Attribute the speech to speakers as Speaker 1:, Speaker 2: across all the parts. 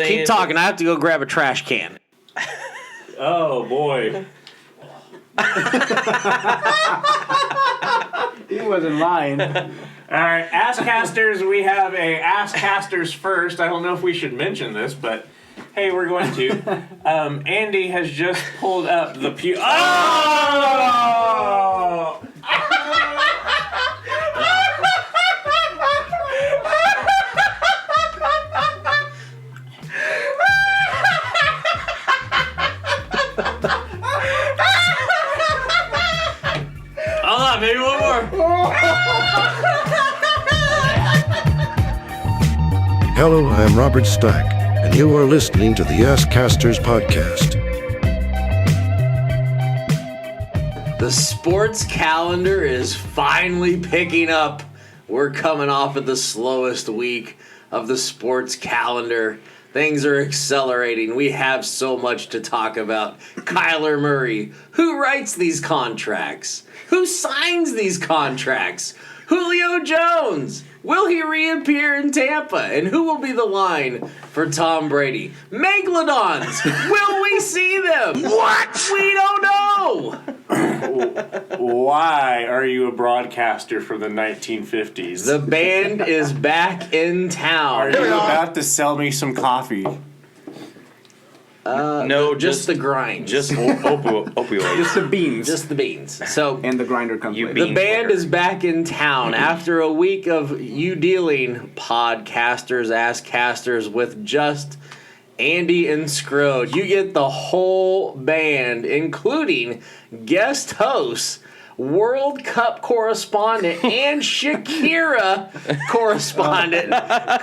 Speaker 1: Keep talking. I have to go grab a trash can.
Speaker 2: Oh, boy.
Speaker 3: He wasn't lying.
Speaker 2: All right, Asscasters, we have a Asscasters first. I don't know if we should mention this, but hey, we're going to. Andy has just pulled up the pew. Oh!
Speaker 1: Hold on, maybe one more.
Speaker 4: Hello, I'm Robert Stack, and you are listening to the Asscasters podcast.
Speaker 1: The sports calendar is finally picking up. We're coming off of the slowest week of the sports calendar. Things are accelerating. We have so much to talk about. Kyler Murray, who writes these contracts? Who signs these contracts? Julio Jones, will he reappear in Tampa? And who will be the line for Tom Brady? Megalodons, will we see them? What? We don't know.
Speaker 2: Why are you a broadcaster from the 1950s?
Speaker 1: The band is back in town.
Speaker 2: Are you about to sell me some coffee?
Speaker 1: No, just the grind.
Speaker 5: Just opioids.
Speaker 3: Just the beans.
Speaker 1: Just the beans. So
Speaker 3: and the grinder comes
Speaker 5: You
Speaker 3: later.
Speaker 1: the band is back in town after a week of you dealing podcasters, Asscasters with just Andy and Scrode. You get the whole band, including guest hosts, World Cup correspondent, and Shakira correspondent.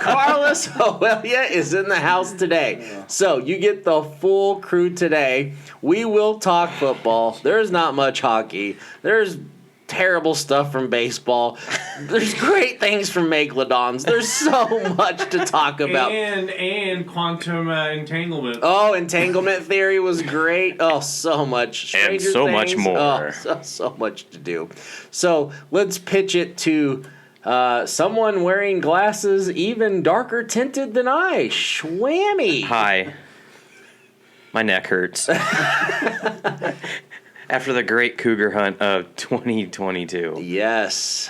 Speaker 1: Carlos Hoelia is in the house today. So you get the full crew today. We will talk football. There's not much hockey. There's terrible stuff from baseball. There's great things from Megalodons. There's so much to talk about.
Speaker 2: And quantum entanglement.
Speaker 1: Oh, entanglement theory was great. Oh, so much. Stranger
Speaker 5: And so much
Speaker 1: Things.
Speaker 5: more.
Speaker 1: Oh, so much to do. So let's pitch it to someone wearing glasses even darker tinted than I. Schwammy.
Speaker 5: Hi. My neck hurts. After the great cougar hunt of 2022.
Speaker 1: Yes.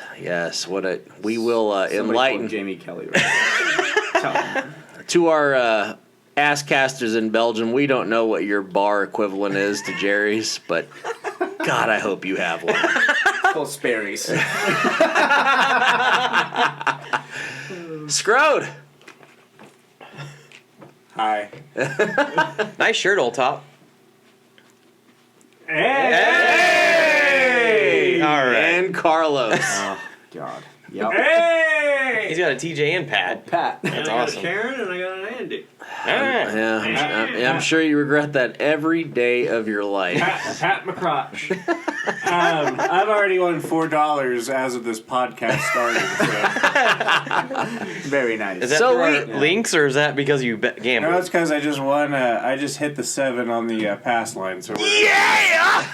Speaker 1: We will enlighten
Speaker 3: Jamie Kelly. Right?
Speaker 1: to our Asscasters in Belgium. We don't know what your bar equivalent is to Jerry's, but God, I hope you have one.
Speaker 3: Called Sperry's.
Speaker 1: Scrode.
Speaker 2: Hi.
Speaker 5: Nice shirt, old top.
Speaker 2: Hey!
Speaker 5: All right.
Speaker 1: And Carlos.
Speaker 3: Oh, God. Yep.
Speaker 2: Hey!
Speaker 5: He's got a TJ and Pat.
Speaker 3: Pat.
Speaker 5: That's
Speaker 6: I got
Speaker 5: awesome.
Speaker 6: a Karen and I got an Andy.
Speaker 5: All right.
Speaker 1: Yeah, I'm sure you regret that every day of your life.
Speaker 2: Pat McCrotch. I've already won $4 as of this podcast started. So.
Speaker 3: Very nice.
Speaker 5: Is that
Speaker 1: So
Speaker 5: through our
Speaker 1: we-
Speaker 5: links or is that because you gambled?
Speaker 2: No, it's because I just won. I just hit the 7 on the pass line. So we're
Speaker 1: Yeah!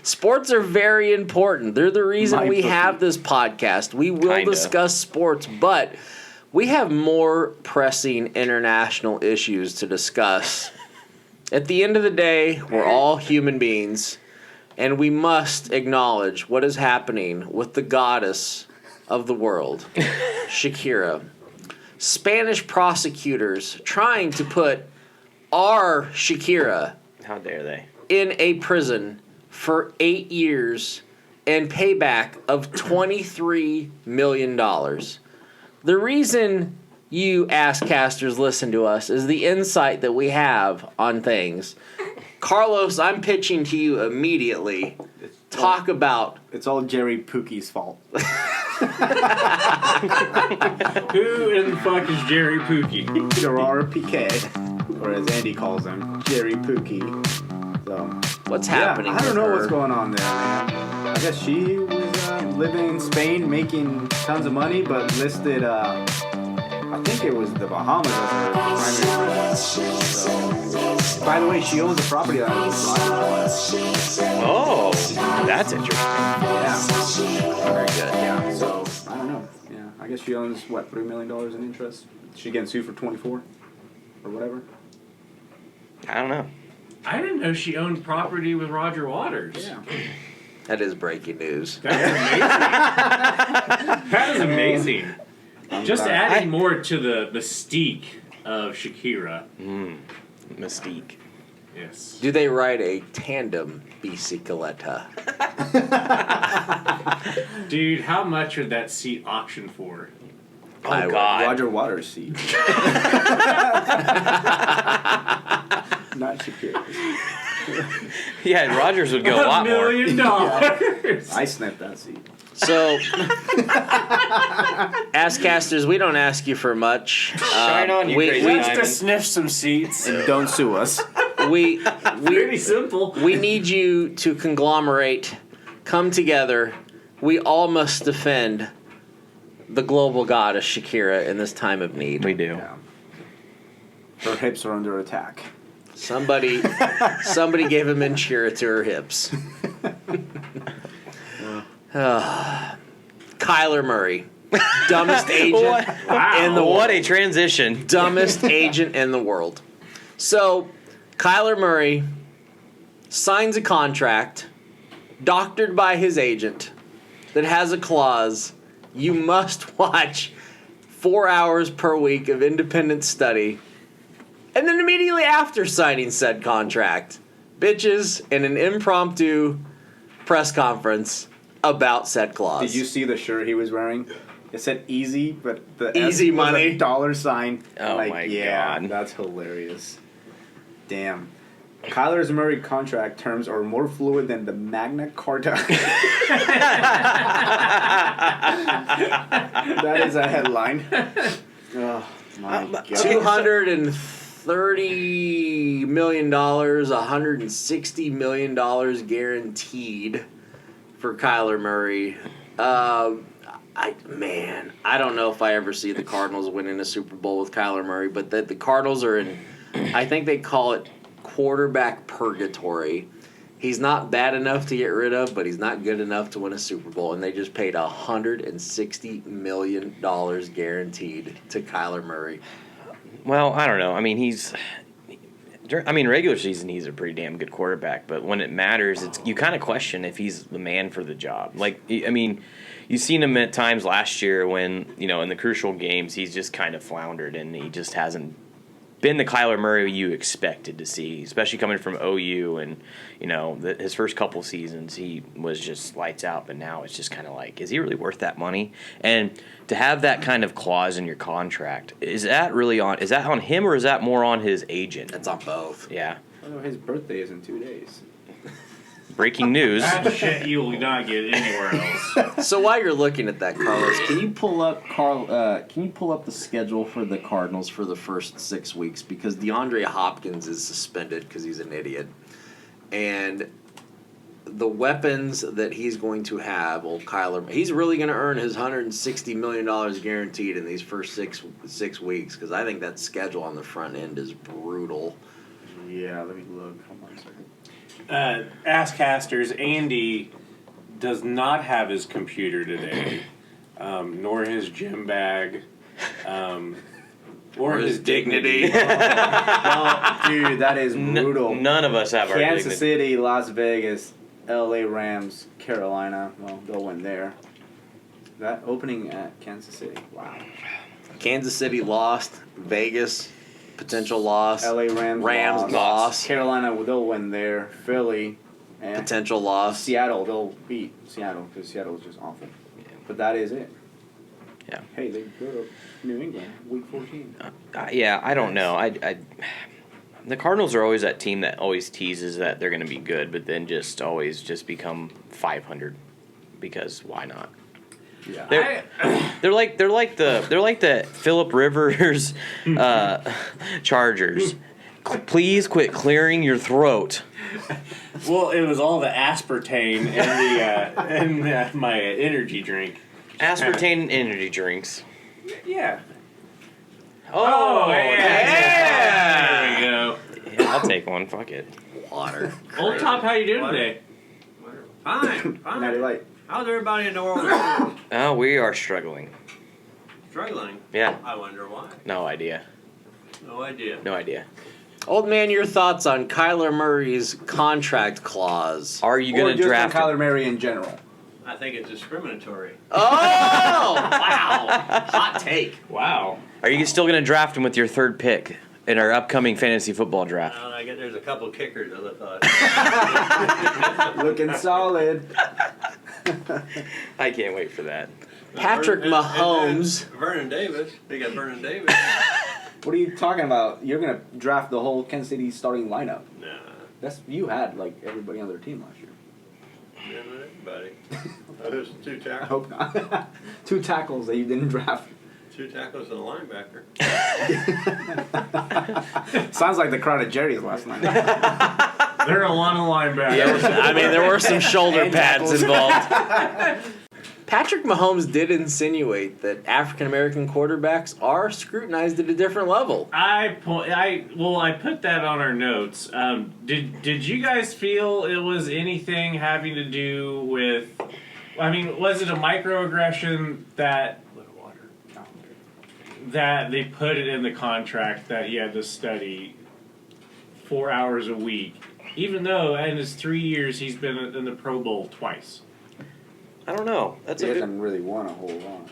Speaker 1: Sports are very important. They're the reason
Speaker 3: My
Speaker 1: we
Speaker 3: bookie.
Speaker 1: have this podcast. We will
Speaker 5: Kinda.
Speaker 1: discuss sports, but we have more pressing international issues to discuss. At the end of the day, we're all human beings, and we must acknowledge what is happening with the goddess of the world, Shakira. Spanish prosecutors trying to put our Shakira
Speaker 5: How dare they?
Speaker 1: in a prison for 8 years and payback of $23 million. The reason you Asscasters listen to us is the insight that we have on things. Carlos, I'm pitching to you immediately. Talk about
Speaker 3: It's all Jerry Pookie's fault.
Speaker 2: Who in the fuck is Jerry Pookie?
Speaker 3: Gerard Piquet, or as Andy calls him, Jerry Pookie. So,
Speaker 1: what's happening.
Speaker 3: I don't
Speaker 1: with
Speaker 3: know
Speaker 1: her.
Speaker 3: what's going on there, man. I guess she was living in Spain, making tons of money, but listed, I think it was the Bahamas as her primary residence. So, by the way, she owns a property that was
Speaker 5: Oh, that's interesting.
Speaker 3: Yeah.
Speaker 1: Very good.
Speaker 3: Yeah, so I don't know. Yeah, I guess she owns what, $3 million in interest. She's getting sued for 24. or whatever.
Speaker 5: I don't know.
Speaker 2: I didn't know she owned property with Roger Waters.
Speaker 3: Yeah.
Speaker 1: That is breaking news.
Speaker 2: That is amazing. Just adding
Speaker 5: I-
Speaker 2: more to the mystique of Shakira.
Speaker 5: Mystique.
Speaker 2: Yes.
Speaker 1: Do they ride a tandem bicicleta?
Speaker 2: Dude, how much would that seat auction for?
Speaker 5: Oh,
Speaker 1: I would.
Speaker 5: God.
Speaker 3: Roger Waters seat. Not Shakira.
Speaker 5: Yeah, Rogers would go a lot
Speaker 2: $1
Speaker 5: more.
Speaker 2: million.
Speaker 3: I sniffed that seat.
Speaker 1: So, Asscasters, we don't ask you for much.
Speaker 5: Shine on, you crazy
Speaker 1: we,
Speaker 5: diamond.
Speaker 2: sniff some seats.
Speaker 3: And don't sue us.
Speaker 1: we,
Speaker 2: Pretty simple.
Speaker 1: we need you to conglomerate, come together. We all must defend the global goddess Shakira in this time of need.
Speaker 5: We do.
Speaker 3: Yeah. Her hips are under attack.
Speaker 1: Somebody gave a Manchira to her hips. Kyler Murray, dumbest agent in the world.
Speaker 5: What a transition.
Speaker 1: Dumbest agent in the world. So, Kyler Murray signs a contract doctored by his agent that has a clause: you must watch 4 hours per week of independent study. And then immediately after signing said contract, bitches in an impromptu press conference about said clause.
Speaker 3: Did you see the shirt he was wearing? It said easy, but the
Speaker 1: Easy
Speaker 3: S was
Speaker 1: money.
Speaker 3: a dollar sign.
Speaker 5: Oh
Speaker 3: like,
Speaker 5: my
Speaker 3: yeah,
Speaker 5: God.
Speaker 3: that's hilarious. Damn. Kyler's Murray contract terms are more fluid than the Magna Carta. That is a headline. Oh my God.
Speaker 1: $230 million, $160 million guaranteed for Kyler Murray. I don't know if I ever see the Cardinals winning a Super Bowl with Kyler Murray, but the Cardinals are in, I think they call it quarterback purgatory. He's not bad enough to get rid of, but he's not good enough to win a Super Bowl, and they just paid $160 million guaranteed to Kyler Murray.
Speaker 5: Well, I don't know. I mean, regular season, he's a pretty damn good quarterback. But when it matters, you kind of question if he's the man for the job. Like, I mean, you've seen him at times last year when, in the crucial games, he's just kind of floundered and he just hasn't been the Kyler Murray you expected to see, especially coming from OU. And, his first couple seasons, he was just lights out. But now it's just kind of like, is he really worth that money? And to have that kind of clause in your contract, is that on him or is that more on his agent?
Speaker 1: It's on both.
Speaker 5: Yeah.
Speaker 3: Oh, his birthday is in 2 days.
Speaker 5: Breaking news.
Speaker 2: That shit you will not get anywhere else.
Speaker 1: So while you're looking at that, Carlos,
Speaker 6: Can you pull up the schedule for the Cardinals for the first 6 weeks?
Speaker 1: because DeAndre Hopkins is suspended because he's an idiot, and the weapons that he's going to have, old Kyler, he's really going to earn his $160 million guaranteed in these first six weeks, because I think that schedule on the front end is brutal.
Speaker 3: Yeah, let me look. Hold on a second.
Speaker 2: Asscasters, Andy does not have his computer today, nor his gym bag, or his dignity.
Speaker 3: Well, dude, that is brutal.
Speaker 5: None of us have our
Speaker 3: Kansas
Speaker 5: dignity.
Speaker 3: City, Las Vegas, L.A. Rams, Carolina. Well, they'll win there. That opening at Kansas City. Wow.
Speaker 1: Kansas City lost. Vegas, potential loss.
Speaker 3: L.A. Rams
Speaker 1: lost.
Speaker 3: Carolina, they'll win there. Philly, and
Speaker 1: Potential loss.
Speaker 3: Seattle, they'll beat Seattle because Seattle is just awful. But that is it.
Speaker 5: Yeah.
Speaker 3: Hey, they go to New England, week 14.
Speaker 5: Yeah, I don't know. The Cardinals are always that team that always teases that they're going to be good, but then just always just become 500 because why not?
Speaker 3: Yeah.
Speaker 5: They're like the Phillip Rivers Chargers. Please quit clearing your throat.
Speaker 2: Well, it was all the aspartame and my energy drink.
Speaker 5: Aspartame and energy drinks.
Speaker 2: Yeah.
Speaker 5: Oh,
Speaker 2: yeah. There we go.
Speaker 5: Yeah, I'll take one. Fuck it.
Speaker 1: Water.
Speaker 2: Old Top, how you doing today?
Speaker 7: Fine.
Speaker 3: Natty Light.
Speaker 7: How's everybody in the world doing?
Speaker 5: Oh, we are struggling.
Speaker 7: Struggling?
Speaker 5: Yeah.
Speaker 7: I wonder why.
Speaker 5: No idea.
Speaker 7: No idea.
Speaker 5: No idea.
Speaker 1: Old man, your thoughts on Kyler Murray's contract clause?
Speaker 5: Are you
Speaker 3: Or
Speaker 5: going to
Speaker 3: just
Speaker 5: draft
Speaker 3: on
Speaker 5: him?
Speaker 3: Kyler Murray in general.
Speaker 7: I think it's discriminatory.
Speaker 1: Oh, wow. Hot take.
Speaker 2: Wow.
Speaker 5: Are you still going to draft him with your third pick in our upcoming fantasy football draft?
Speaker 7: I guess there's a couple kickers. I thought.
Speaker 3: Looking solid.
Speaker 5: I can't wait for that.
Speaker 1: Patrick
Speaker 7: And
Speaker 1: Mahomes.
Speaker 7: Vernon Davis. They got Vernon Davis.
Speaker 3: What are you talking about? You're gonna draft the whole Kansas City starting lineup.
Speaker 7: Nah.
Speaker 3: You had like everybody on their team last year.
Speaker 7: Not everybody. There's two
Speaker 3: I
Speaker 7: tackles.
Speaker 3: hope not. 2 tackles that you didn't draft.
Speaker 7: 2 tackles and a linebacker.
Speaker 3: Sounds like the crowd at Jerry's last night.
Speaker 2: There are a lot of linebackers.
Speaker 1: I mean, there were some shoulder
Speaker 3: And
Speaker 1: pads
Speaker 3: tackles.
Speaker 1: involved. Patrick Mahomes did insinuate that African American quarterbacks are scrutinized at a different level.
Speaker 2: I put that on our notes. Did you guys feel it was anything having to do with? I mean, was it a microaggression that they put it in the contract that he had to study 4 hours a week, even though in his 3 years he's been in the Pro Bowl twice?
Speaker 5: I don't know. That's
Speaker 3: He
Speaker 5: a good
Speaker 3: hasn't really won a whole lot.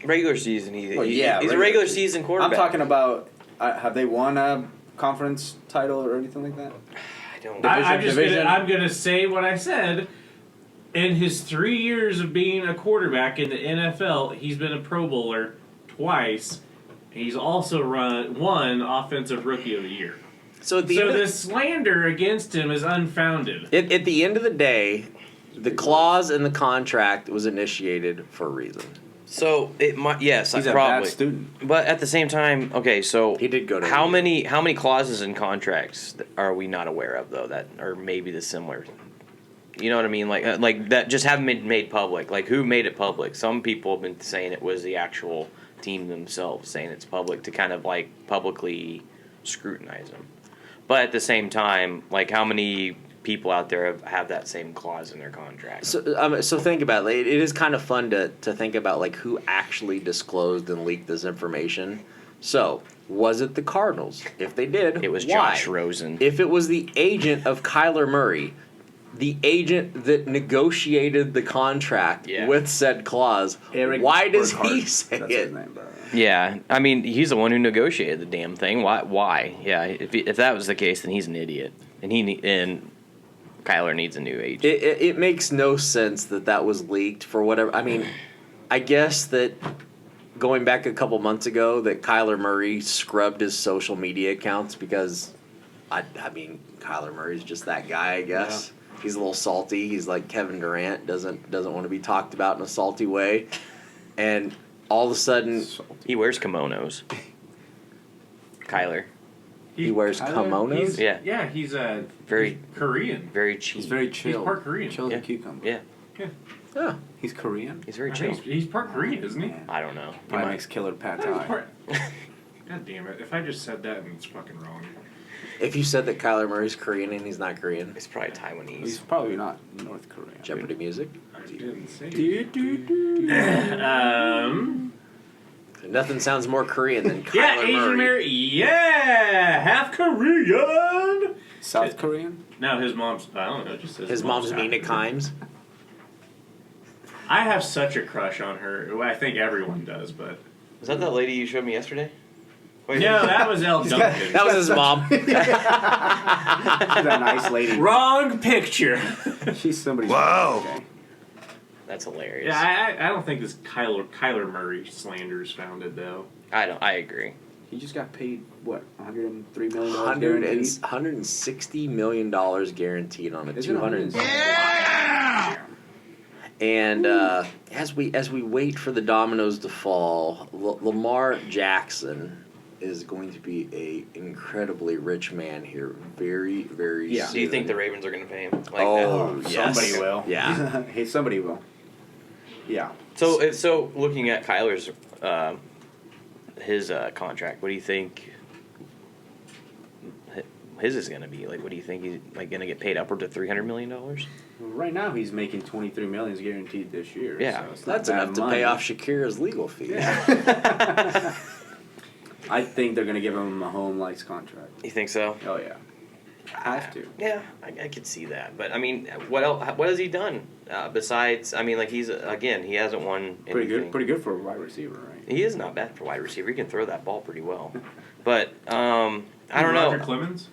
Speaker 5: regular season. He's a
Speaker 3: regular
Speaker 5: regular season quarterback.
Speaker 3: I'm talking about, have they won a conference title or anything like that?
Speaker 5: I don't.
Speaker 2: I'm gonna say what I said. In his 3 years of being a quarterback in the NFL, he's been a Pro Bowler twice. He's also won Offensive Rookie of the Year.
Speaker 1: So at the
Speaker 2: So
Speaker 1: end
Speaker 2: the slander against him is unfounded.
Speaker 1: at the end of the day, the clause in the contract was initiated for a reason.
Speaker 5: So it might. Yes,
Speaker 3: He's a
Speaker 5: probably.
Speaker 3: bad student.
Speaker 5: But at the same time, okay. So
Speaker 1: He did go to
Speaker 5: how
Speaker 1: India.
Speaker 5: many clauses in contracts are we not aware of though that are maybe the similar? You know what I mean? Like that just haven't been made public. Like who made it public? Some people have been saying it was the actual team themselves saying it's public to kind of like publicly scrutinize them. But at the same time, like how many people out there have that same clause in their contract?
Speaker 1: So think about it. It is kind of fun to think about like who actually disclosed and leaked this information. So was it the Cardinals? If they did,
Speaker 5: It was
Speaker 1: why?
Speaker 5: Josh Rosen.
Speaker 1: If it was the agent of Kyler Murray, the agent that negotiated the contract
Speaker 5: Yeah.
Speaker 1: with said clause,
Speaker 3: Eric
Speaker 1: why does he
Speaker 3: Burkhart.
Speaker 1: say
Speaker 3: That's
Speaker 1: it?
Speaker 3: his name, bro.
Speaker 5: Yeah, I mean he's the one who negotiated the damn thing. Why? Yeah, if that was the case, then he's an idiot, and Kyler needs a new agent.
Speaker 1: It makes no sense that was leaked for whatever. I mean, I guess that going back a couple months ago that Kyler Murray scrubbed his social media accounts because, I mean, Kyler Murray's just that guy, I guess. Yeah. He's a little salty. He's like Kevin Durant, doesn't want to be talked about in a salty way. And all of a sudden,
Speaker 5: He wears kimonos. Kyler.
Speaker 1: he wears kimonos.
Speaker 5: Yeah.
Speaker 2: He's
Speaker 5: Very
Speaker 2: Korean.
Speaker 5: very cheap.
Speaker 3: He's very chill.
Speaker 2: He's part Korean.
Speaker 3: Chill as
Speaker 5: Yeah.
Speaker 3: a cucumber.
Speaker 5: Yeah,
Speaker 1: Yeah.
Speaker 3: He's Korean.
Speaker 5: he's very
Speaker 2: I
Speaker 5: chill.
Speaker 2: think he's part Korean, isn't he?
Speaker 5: I don't know.
Speaker 3: Probably makes killer pad
Speaker 2: I thought he was
Speaker 3: thai.
Speaker 2: part- God damn it! If I just said that and it's fucking wrong.
Speaker 1: If you said that Kyler Murray's Korean and he's not Korean,
Speaker 5: It's probably Taiwanese.
Speaker 3: He's probably not North Korean.
Speaker 1: Jeopardy music.
Speaker 2: I didn't say.
Speaker 1: Nothing sounds more Korean than Kyler
Speaker 2: Yeah, Asian
Speaker 1: Murray.
Speaker 2: Mary. Yeah, half Korean.
Speaker 3: South Korean?
Speaker 2: No, his mom's. I don't know. Just says
Speaker 1: His mom's
Speaker 2: half
Speaker 1: Mina
Speaker 2: Korean.
Speaker 1: Kimes.
Speaker 2: I have such a crush on her. Well, I think everyone does, but
Speaker 5: Was that lady you showed me yesterday? Wait,
Speaker 2: no, that was El Duncan.
Speaker 1: That was his mom.
Speaker 3: She's a nice lady.
Speaker 2: Wrong picture.
Speaker 3: She's somebody's
Speaker 4: Wow.
Speaker 3: Okay.
Speaker 5: That's hilarious.
Speaker 2: Yeah, I don't think this Kyler Murray slander is founded though.
Speaker 5: I agree.
Speaker 3: He just got paid, what, $103 million
Speaker 1: $160 million guaranteed on a
Speaker 3: Isn't it
Speaker 1: 200.
Speaker 3: $160?
Speaker 1: And as we wait for the dominoes to fall, Lamar Jackson is going to be a incredibly rich man here very, very soon.
Speaker 5: Do you think the Ravens are going to pay him? Like
Speaker 1: Oh,
Speaker 5: that?
Speaker 1: yes.
Speaker 3: Somebody will.
Speaker 1: Yeah.
Speaker 3: Hey, somebody will. Yeah.
Speaker 5: So looking at Kyler's his contract, what do you think his is going to be? Like, what do you think he's like going to get paid upward to $300 million?
Speaker 3: Right now, he's making $23 million guaranteed this year.
Speaker 5: Yeah.
Speaker 3: so it's not
Speaker 1: That's
Speaker 3: bad
Speaker 1: enough to
Speaker 3: money.
Speaker 1: pay off Shakira's legal fees.
Speaker 3: I think they're gonna give him a Mahomes-like contract.
Speaker 5: You think so?
Speaker 3: Oh yeah, have to.
Speaker 5: Yeah, I could see that. But I mean, what else? What has he done besides? I mean, like he hasn't won anything.
Speaker 3: Pretty good for a wide receiver, right?
Speaker 5: He is not bad for wide receiver. He can throw that ball pretty well. But I don't
Speaker 2: Roger
Speaker 5: know.
Speaker 2: Clemens?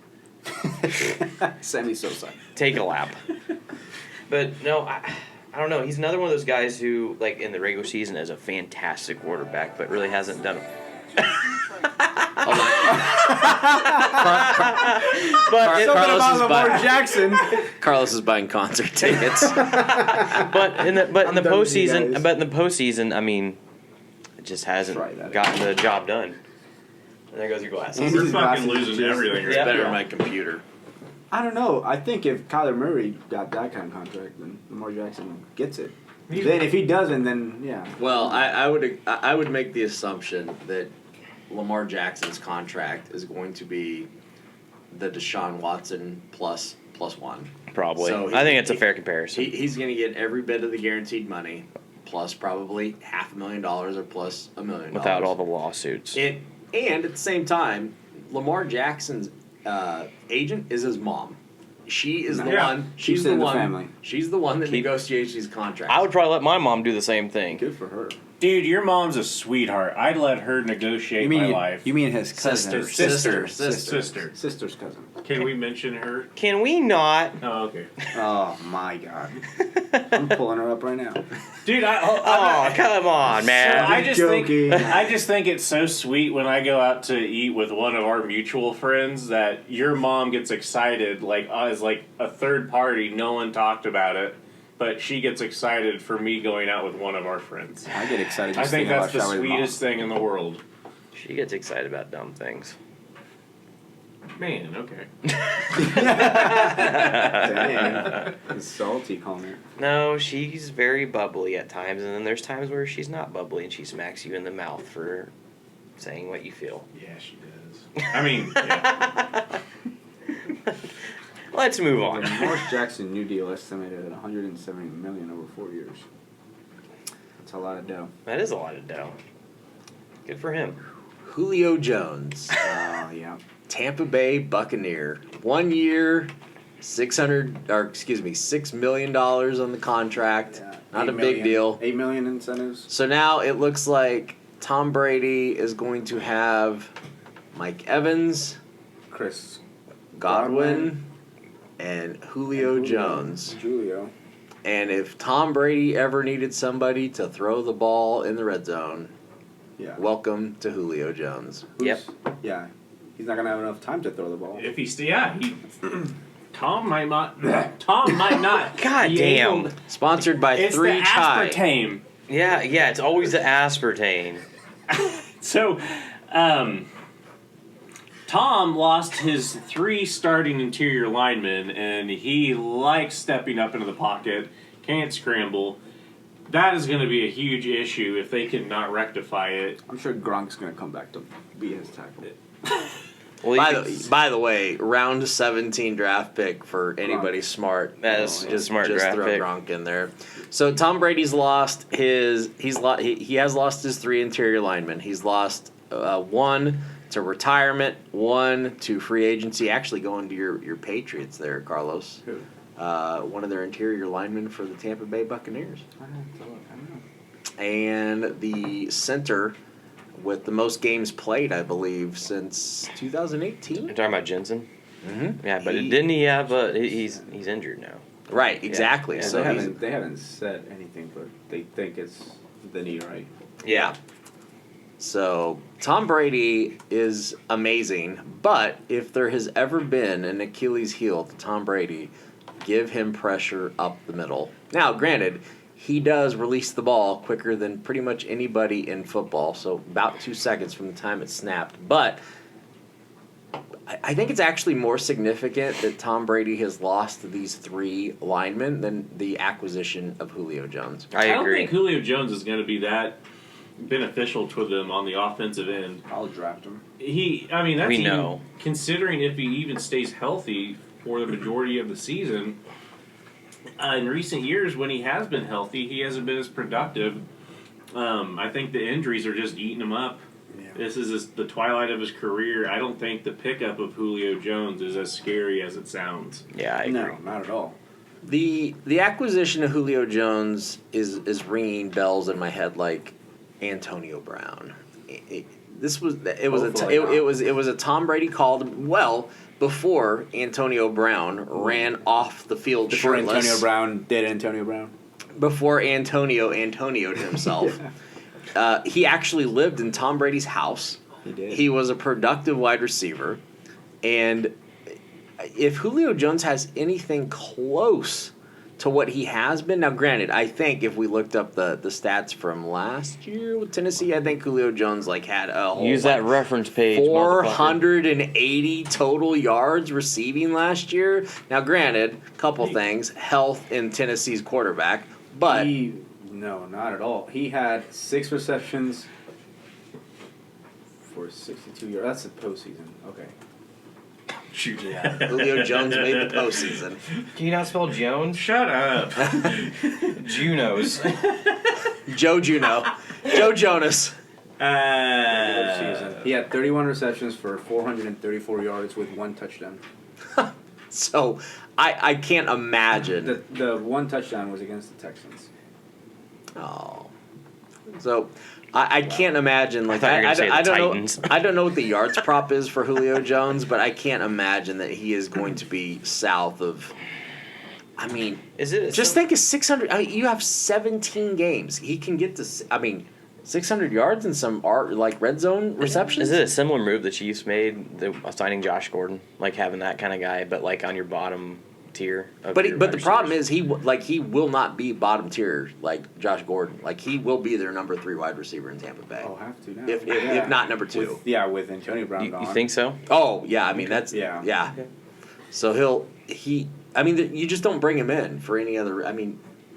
Speaker 3: Sammy Sosa.
Speaker 5: Take a lap. But no, I don't know. He's another one of those guys who, like in the regular season, is a fantastic quarterback, but really hasn't done it. But
Speaker 3: Jackson.
Speaker 1: Carlos is buying concert tickets.
Speaker 5: but in the
Speaker 3: I'm done with you guys.
Speaker 5: postseason, I mean, it just hasn't
Speaker 3: Try that
Speaker 5: gotten the job done. And there goes your glasses.
Speaker 3: And
Speaker 2: We're
Speaker 3: His
Speaker 2: fucking
Speaker 3: glasses
Speaker 2: losing
Speaker 3: just-
Speaker 2: everything right
Speaker 5: Yeah.
Speaker 1: Better
Speaker 2: now.
Speaker 1: than my computer.
Speaker 3: I don't know. I think if Kyler Murray got that kind of contract, then Lamar Jackson gets it. Then if he doesn't, then yeah.
Speaker 1: Well, I would make the assumption that Lamar Jackson's contract is going to be the Deshaun Watson plus one.
Speaker 5: Probably.
Speaker 1: So
Speaker 5: I think it's a fair comparison.
Speaker 1: He's going to get every bit of the guaranteed money, plus probably $500,000 or plus $1 million.
Speaker 5: Without all the lawsuits.
Speaker 1: And at the same time, Lamar Jackson's agent is his mom. She is the
Speaker 3: Yeah.
Speaker 1: one. She's
Speaker 3: Keeps it
Speaker 1: the
Speaker 3: in the
Speaker 1: one.
Speaker 3: family.
Speaker 1: She's the one that negotiates these contracts.
Speaker 5: I would probably let my mom do the same thing.
Speaker 3: Good for her.
Speaker 8: Dude, your mom's a sweetheart. I'd let her negotiate my life.
Speaker 3: You mean his cousin?
Speaker 1: Sister.
Speaker 3: Sister's cousin.
Speaker 2: Can we mention her?
Speaker 5: Can we not?
Speaker 2: Oh, okay.
Speaker 3: Oh my God. I'm pulling her up right now.
Speaker 8: Dude,
Speaker 5: Oh, come on, man.
Speaker 8: I
Speaker 3: joking.
Speaker 8: just think it's so sweet when I go out to eat with one of our mutual friends that your mom gets excited, like as like a third party. No one talked about it, but she gets excited for me going out with one of our friends.
Speaker 3: I get excited.
Speaker 8: I
Speaker 3: Just
Speaker 8: think
Speaker 3: thinking
Speaker 8: that's the
Speaker 3: about showering
Speaker 8: sweetest thing in the world.
Speaker 5: She gets excited about dumb things.
Speaker 2: Man, okay.
Speaker 3: Dang. He's salty, Connor.
Speaker 5: No, she's very bubbly at times, and then there's times where she's not bubbly and she smacks you in the mouth for saying what you feel.
Speaker 2: Yeah, she does. I mean, yeah.
Speaker 5: Let's move on.
Speaker 3: Morris Jackson new deal estimated at $170 million over 4 years. That's a lot of dough.
Speaker 5: That is a lot of dough. Good for him.
Speaker 1: Julio Jones,
Speaker 3: Oh yeah.
Speaker 1: Tampa Bay Buccaneer, 1 year, $6 million on the contract.
Speaker 3: Yeah.
Speaker 1: Not a
Speaker 3: $8
Speaker 1: big
Speaker 3: million.
Speaker 1: deal.
Speaker 3: $8 million incentives.
Speaker 1: So now it looks like Tom Brady is going to have Mike Evans,
Speaker 3: Chris
Speaker 1: Godwin, and Julio Jones.
Speaker 3: Julio.
Speaker 1: And if Tom Brady ever needed somebody to throw the ball in the red zone,
Speaker 3: Yeah.
Speaker 1: welcome to Julio Jones.
Speaker 5: Yep.
Speaker 3: Yeah. He's not gonna have enough time to throw the ball.
Speaker 2: If he's Tom might not. Tom might not.
Speaker 5: God
Speaker 2: be
Speaker 5: damn.
Speaker 2: able-
Speaker 1: Sponsored by
Speaker 8: It's
Speaker 1: Three
Speaker 8: the
Speaker 1: Chai.
Speaker 8: aspartame.
Speaker 5: Yeah, it's always the aspartame.
Speaker 8: So, Tom lost his 3 starting interior linemen, and he likes stepping up into the pocket, can't scramble. That is going to be a huge issue if they cannot rectify it.
Speaker 3: I'm sure Gronk's gonna come back to be his tackle.
Speaker 5: Well,
Speaker 1: By the way, round 17 draft pick for anybody smart.
Speaker 5: That is a smart
Speaker 1: just
Speaker 5: draft
Speaker 1: throw
Speaker 5: pick.
Speaker 1: Gronk in there. So Tom Brady's lost he has lost his 3 interior linemen. He's lost 1 to retirement, 1 to free agency. Actually, going to your Patriots there, Carlos.
Speaker 3: Who?
Speaker 1: One of their interior linemen for the Tampa Bay Buccaneers,
Speaker 3: I don't know.
Speaker 1: and the center with the most games played, I believe, since 2018.
Speaker 5: You're talking about Jensen?
Speaker 1: Mm-hmm.
Speaker 5: Yeah, but didn't he have he's injured now.
Speaker 1: Right, exactly.
Speaker 5: Yeah,
Speaker 1: So
Speaker 3: They haven't said anything, but they think it's the knee, right?
Speaker 1: yeah. So Tom Brady is amazing, but if there has ever been an Achilles heel to Tom Brady, give him pressure up the middle. Now, granted, he does release the ball quicker than pretty much anybody in football, so about 2 seconds from the time it's snapped. But I think it's actually more significant that Tom Brady has lost these 3 linemen than the acquisition of Julio Jones.
Speaker 5: I
Speaker 2: don't
Speaker 5: agree.
Speaker 2: think Julio Jones is going to be that beneficial to them on the offensive end.
Speaker 3: I'll draft him.
Speaker 2: That's
Speaker 5: We
Speaker 2: even
Speaker 5: know.
Speaker 2: considering if he even stays healthy for the majority of the season. In recent years, when he has been healthy, he hasn't been as productive. I think the injuries are just eating him up. This is the twilight of his career. I don't think the pickup of Julio Jones is as scary as it sounds.
Speaker 5: Yeah, I agree.
Speaker 3: No, not at all.
Speaker 1: The acquisition of Julio Jones is ringing bells in my head like Antonio Brown. It was a Tom Brady called well before Antonio Brown ran off the field
Speaker 3: Before
Speaker 1: shirtless.
Speaker 3: Antonio Brown did Antonio Brown.
Speaker 1: Before Antonio'd himself. He actually lived in Tom Brady's house.
Speaker 3: He did.
Speaker 1: He was a productive wide receiver. And if Julio Jones has anything close to what he has been, now granted, I think if we looked up the stats from last year with Tennessee, I think Julio Jones had a whole
Speaker 5: Use that reference page.
Speaker 1: 480 total yards receiving last year. Now granted, couple things, health in Tennessee's quarterback, but
Speaker 3: No, not at all. He had 6 receptions for 62 yards. That's the postseason. Okay.
Speaker 1: Julio Jones made the postseason.
Speaker 5: Can you not spell Jones?
Speaker 2: Shut up.
Speaker 5: Junos.
Speaker 1: Joe Juno. Joe Jonas.
Speaker 3: Regular season. He had 31 receptions for 434 yards with 1 touchdown.
Speaker 1: So I can't imagine.
Speaker 3: The 1 touchdown was against the Texans.
Speaker 1: Oh. So I can't imagine
Speaker 5: I thought you were gonna say the
Speaker 1: don't
Speaker 5: Titans.
Speaker 1: know I don't know what the yards prop is for Julio Jones, but I can't imagine that he is going to be south of. I mean, think of 600. You have 17 games. He can get to. 600 yards and some red zone receptions.
Speaker 5: Is it a similar move the Chiefs made, signing Josh Gordon, having that kind of guy, but on your bottom tier?
Speaker 1: But the problem is he will not be bottom tier like Josh Gordon. He will be their number 3 wide receiver in Tampa Bay.
Speaker 3: Oh, have to now.
Speaker 1: If not number 2.
Speaker 3: With Antonio Brown gone.
Speaker 5: You think so?
Speaker 1: Oh yeah, that's yeah. Okay. So you just don't bring him in for any other.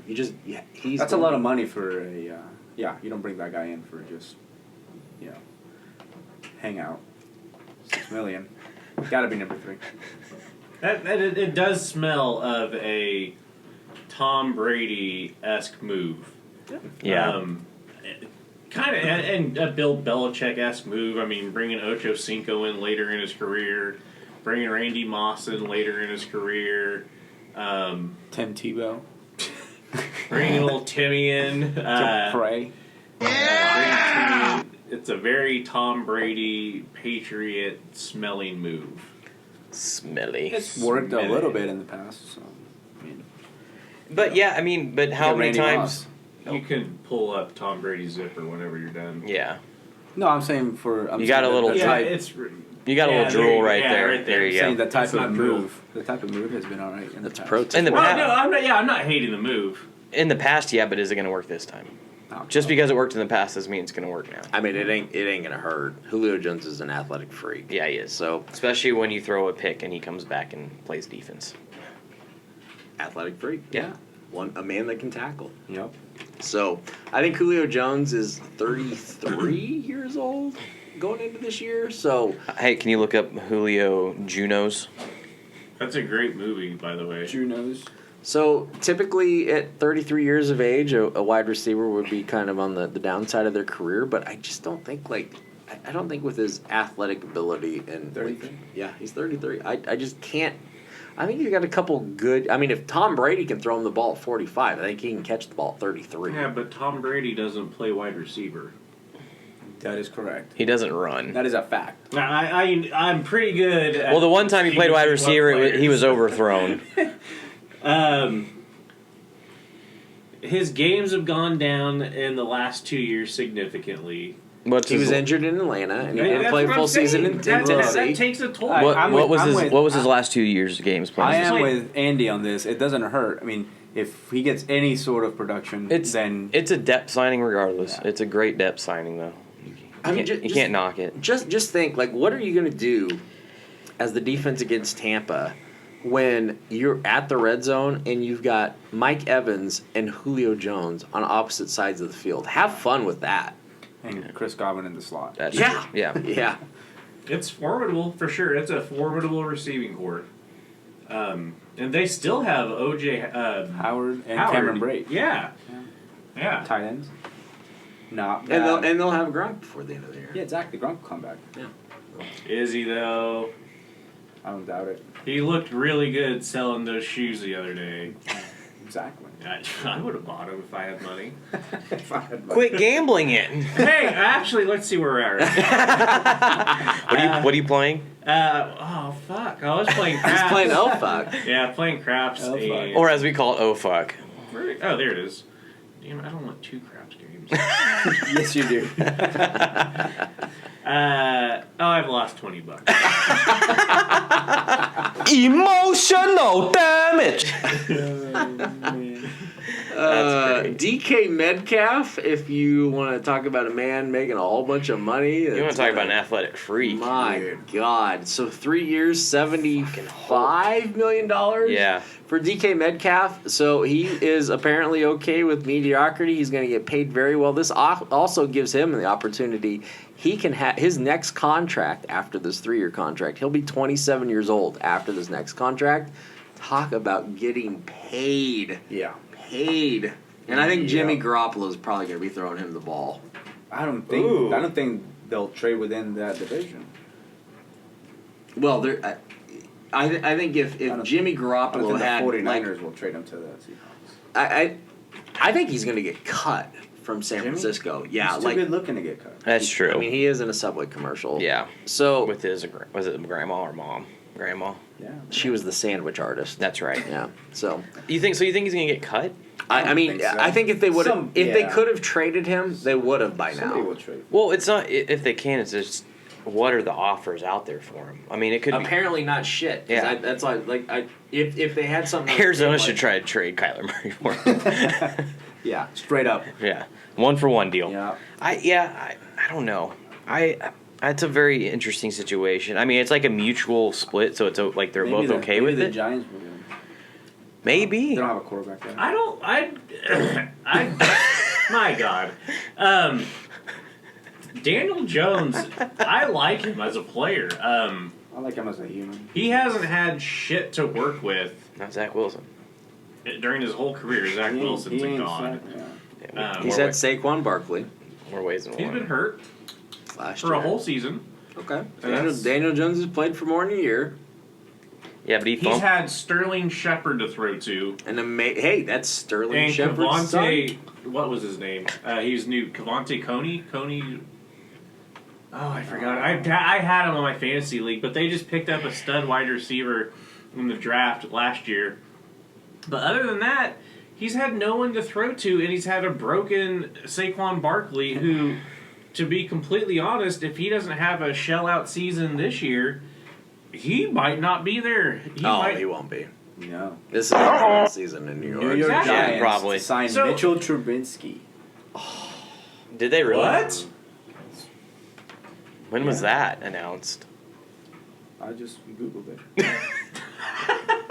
Speaker 1: He's.
Speaker 3: That's a lot of money for a. You don't bring that guy in for just, hang out. $6 million. Got to be number 3.
Speaker 2: It does smell of a Tom Brady-esque move.
Speaker 5: Yeah.
Speaker 2: Kind of, and a Bill Belichick-esque move. Bringing Ocho Cinco in later in his career, bringing Randy Moss in later in his career.
Speaker 3: Tim Tebow.
Speaker 2: Bringing little Timmy in.
Speaker 3: To pray.
Speaker 2: It's a very Tom Brady Patriot smelling move.
Speaker 5: Smelly.
Speaker 3: It's worked a little bit in the past. So,
Speaker 5: but how many times?
Speaker 2: You can pull up Tom Brady's zipper whenever you're done.
Speaker 5: Yeah.
Speaker 3: No, I'm saying
Speaker 5: you got a little.
Speaker 3: You
Speaker 5: got a little drool right there.
Speaker 2: Right there.
Speaker 5: There you
Speaker 3: saying
Speaker 5: go.
Speaker 3: the type of move. The type of move has been all right.
Speaker 1: That's protest.
Speaker 5: In the
Speaker 2: Well,
Speaker 5: past,
Speaker 2: no, I'm not hating the move.
Speaker 5: in the past, yeah, but is it going to work this time? Just because it worked in the past doesn't mean it's going to work now.
Speaker 1: It ain't gonna hurt. Julio Jones is an athletic freak.
Speaker 5: Yeah, he is.
Speaker 1: So
Speaker 5: especially when you throw a pick and he comes back and plays defense.
Speaker 1: athletic freak.
Speaker 5: Yeah.
Speaker 1: A man that can tackle.
Speaker 3: Yep.
Speaker 1: So I think Julio Jones is 33 years old going into this year. So
Speaker 5: Hey, can you look up Julio Junos?
Speaker 2: That's a great movie, by the way.
Speaker 3: Junos.
Speaker 1: So typically at 33 years of age, a wide receiver would be kind of on the downside of their career. But I just don't think I don't think with his athletic ability and
Speaker 3: 33.
Speaker 1: Yeah, he's 33. I just can't. I think he's got a couple good. If Tom Brady can throw him the ball at 45, I think he can catch the ball at 33.
Speaker 2: Yeah, but Tom Brady doesn't play wide receiver.
Speaker 3: That is correct.
Speaker 5: He doesn't run.
Speaker 3: That is a fact.
Speaker 2: Now, I'm pretty good at
Speaker 5: Well, the one time he played wide receiver, he was overthrown.
Speaker 2: His games have gone down in the last 2 years significantly.
Speaker 1: He was injured in Atlanta, and he didn't play full season in Tennessee.
Speaker 2: That takes a toll.
Speaker 5: What was his last 2 years games playing?
Speaker 3: I am with Andy on this. It doesn't hurt. If he gets any sort of production, then
Speaker 5: it's a depth signing regardless. Yeah. It's a great depth signing though. You can't knock it.
Speaker 1: Just think, what are you going to do as the defense against Tampa when you're at the red zone and you've got Mike Evans and Julio Jones on opposite sides of the field? Have fun with that.
Speaker 3: And Chris Godwin in the slot.
Speaker 5: That's true.
Speaker 1: Yeah.
Speaker 2: It's formidable for sure. It's a formidable receiving corps. And they still have O.J.
Speaker 3: Howard and Cameron Brate.
Speaker 2: Yeah.
Speaker 3: Tight ends. Not bad.
Speaker 1: And they'll have Gronk before the end of the year.
Speaker 3: Yeah, exactly. Gronk will come back.
Speaker 1: Yeah.
Speaker 2: Is he though?
Speaker 3: I don't doubt it.
Speaker 2: He looked really good selling those shoes the other day.
Speaker 3: Exactly.
Speaker 2: I would have bought them if I had money.
Speaker 3: If I had money.
Speaker 5: Quit gambling it.
Speaker 2: Hey, actually, let's see where we're at right now.
Speaker 5: What are you playing?
Speaker 2: Oh fuck! I was playing craps.
Speaker 1: He's playing oh fuck.
Speaker 2: Yeah, playing craps.
Speaker 3: Oh, fuck.
Speaker 2: and-
Speaker 5: Or as we call it, oh fuck.
Speaker 2: Oh, there it is. Damn, I don't want 2 craps games.
Speaker 3: Yes, you do.
Speaker 2: I've lost $20.
Speaker 5: Emotional damage.
Speaker 1: DK Metcalf, if you want to talk about a man making a whole bunch of money.
Speaker 5: You want to talk about an athletic freak?
Speaker 1: My God. So 3 years, $75 million
Speaker 5: Yeah.
Speaker 1: for DK Metcalf. So he is apparently okay with mediocrity. He's going to get paid very well. This also gives him the opportunity. He can have his next contract after this 3-year contract. He'll be 27 years old after this next contract. Talk about getting paid.
Speaker 3: Yeah.
Speaker 1: Paid. And I think Jimmy Garoppolo is probably going to be throwing him the ball.
Speaker 3: I don't think they'll trade within that division.
Speaker 1: Well, I think if Jimmy
Speaker 3: I don't
Speaker 1: Garoppolo
Speaker 3: think
Speaker 1: had
Speaker 3: the 49ers
Speaker 1: like,
Speaker 3: will trade him to the Seahawks.
Speaker 1: I think he's going to get cut from San
Speaker 3: Jimmy?
Speaker 1: Francisco. Yeah,
Speaker 3: He's too good looking to get cut.
Speaker 5: That's true.
Speaker 1: I mean, he is in a Subway commercial.
Speaker 5: Yeah.
Speaker 1: So
Speaker 5: With was it grandma or mom? Grandma.
Speaker 3: Yeah.
Speaker 1: she was the sandwich artist.
Speaker 5: That's right.
Speaker 1: Yeah. So
Speaker 5: You think he's gonna get cut?
Speaker 1: I mean,
Speaker 3: think so.
Speaker 1: I think if they would have, if they
Speaker 3: Yeah.
Speaker 1: could have traded him, they would have by
Speaker 3: Somebody
Speaker 1: now.
Speaker 3: will trade.
Speaker 5: Well, it's not if they can. It's just what are the offers out there for him? I mean, it could
Speaker 1: Apparently not shit. 'Cause
Speaker 5: Yeah.
Speaker 1: that's why. If they had something.
Speaker 5: be. Arizona should try to trade Kyler Murray for him.
Speaker 3: Yeah, straight up.
Speaker 5: Yeah, 1-for-1 deal.
Speaker 3: Yeah.
Speaker 5: I don't know. It's a very interesting situation. I mean, it's like a mutual split, so it's like they're both okay with
Speaker 3: the
Speaker 5: it.
Speaker 3: Giants will get him.
Speaker 5: Maybe.
Speaker 3: They don't have a quarterback yet.
Speaker 2: My God. Daniel Jones, I like him as a player.
Speaker 3: I like him as a human.
Speaker 2: He hasn't had shit to work with
Speaker 5: Not Zach Wilson.
Speaker 2: during his whole career. Zach Wilson's a
Speaker 3: ain't
Speaker 2: god.
Speaker 3: sad, yeah.
Speaker 5: Yeah,
Speaker 1: He's had Saquon Barkley
Speaker 5: more ways than
Speaker 2: He's
Speaker 5: one.
Speaker 2: been hurt
Speaker 1: last
Speaker 2: for
Speaker 1: year.
Speaker 2: a whole season.
Speaker 1: Okay.
Speaker 2: That's-
Speaker 1: Daniel Jones has played for more than a year.
Speaker 5: Yeah, but he
Speaker 2: He's had Sterling Shepard to throw to.
Speaker 1: And hey, that's Sterling
Speaker 2: And
Speaker 1: Shepard's son.
Speaker 2: Kavante, what was his name? He's new. Kavante Coney? Oh, I forgot. I had him on my fantasy league, but they just picked up a stud wide receiver in the draft last year. But other than that, he's had no one to throw to, and he's had a broken Saquon Barkley, who, to be completely honest, if he doesn't have a shell-out season this year, he might not be there. He
Speaker 1: won't be.
Speaker 3: No.
Speaker 1: This is the last season in New York.
Speaker 3: New York
Speaker 2: Exactly.
Speaker 3: Giants
Speaker 5: Probably.
Speaker 3: signed
Speaker 2: So-
Speaker 3: Mitchell Trubisky.
Speaker 5: Did they really?
Speaker 2: What?
Speaker 5: When was that announced?
Speaker 3: I just Googled it.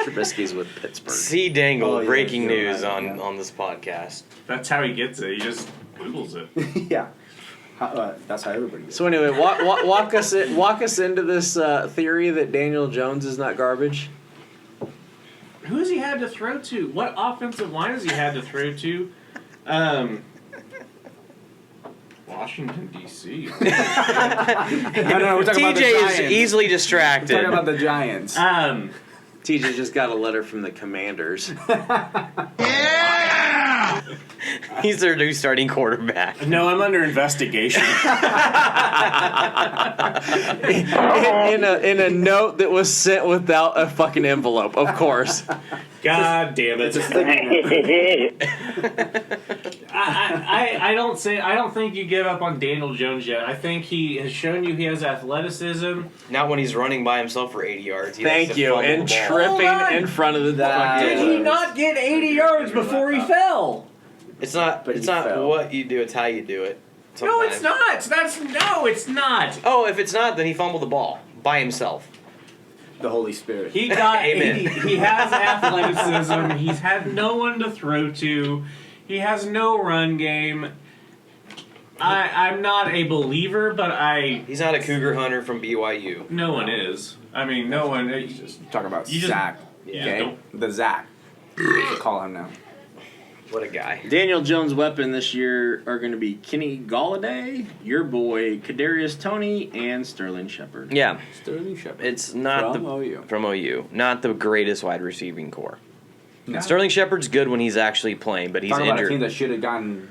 Speaker 1: Trubisky's with Pittsburgh.
Speaker 5: See Dangle,
Speaker 3: Oh, yeah,
Speaker 5: breaking
Speaker 3: you're
Speaker 5: news
Speaker 3: right,
Speaker 5: on,
Speaker 3: yeah.
Speaker 5: on this podcast.
Speaker 2: That's how he gets it. He just Googles it.
Speaker 3: Yeah. That's how everybody gets it.
Speaker 1: So anyway, walk us into this theory that Daniel Jones is not garbage.
Speaker 2: Who has he had to throw to? What offensive line has he had to throw to? Washington, D.C.
Speaker 3: No, we're talking about the
Speaker 5: TJ is
Speaker 3: Giants.
Speaker 5: easily
Speaker 3: We're
Speaker 5: distracted.
Speaker 3: talking about the Giants.
Speaker 1: TJ just got a letter from the Commanders.
Speaker 5: He's their new starting quarterback.
Speaker 8: No, I'm under investigation.
Speaker 1: in a note that was sent without a fucking envelope, of course.
Speaker 2: God damn it! I don't think you give up on Daniel Jones yet. I think he has shown you he has athleticism.
Speaker 5: Not when he's running by himself for 80 yards. He likes
Speaker 1: Thank
Speaker 5: to
Speaker 1: you.
Speaker 5: fumble
Speaker 1: And
Speaker 5: the ball.
Speaker 1: tripping in front of the
Speaker 2: Did he not get 80 yards before he fell?
Speaker 5: It's not.
Speaker 3: But
Speaker 5: It's
Speaker 3: he
Speaker 5: not
Speaker 3: fell.
Speaker 5: what you do. It's how you do it.
Speaker 2: No, it's
Speaker 5: sometimes.
Speaker 2: not. It's not.
Speaker 5: Oh, if it's not, then he fumbled the ball by himself.
Speaker 3: The Holy Spirit.
Speaker 2: He got
Speaker 5: Amen.
Speaker 2: 80. He has athleticism. He's had no one to throw to. He has no run game. I'm not a believer, but
Speaker 5: He's not a cougar hunter from BYU.
Speaker 2: no one is. I mean, no one.
Speaker 3: Talk about
Speaker 2: You just-
Speaker 3: Zach.
Speaker 5: Yeah.
Speaker 3: Okay? The Zach. Call him now.
Speaker 5: What a guy.
Speaker 1: Daniel Jones' weapon this year are going to be Kenny Galladay, your boy Kadarius Toney, and Sterling Shepard.
Speaker 5: Yeah,
Speaker 3: Sterling Shepard.
Speaker 5: it's not
Speaker 3: From OU.
Speaker 5: from OU, not the greatest wide receiving core.
Speaker 3: No.
Speaker 5: Sterling Shepard's good when he's actually playing, but he's
Speaker 3: Talking about a team
Speaker 5: injured.
Speaker 3: that should have gotten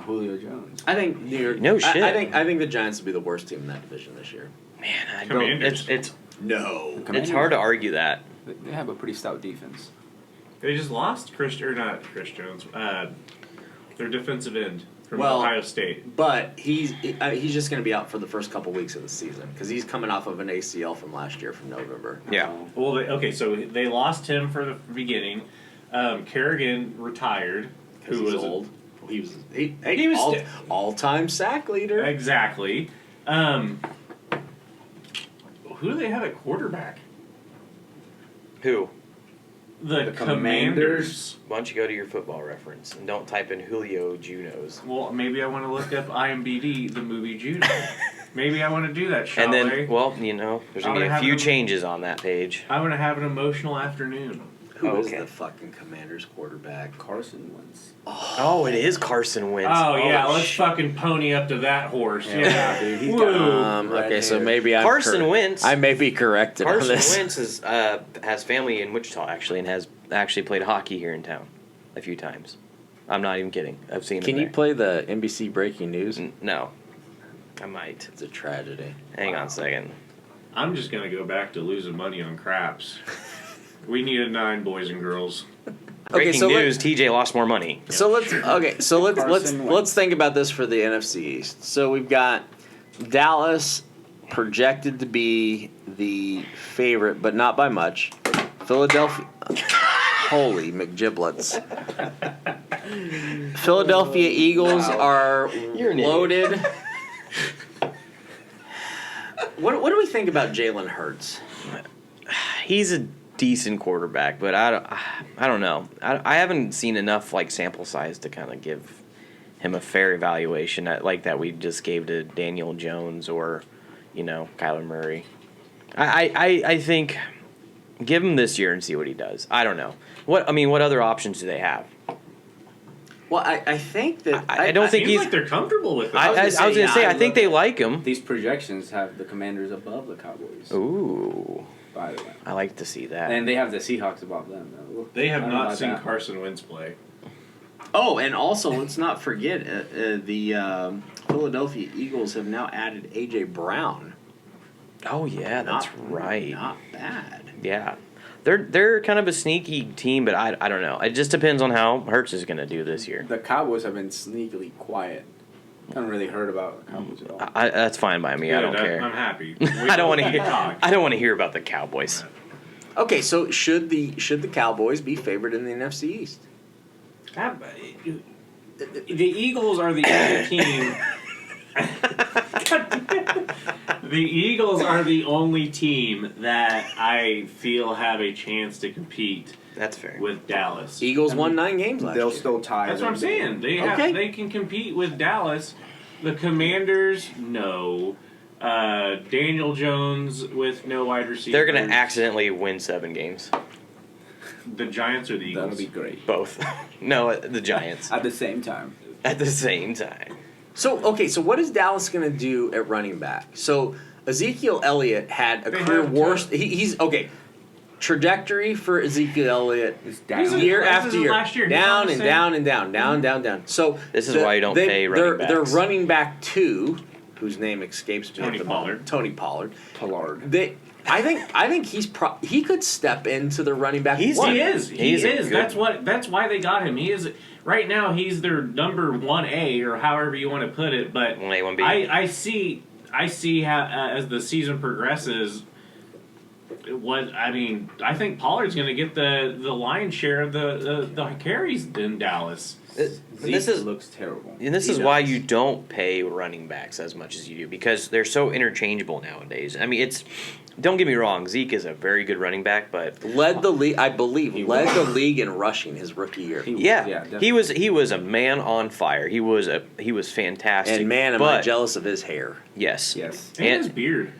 Speaker 3: Julio Jones.
Speaker 1: I think New York.
Speaker 5: No shit.
Speaker 1: I think the Giants will be the worst team in that division this year.
Speaker 5: Man, I don't.
Speaker 2: Commanders.
Speaker 5: It's
Speaker 1: No.
Speaker 5: it's hard to argue that.
Speaker 3: They have a pretty stout defense.
Speaker 2: They just lost not Chris Jones. Their defensive end from
Speaker 1: Well,
Speaker 2: Ohio State.
Speaker 1: But he's just going to be out for the first couple weeks of the season because he's coming off of an ACL from last year from November.
Speaker 5: Yeah.
Speaker 2: Well, so they lost him for the beginning. Kerrigan retired,
Speaker 1: Because
Speaker 2: who
Speaker 1: he's
Speaker 2: was
Speaker 1: old. He
Speaker 2: was
Speaker 1: all,
Speaker 2: sti-
Speaker 1: all-time sack leader.
Speaker 2: exactly. Who do they have at quarterback?
Speaker 5: Who?
Speaker 2: The
Speaker 3: Commanders.
Speaker 2: Commanders.
Speaker 5: Why don't you go to your football reference and don't type in Julio Junos?
Speaker 2: Well, maybe I want to look up IMDb, the movie Juno. Maybe I want to do that, shall
Speaker 5: And then,
Speaker 2: I?
Speaker 5: well, you know, there's
Speaker 2: I'm
Speaker 5: gonna be
Speaker 2: gonna
Speaker 5: a
Speaker 2: have
Speaker 5: few
Speaker 2: them-
Speaker 5: changes on that page.
Speaker 2: I'm going to have an emotional afternoon.
Speaker 1: Who is
Speaker 5: okay.
Speaker 1: the fucking Commanders quarterback?
Speaker 3: Carson Wentz.
Speaker 5: Oh, it is Carson Wentz.
Speaker 2: Oh, yeah, let's
Speaker 5: shit.
Speaker 2: fucking pony up to that horse. Yeah,
Speaker 3: dude, he's
Speaker 2: Woo.
Speaker 3: got
Speaker 1: Okay, so
Speaker 3: hair.
Speaker 1: maybe I'm
Speaker 5: Carson Wentz.
Speaker 1: I may be corrected on
Speaker 5: Carson
Speaker 1: this.
Speaker 5: Wentz has family in Wichita actually, and has actually played hockey here in town a few times. I'm not even kidding. I've seen him.
Speaker 1: Can you
Speaker 5: there.
Speaker 1: play the NBC breaking news?
Speaker 5: No, I might.
Speaker 1: It's a tragedy.
Speaker 5: Hang on a second.
Speaker 2: I'm just going to go back to losing money on craps. We need a 9, boys and girls.
Speaker 5: Breaking
Speaker 1: so
Speaker 5: news: TJ lost more money.
Speaker 1: let's
Speaker 3: Carson Wentz.
Speaker 1: think about this for the NFC East. So we've got Dallas projected to be the favorite, but not by much. Philadelphia. Holy McGiblets. Philadelphia Eagles are
Speaker 5: You're an idiot.
Speaker 1: loaded. What do we think about Jalen Hurts?
Speaker 5: He's a decent quarterback, but I don't know. I haven't seen enough like sample size to kind of give him a fair evaluation like that we just gave to Daniel Jones or, Kyler Murray. I think give him this year and see what he does. I don't know. What other options do they have?
Speaker 1: Well, I think that
Speaker 5: I don't think
Speaker 2: Seems
Speaker 5: he's.
Speaker 2: like they're comfortable with it.
Speaker 5: I was gonna say I think they like him.
Speaker 3: These projections have the Commanders above the Cowboys.
Speaker 5: Ooh,
Speaker 3: By the way.
Speaker 5: I like to see that.
Speaker 3: And they have the Seahawks above them. Though.
Speaker 2: They have
Speaker 3: I don't know
Speaker 2: not
Speaker 3: about
Speaker 2: seen
Speaker 3: that.
Speaker 2: Carson Wentz play.
Speaker 1: Oh, and also let's not forget the Philadelphia Eagles have now added A.J. Brown.
Speaker 5: Oh yeah, that's right.
Speaker 1: Not bad.
Speaker 5: Yeah, they're kind of a sneaky team, but I don't know. It just depends on how Hurts is going to do this year.
Speaker 3: The Cowboys have been sneakily quiet. I haven't really heard about the Cowboys at all.
Speaker 5: That's fine by me. I don't
Speaker 2: Good,
Speaker 5: care.
Speaker 2: I'm happy.
Speaker 5: I don't want to hear.
Speaker 2: Talk.
Speaker 5: I don't want to hear about the Cowboys.
Speaker 1: Okay, so should the Cowboys be favored in the NFC East?
Speaker 2: The Eagles are the only team. The Eagles are the only team that I feel have a chance to compete
Speaker 5: That's fair.
Speaker 2: with Dallas.
Speaker 1: Eagles won 9 games last
Speaker 3: They'll
Speaker 1: year.
Speaker 3: still tie.
Speaker 2: That's what I'm
Speaker 3: them.
Speaker 2: saying.
Speaker 1: Okay.
Speaker 2: They can compete with Dallas. The Commanders, no. Daniel Jones with no wide receiver.
Speaker 5: They're going to accidentally win 7 games.
Speaker 2: The Giants or the Eagles?
Speaker 3: That'll be great.
Speaker 5: Both. No, the Giants
Speaker 3: At the same time.
Speaker 5: at the same time.
Speaker 1: So what is Dallas going to do at running back? So Ezekiel Elliott had a
Speaker 2: They
Speaker 1: career
Speaker 2: have
Speaker 1: worst. He's okay. Trajectory for Ezekiel Elliott
Speaker 3: It's down.
Speaker 1: year
Speaker 2: This
Speaker 1: after
Speaker 2: is
Speaker 1: year,
Speaker 2: last year. He's
Speaker 1: down
Speaker 2: on the
Speaker 1: and
Speaker 2: same-
Speaker 1: down and down, down. So
Speaker 5: This is why you don't pay running
Speaker 1: Their
Speaker 5: backs.
Speaker 1: running back 2, whose name escapes me
Speaker 2: Tony
Speaker 1: at the
Speaker 2: Pollard.
Speaker 1: moment, Tony Pollard.
Speaker 3: Pollard.
Speaker 1: I think he could step into the running back.
Speaker 5: He's-
Speaker 1: 1.
Speaker 2: He is. He
Speaker 5: He's a
Speaker 2: is.
Speaker 5: good-
Speaker 2: That's why they got him. He is right now. He's their number 1A or however you want to put it. But
Speaker 5: 1A, 1B.
Speaker 2: I see how as the season progresses. I think Pollard's going to get the lion's share of the carries in Dallas.
Speaker 3: Zeke looks terrible.
Speaker 5: And this
Speaker 2: He
Speaker 5: is why
Speaker 2: does.
Speaker 5: you don't pay running backs as much as you do, because they're so interchangeable nowadays. I mean, don't get me wrong, Zeke is a very good running back, but
Speaker 1: Led the league, I believe,
Speaker 3: He
Speaker 1: led
Speaker 3: was.
Speaker 1: the league in rushing his rookie year.
Speaker 5: yeah,
Speaker 3: definitely.
Speaker 5: he was a man on fire. He was fantastic.
Speaker 1: And man, am
Speaker 5: but,
Speaker 1: I jealous of his hair
Speaker 5: Yes.
Speaker 3: Yes.
Speaker 2: And his beard.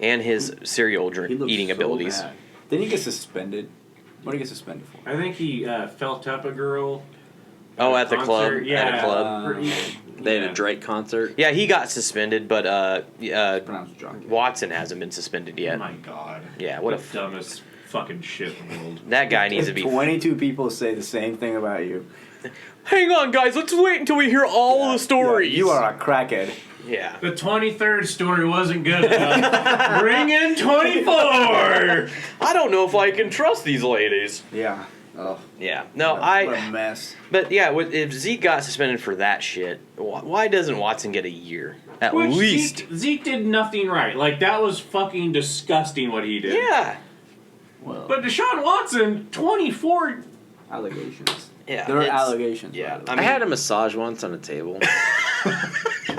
Speaker 1: and
Speaker 5: his cereal
Speaker 3: He looks
Speaker 5: eating
Speaker 3: so
Speaker 5: abilities.
Speaker 3: bad. Didn't he get suspended? What did he get suspended for?
Speaker 2: I think he felt up a girl
Speaker 5: Oh, at the club.
Speaker 2: concert. Yeah,
Speaker 5: At a club.
Speaker 1: They had a Drake concert.
Speaker 5: Yeah, he got suspended, but
Speaker 3: Pronounced drunk.
Speaker 5: Watson hasn't been suspended
Speaker 2: Oh
Speaker 5: yet.
Speaker 2: my god.
Speaker 5: Yeah, what a
Speaker 2: the dumbest fucking shit in the world.
Speaker 5: that guy needs to be.
Speaker 3: 22 people say the same thing about you.
Speaker 5: Hang on, guys. Let's wait until we hear all the stories.
Speaker 3: Yeah, you are a crackhead.
Speaker 5: Yeah.
Speaker 2: The 23rd story wasn't good enough. Bring in 24.
Speaker 5: I don't know if I can trust these ladies.
Speaker 3: Yeah. Oh,
Speaker 5: Yeah. No,
Speaker 3: what a mess.
Speaker 5: But yeah, if Zeke got suspended for that shit, why doesn't Watson get a year at
Speaker 2: Which
Speaker 5: least?
Speaker 2: Zeke did nothing right. Like, that was fucking disgusting what he did.
Speaker 5: Yeah.
Speaker 3: Well,
Speaker 2: But Deshaun Watson, 24.
Speaker 3: allegations.
Speaker 5: Yeah.
Speaker 3: There are
Speaker 5: it's-
Speaker 3: allegations.
Speaker 5: Yeah.
Speaker 3: by the
Speaker 1: I
Speaker 3: way.
Speaker 1: had a massage once on a table.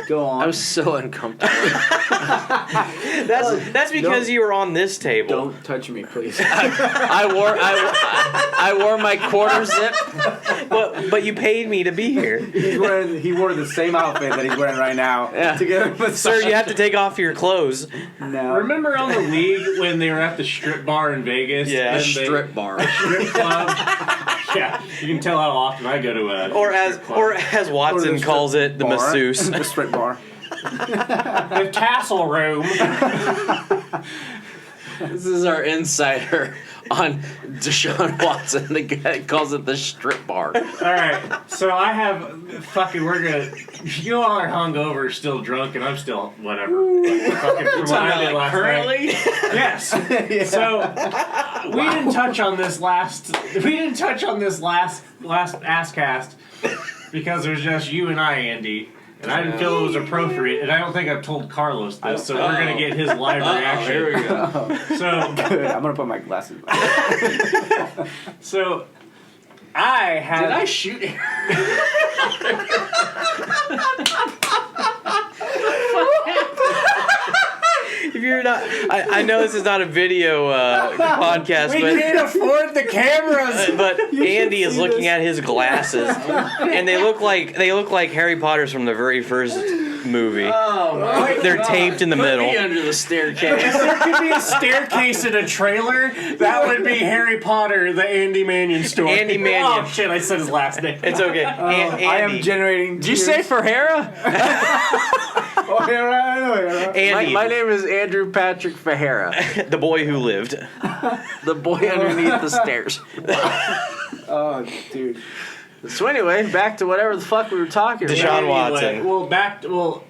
Speaker 3: Go on.
Speaker 1: I was so uncomfortable.
Speaker 5: That's because you were on this table.
Speaker 3: Don't touch me, please.
Speaker 1: I wore my quarter zip.
Speaker 5: But you paid me to be here.
Speaker 3: He wore the same outfit that he's wearing right now.
Speaker 1: Yeah.
Speaker 3: To get a massage.
Speaker 5: Sir, you have to take off your clothes.
Speaker 3: No.
Speaker 2: Remember on the league when they were at the strip bar in Vegas?
Speaker 5: Yeah.
Speaker 2: And
Speaker 1: Strip bar.
Speaker 2: strip club. Yeah, you can tell how often I go to a
Speaker 5: Or as
Speaker 2: strip club.
Speaker 5: or as Watson calls it, the
Speaker 3: Bar.
Speaker 5: masseuse.
Speaker 3: The strip bar.
Speaker 2: the tassel room.
Speaker 1: This is our insider on Deshaun Watson. The guy calls it the strip bar.
Speaker 2: All right, so I have fucking. We're gonna. You all are hungover, still drunk, and I'm still whatever. Fucking from what I did last
Speaker 1: currently?
Speaker 2: night. Yes.
Speaker 3: Yeah.
Speaker 2: So we didn't touch on this last. We didn't touch on this last Asscast because it was just you and I, Andy. And I didn't feel it was appropriate, and I don't think I've told Carlos this, so we're gonna get his live reaction.
Speaker 1: Here we go.
Speaker 2: So,
Speaker 3: Good. I'm gonna put my glasses back.
Speaker 2: so I had.
Speaker 1: Did I shoot him?
Speaker 5: If you're not, I know this is not a video podcast,
Speaker 2: We
Speaker 5: but
Speaker 2: can't afford the cameras.
Speaker 5: but Andy is looking at his glasses, and they look like Harry Potter's from the very first movie.
Speaker 1: Oh my
Speaker 5: They're taped in the
Speaker 1: Put
Speaker 5: middle.
Speaker 1: me under the staircase.
Speaker 2: If there could be a staircase in a trailer, that would be Harry Potter, the Andy Mannion story.
Speaker 5: Andy Mannion.
Speaker 2: Oh shit! I said his last name.
Speaker 5: It's okay.
Speaker 3: I am
Speaker 5: Andy,
Speaker 3: generating.
Speaker 1: Did you say Ferreira?
Speaker 3: Oh, yeah, I know, yeah.
Speaker 5: Andy,
Speaker 1: My name is Andrew Patrick Ferreira,
Speaker 5: the boy who lived.
Speaker 1: the boy underneath the stairs.
Speaker 3: Oh, dude.
Speaker 1: So anyway, back to whatever the fuck we were talking about.
Speaker 5: Deshaun Watson.
Speaker 2: Anyway, well, back to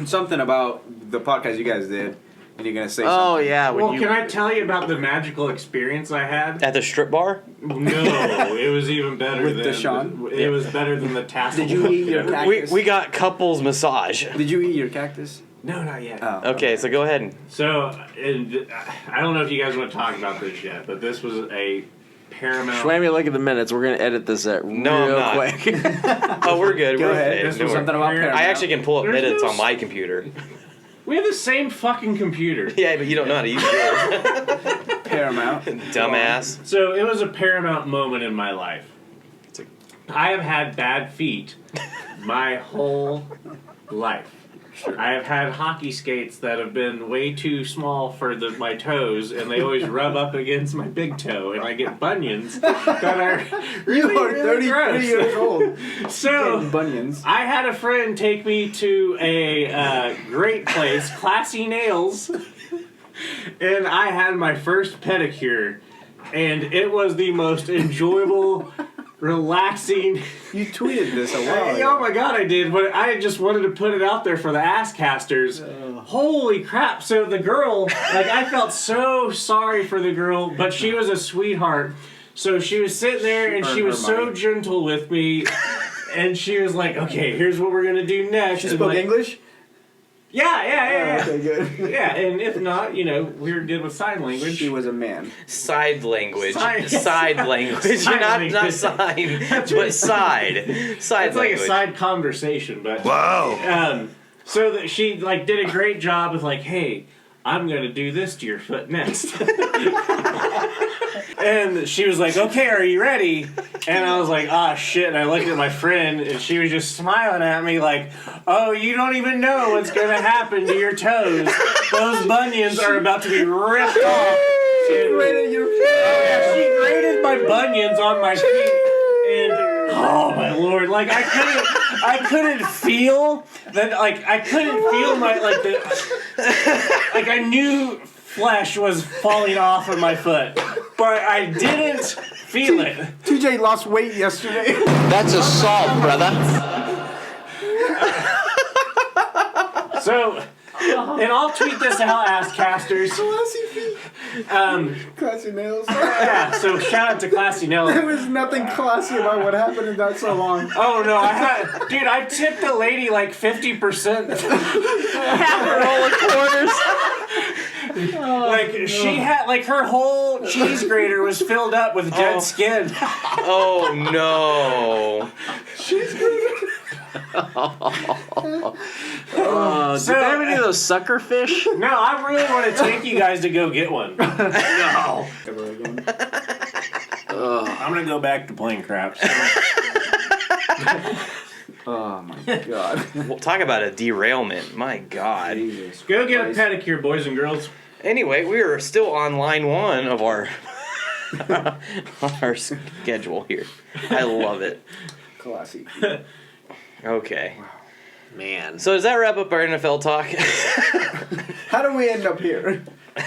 Speaker 3: Something about the podcast you guys did, and you're gonna say
Speaker 1: Oh
Speaker 3: something.
Speaker 1: yeah, when
Speaker 2: well,
Speaker 1: you
Speaker 2: can I tell you about the magical experience I had?
Speaker 5: At the strip bar?
Speaker 2: No, it was even better
Speaker 3: With
Speaker 2: than
Speaker 3: Deshaun?
Speaker 2: It was better than the tassel.
Speaker 3: Did you eat your
Speaker 2: Yeah.
Speaker 3: cactus?
Speaker 5: We got couples massage.
Speaker 3: Did you eat your cactus?
Speaker 2: No, not yet.
Speaker 3: Oh.
Speaker 5: Okay, so go ahead.
Speaker 2: So, and I don't know if you guys want to talk about this yet, but this was a Paramount.
Speaker 1: Shwammy, look at the minutes. We're gonna edit this out
Speaker 5: No,
Speaker 1: real
Speaker 5: I'm not.
Speaker 1: quick.
Speaker 5: Oh, we're good.
Speaker 3: Go
Speaker 5: we're
Speaker 3: ahead.
Speaker 5: okay.
Speaker 3: This
Speaker 5: No
Speaker 3: was
Speaker 5: worries.
Speaker 3: something about Paramount.
Speaker 5: I actually can pull up
Speaker 2: There's
Speaker 5: minutes
Speaker 2: no
Speaker 5: on my computer.
Speaker 2: We have the same fucking computer.
Speaker 5: Yeah, but you don't know how to use it.
Speaker 3: Paramount.
Speaker 5: Dumbass.
Speaker 2: So it was a Paramount moment in my life.
Speaker 5: It's a-
Speaker 2: I have had bad feet my whole life. I have had hockey skates that have been way too small for my toes, and they always rub up against my big toe, and I get bunions that are really,
Speaker 3: You are
Speaker 2: really
Speaker 3: 33
Speaker 2: gross.
Speaker 3: years old.
Speaker 2: So
Speaker 3: Getting bunions.
Speaker 2: I had a friend take me to a great place, Classy Nails, and I had my first pedicure, and it was the most enjoyable, relaxing.
Speaker 3: You tweeted this a while
Speaker 2: Oh
Speaker 3: ago.
Speaker 2: my god, I did, but I just wanted to put it out there for the Asscasters. Holy crap! So the girl, like, I felt so sorry for the girl, but she was a sweetheart. So she was sitting there, and she
Speaker 3: earned
Speaker 2: was
Speaker 3: her
Speaker 2: so
Speaker 3: money.
Speaker 2: gentle with me. And she was like, "Okay, here's what we're gonna do next."
Speaker 3: She
Speaker 2: And,
Speaker 3: spoke
Speaker 2: like,
Speaker 3: English?
Speaker 2: Yeah.
Speaker 3: Okay, good.
Speaker 2: Yeah, and if not, we're good with sign language.
Speaker 3: She was a man.
Speaker 5: Side language.
Speaker 2: Side-
Speaker 5: Side language.
Speaker 2: Side
Speaker 5: not
Speaker 2: language.
Speaker 5: sign, but side. Side
Speaker 2: It's like
Speaker 5: language.
Speaker 2: a side conversation, but
Speaker 4: Wow.
Speaker 2: so that she did a great job with like, hey, I'm gonna do this to your foot next. And she was like, okay, are you ready? And I was like, ah, shit. And I looked at my friend, and she was just smiling at me like, oh, you don't even know what's gonna happen to your toes. Those bunions are about to be ripped off. And-
Speaker 3: Rated your
Speaker 2: yeah, she graded my bunions on my feet, and
Speaker 8: Oh my lord! Like I couldn't feel that. Like I couldn't feel my like I knew flesh was falling off of my foot, but I didn't feel it.
Speaker 3: TJ lost weight yesterday.
Speaker 1: That's assault, brother.
Speaker 8: So, and I'll tweet this out, Asscasters.
Speaker 3: Classy feet. Classy nails.
Speaker 8: Yeah, so shout out to Classy Nails.
Speaker 3: There was nothing classy about what happened in that so long.
Speaker 8: Oh no, I tipped the lady like 50%.
Speaker 1: Half a roll of quarters.
Speaker 8: Like she had like her whole cheese grater was filled up with dead skin.
Speaker 5: Oh no.
Speaker 1: Did they have any of those sucker fish?
Speaker 8: No, I really want to take you guys to go get one. No. I'm gonna go back to playing craps.
Speaker 3: Oh my god.
Speaker 5: Well, talk about a derailment. My God.
Speaker 3: Jesus
Speaker 8: Go get a
Speaker 3: Christ.
Speaker 8: pedicure, boys and girls.
Speaker 5: Anyway, we are still on line 1 of our our schedule here. I love it.
Speaker 3: Classy.
Speaker 5: Okay.
Speaker 1: Man.
Speaker 5: So does that wrap up our NFL talk?
Speaker 3: How do we end up here?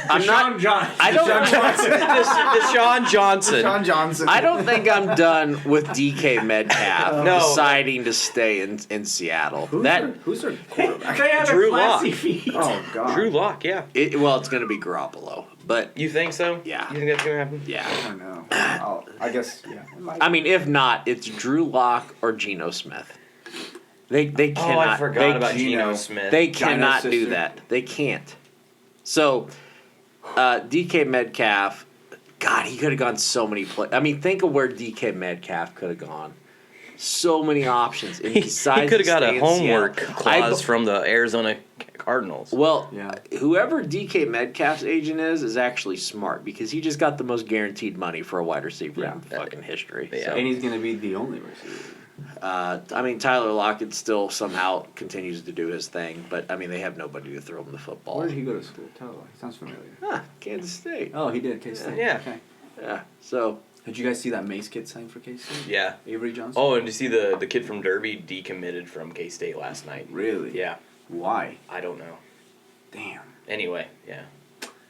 Speaker 1: I'm not. I don't.
Speaker 5: Deshaun Johnson.
Speaker 3: John Johnson.
Speaker 1: I don't think I'm done with DK Metcalf
Speaker 5: No.
Speaker 1: deciding to stay in Seattle.
Speaker 3: Who's their quarterback?
Speaker 8: They have
Speaker 5: Drew
Speaker 8: a classy
Speaker 5: Lock.
Speaker 8: feet.
Speaker 3: Oh god.
Speaker 5: Drew Lock, yeah.
Speaker 1: well, it's going to be Garoppolo, but
Speaker 5: You think so?
Speaker 1: Yeah.
Speaker 5: You think that's gonna happen?
Speaker 1: yeah.
Speaker 3: I don't know. I guess yeah. It might.
Speaker 1: I mean, if not, it's Drew Lock or Geno Smith. They cannot.
Speaker 5: Oh, I forgot
Speaker 1: they,
Speaker 5: about
Speaker 3: Geno.
Speaker 5: Geno Smith.
Speaker 1: They
Speaker 3: Gino's
Speaker 1: cannot do
Speaker 3: sister.
Speaker 1: that. They can't. So, DK Metcalf, God, he could have gone so many places. I mean, think of where DK Metcalf could have gone. So many options. And
Speaker 5: he
Speaker 1: decides
Speaker 5: could have
Speaker 1: to
Speaker 5: got
Speaker 1: stay
Speaker 5: a
Speaker 1: in
Speaker 5: homework
Speaker 1: Seattle.
Speaker 5: clause from the Arizona Cardinals.
Speaker 1: Well,
Speaker 3: Yeah.
Speaker 1: whoever DK Metcalf's agent is actually smart because he just got the most guaranteed money for a wide receiver in fucking history.
Speaker 5: Yeah.
Speaker 1: So,
Speaker 3: And he's gonna be the only receiver.
Speaker 1: I mean, Tyler Lockett still somehow continues to do his thing, but I mean, they have nobody to throw him the football.
Speaker 3: Where did he go to school? Tell he sounds familiar.
Speaker 1: Kansas State.
Speaker 3: Oh, he did K-State.
Speaker 5: Yeah.
Speaker 3: Okay.
Speaker 1: Yeah. So
Speaker 3: Did you guys see that Mace kid sign for K-State?
Speaker 5: Yeah.
Speaker 3: Avery Johnson.
Speaker 5: Oh, and did you see the kid from Derby decommitted from K-State last night?
Speaker 3: Really?
Speaker 5: Yeah.
Speaker 3: Why?
Speaker 5: I don't know.
Speaker 3: Damn.
Speaker 5: Anyway, yeah.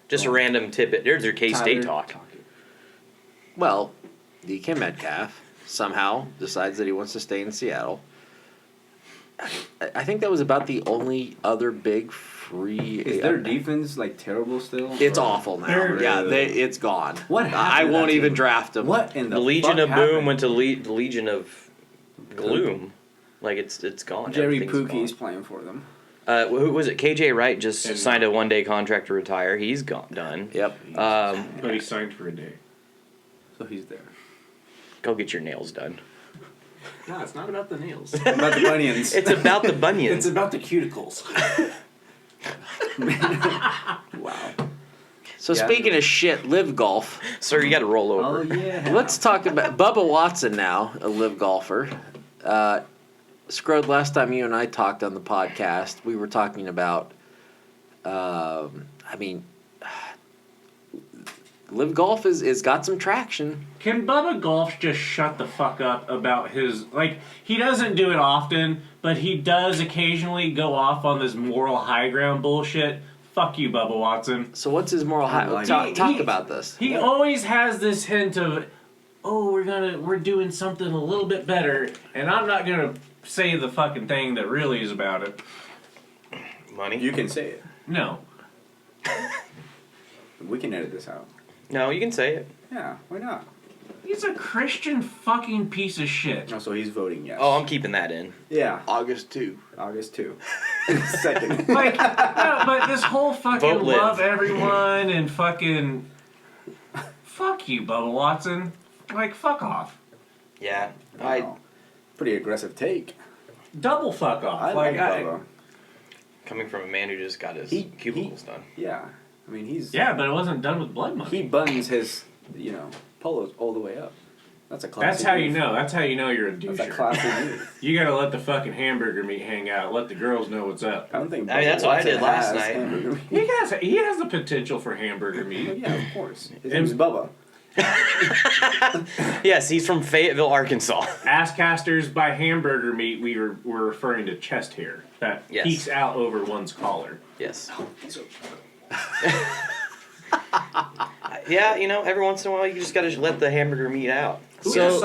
Speaker 5: Just a random tidbit. There's your K-State
Speaker 3: Tyler,
Speaker 5: talk.
Speaker 1: well, DK Metcalf somehow decides that he wants to stay in Seattle. I think that was about the only other big free.
Speaker 3: Is their defense like terrible still?
Speaker 1: It's
Speaker 3: Or-
Speaker 1: awful now.
Speaker 8: They're-
Speaker 1: Yeah, it's gone.
Speaker 3: What happened
Speaker 1: I
Speaker 3: to
Speaker 1: won't
Speaker 3: that
Speaker 1: even
Speaker 3: team?
Speaker 1: draft them.
Speaker 3: What in the
Speaker 5: The Legion
Speaker 3: fuck
Speaker 5: of
Speaker 3: happened?
Speaker 5: Boom went to the Legion of Gloom. Like it's gone.
Speaker 3: Jerry
Speaker 5: Everything's
Speaker 3: Pookie's
Speaker 5: gone.
Speaker 3: playing for them.
Speaker 5: Who was it? KJ Wright just
Speaker 8: And-
Speaker 5: signed a 1-day contract to retire. He's done.
Speaker 1: Yep.
Speaker 8: But he signed for a day.
Speaker 3: So he's there.
Speaker 5: Go get your nails done.
Speaker 8: No, it's not about the nails.
Speaker 3: About the Bunions.
Speaker 5: It's about the bunions.
Speaker 8: It's about the cuticles.
Speaker 3: Wow.
Speaker 1: So
Speaker 3: Yeah.
Speaker 1: speaking of shit, Live Golf.
Speaker 5: Sir, you got to roll over.
Speaker 3: Oh yeah.
Speaker 1: Let's talk about Bubba Watson now, a Live golfer. Scrode, last time you and I talked on the podcast, we were talking about, Live Golf is got some traction.
Speaker 8: Can Bubba Golf just shut the fuck up about his... Like, he doesn't do it often, but he does occasionally go off on this moral high ground bullshit. Fuck you, Bubba Watson.
Speaker 1: So what's his moral high?
Speaker 3: like
Speaker 1: Talk about this.
Speaker 8: He always has this hint of, oh, we're doing something a little bit better, and I'm not gonna say the fucking thing that really is about it.
Speaker 5: Money?
Speaker 3: You can say it.
Speaker 8: No.
Speaker 3: We can edit this out.
Speaker 5: No, you can say it.
Speaker 3: Yeah. Why not?
Speaker 8: He's a Christian fucking piece of shit.
Speaker 3: No, so he's voting yes.
Speaker 5: Oh, I'm keeping that in.
Speaker 3: Yeah.
Speaker 1: August 2.
Speaker 3: August 2. Second.
Speaker 8: Like, no, but this whole fucking
Speaker 5: Vote Liv.
Speaker 8: love everyone and fucking... Fuck you, Bubba Watson. Like, fuck off.
Speaker 5: Yeah.
Speaker 3: Wow. Pretty aggressive take.
Speaker 8: Double fuck off.
Speaker 3: I like Bubba.
Speaker 5: Coming from a man who just got his
Speaker 3: He-
Speaker 5: cubicles done.
Speaker 3: Yeah. I mean, he's...
Speaker 8: Yeah, but it wasn't done with blood money.
Speaker 3: He buttons his, polos all the way up. That's a classic
Speaker 8: That's how you
Speaker 3: move.
Speaker 8: know. That's how you know you're a
Speaker 3: That's a
Speaker 8: doucher.
Speaker 3: classic move.
Speaker 8: You gotta let the fucking hamburger meat hang out. Let the girls know what's up.
Speaker 3: I don't think.
Speaker 5: I mean, that's what I
Speaker 3: Watson
Speaker 5: did last
Speaker 3: has
Speaker 5: night.
Speaker 3: hamburger meat.
Speaker 8: He has the potential for hamburger meat.
Speaker 3: Yeah, of course. His
Speaker 8: And-
Speaker 3: name's Bubba.
Speaker 5: Yes, he's from Fayetteville, Arkansas.
Speaker 2: Asscasters by hamburger meat, we're referring to chest hair that
Speaker 5: Yes.
Speaker 2: peeks out over one's collar.
Speaker 5: Yes. Yeah, every once in a while you just gotta let the hamburger meat out.
Speaker 3: Who
Speaker 1: So-
Speaker 3: just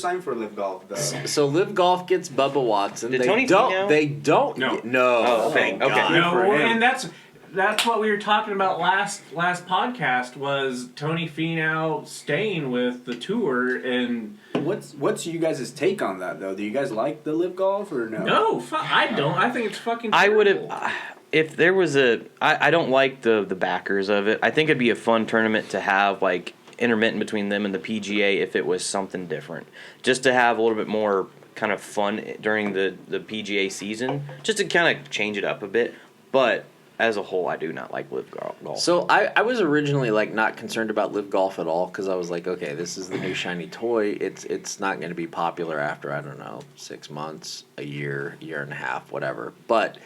Speaker 3: signed for LIV Golf though?
Speaker 1: So Liv Golf gets Bubba Watson.
Speaker 5: Did
Speaker 1: they
Speaker 5: Tony
Speaker 1: don't.
Speaker 5: Finau?
Speaker 1: They don't.
Speaker 2: No.
Speaker 1: No.
Speaker 5: Oh,
Speaker 1: thank
Speaker 5: okay.
Speaker 1: God.
Speaker 2: No,
Speaker 3: for him.
Speaker 2: and that's what we were talking about last podcast was Tony Finau staying with the tour and
Speaker 3: What's you guys' take on that though? Do you guys like the LIV Golf or no?
Speaker 2: no, I don't. I think it's fucking.
Speaker 5: I would
Speaker 2: terrible.
Speaker 5: have, if there was I don't like the backers of it. I think it'd be a fun tournament to have, like, intermittent between them and the PGA if it was something different. Just to have a little bit more kind of fun during the PGA season, just to kind of change it up a bit. But as a whole, I do not like LIV Golf.
Speaker 1: So I was originally like not concerned about Liv Golf at all because I was like, okay, this is the new shiny toy. It's not going to be popular after, I don't know, 6 months, a year and a half, whatever. But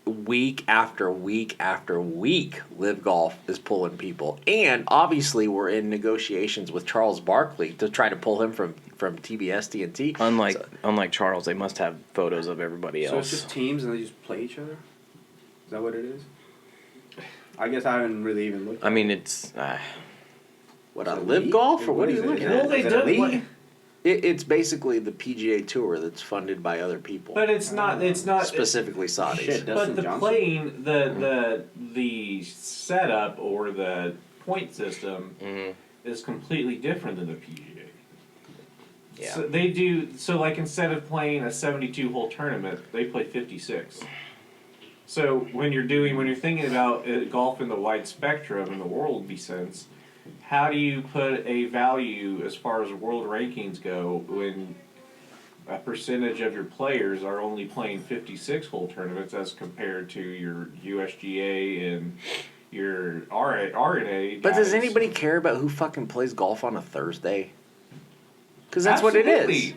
Speaker 1: week after week after week, Liv Golf is pulling people, and obviously we're in negotiations with Charles Barkley to try to pull him from TBS TNT.
Speaker 5: Unlike Charles, they must have photos of everybody else.
Speaker 3: So it's just teams and they just play each other? Is that what it is? I guess I haven't really even looked.
Speaker 5: I mean, it's
Speaker 1: What,
Speaker 3: Is
Speaker 1: on
Speaker 3: it
Speaker 1: Liv
Speaker 3: league?
Speaker 1: Golf, or what are
Speaker 3: What
Speaker 1: you
Speaker 3: is it?
Speaker 1: looking
Speaker 3: Is
Speaker 1: at?
Speaker 2: Well, they
Speaker 3: Is it a
Speaker 2: do.
Speaker 3: league?
Speaker 1: It's basically the PGA Tour that's funded by other people,
Speaker 2: But it's not. It's not.
Speaker 1: specifically Saudis.
Speaker 3: Shit,
Speaker 2: But
Speaker 3: Dustin
Speaker 2: the
Speaker 3: Johnson?
Speaker 2: playing, the setup or the point system is completely different than the PGA.
Speaker 5: Yeah.
Speaker 2: So they do so like instead of playing a 72-hole tournament, they play 56. So when you're thinking about golf in the wide spectrum in the worldly sense, how do you put a value as far as world rankings go when a percentage of your players are only playing 56-hole tournaments as compared to your USGA and your RNA?
Speaker 1: But does
Speaker 2: guys?
Speaker 1: anybody care about who fucking plays golf on a Thursday? Because that's what it is.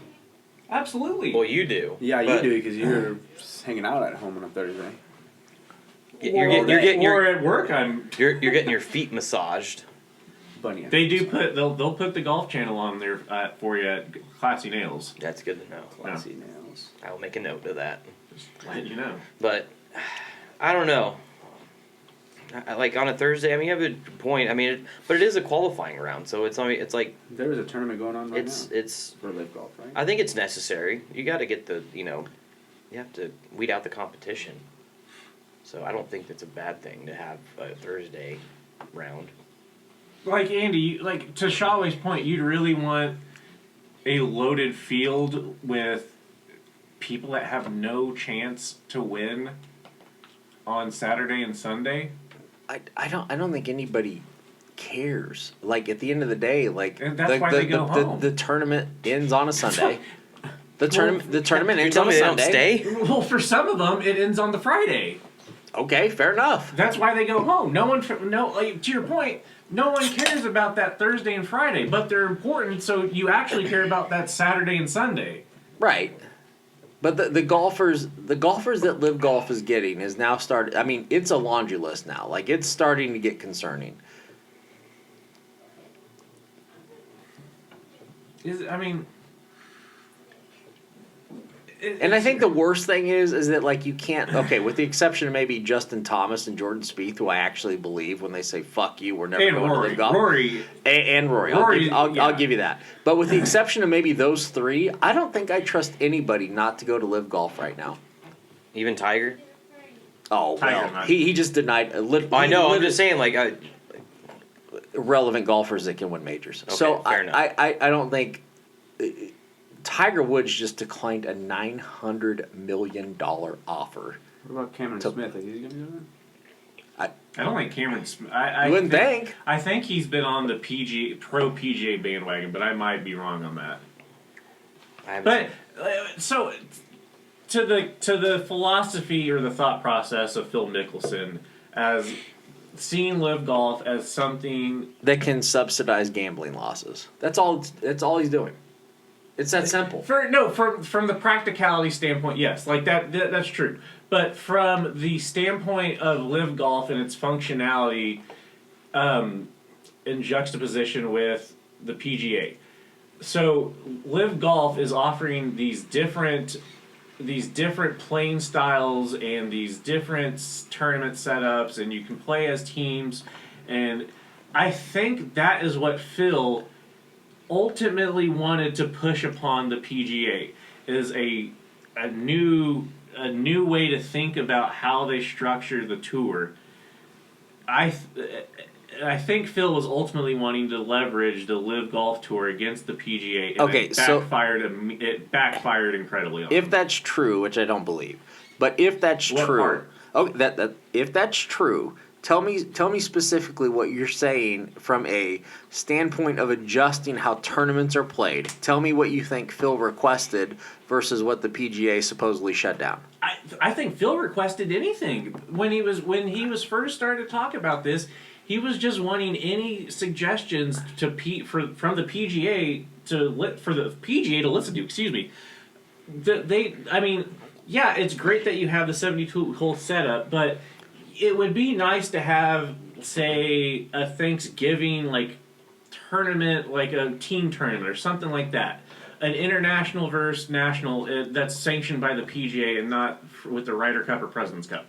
Speaker 2: Absolutely.
Speaker 5: well, you do.
Speaker 3: Yeah, you
Speaker 5: but
Speaker 3: do because you're just hanging out at home on a Thursday.
Speaker 5: You're getting
Speaker 2: or
Speaker 5: your
Speaker 2: at work,
Speaker 5: you're getting your feet massaged.
Speaker 3: Bunny.
Speaker 2: They do put they'll put the golf channel on there for you at Classy Nails.
Speaker 5: That's good to know.
Speaker 3: Classy nails.
Speaker 5: I'll make a note of that.
Speaker 2: Just letting you know.
Speaker 5: But I don't know. Like on a Thursday, I mean, you have a point. I mean, but it is a qualifying round, so it's like
Speaker 3: There is a tournament going on right now
Speaker 5: it's.
Speaker 3: for LIV Golf, right?
Speaker 5: I think it's necessary. You got to get you have to weed out the competition. So I don't think that's a bad thing to have a Thursday round.
Speaker 2: Like Andy, like to Shawway's point, you'd really want a loaded field with people that have no chance to win on Saturday and Sunday.
Speaker 1: I don't think anybody cares. Like at the end of the day, like
Speaker 2: And that's why they go home.
Speaker 1: the tournament ends on a Sunday. The tournament
Speaker 5: You
Speaker 1: ends
Speaker 5: tell
Speaker 1: on a
Speaker 5: me they don't
Speaker 1: Sunday.
Speaker 5: stay?
Speaker 2: Well, for some of them, it ends on the Friday.
Speaker 1: Okay, fair enough.
Speaker 2: That's why they go home. Like, to your point, no one cares about that Thursday and Friday, but they're important. So you actually care about that Saturday and Sunday.
Speaker 1: Right. But the golfers that LIV Golf is getting is now started. I mean, it's a laundry list now. Like it's starting to get concerning. And I think the worst thing is that like you can't. Okay, with the exception of maybe Justin Thomas and Jordan Spieth, who I actually believe when they say "fuck you," we're never
Speaker 2: And
Speaker 1: going to
Speaker 2: Rory.
Speaker 1: LIV Golf.
Speaker 2: Rory.
Speaker 1: And Rory. I'll give you that. But with the exception of maybe those three, I don't think I trust anybody not to go to LIV Golf right now.
Speaker 5: Even Tiger?
Speaker 1: Oh
Speaker 2: Tiger,
Speaker 1: well,
Speaker 2: not-
Speaker 1: he just denied.
Speaker 5: I know. I'm just saying, like,
Speaker 1: relevant golfers that can win majors.
Speaker 5: Okay,
Speaker 1: So
Speaker 5: fair enough.
Speaker 1: I don't think Tiger Woods just declined a $900 million offer.
Speaker 3: What about Cameron Smith? Is he gonna do that?
Speaker 2: I don't think Cameron Smith. I
Speaker 1: You wouldn't think.
Speaker 2: I think he's been on the pro PGA bandwagon, but I might be wrong on that.
Speaker 5: I haven't
Speaker 2: But
Speaker 5: seen-
Speaker 2: so to the philosophy or the thought process of Phil Mickelson as seeing LIV Golf as something
Speaker 1: That can subsidize gambling losses. That's all he's doing. It's that simple.
Speaker 2: from the practicality standpoint, yes, like that's true. But from the standpoint of LIV Golf and its functionality, in juxtaposition with the PGA. So LIV Golf is offering these different playing styles and these different tournament setups, and you can play as teams. And I think that is what Phil ultimately wanted to push upon the PGA, is a new way to think about how they structure the tour. I think Phil was ultimately wanting to leverage the LIV Golf Tour against the PGA. And it backfired incredibly on
Speaker 1: If
Speaker 2: him.
Speaker 1: that's true, which I don't believe, but if that's
Speaker 2: What
Speaker 1: true,
Speaker 2: part?
Speaker 1: if that's true, tell me specifically what you're saying from a standpoint of adjusting how tournaments are played. Tell me what you think Phil requested versus what the PGA supposedly shut down.
Speaker 2: I think Phil requested anything when he was first starting to talk about this. He was just wanting any suggestions from the PGA for the PGA to listen to. Excuse me. Yeah, it's great that you have the 72-hole setup, but it would be nice to have, say, a Thanksgiving tournament, like a team tournament or something like that. An international versus national that's sanctioned by the PGA and not with the Ryder Cup or President's Cup.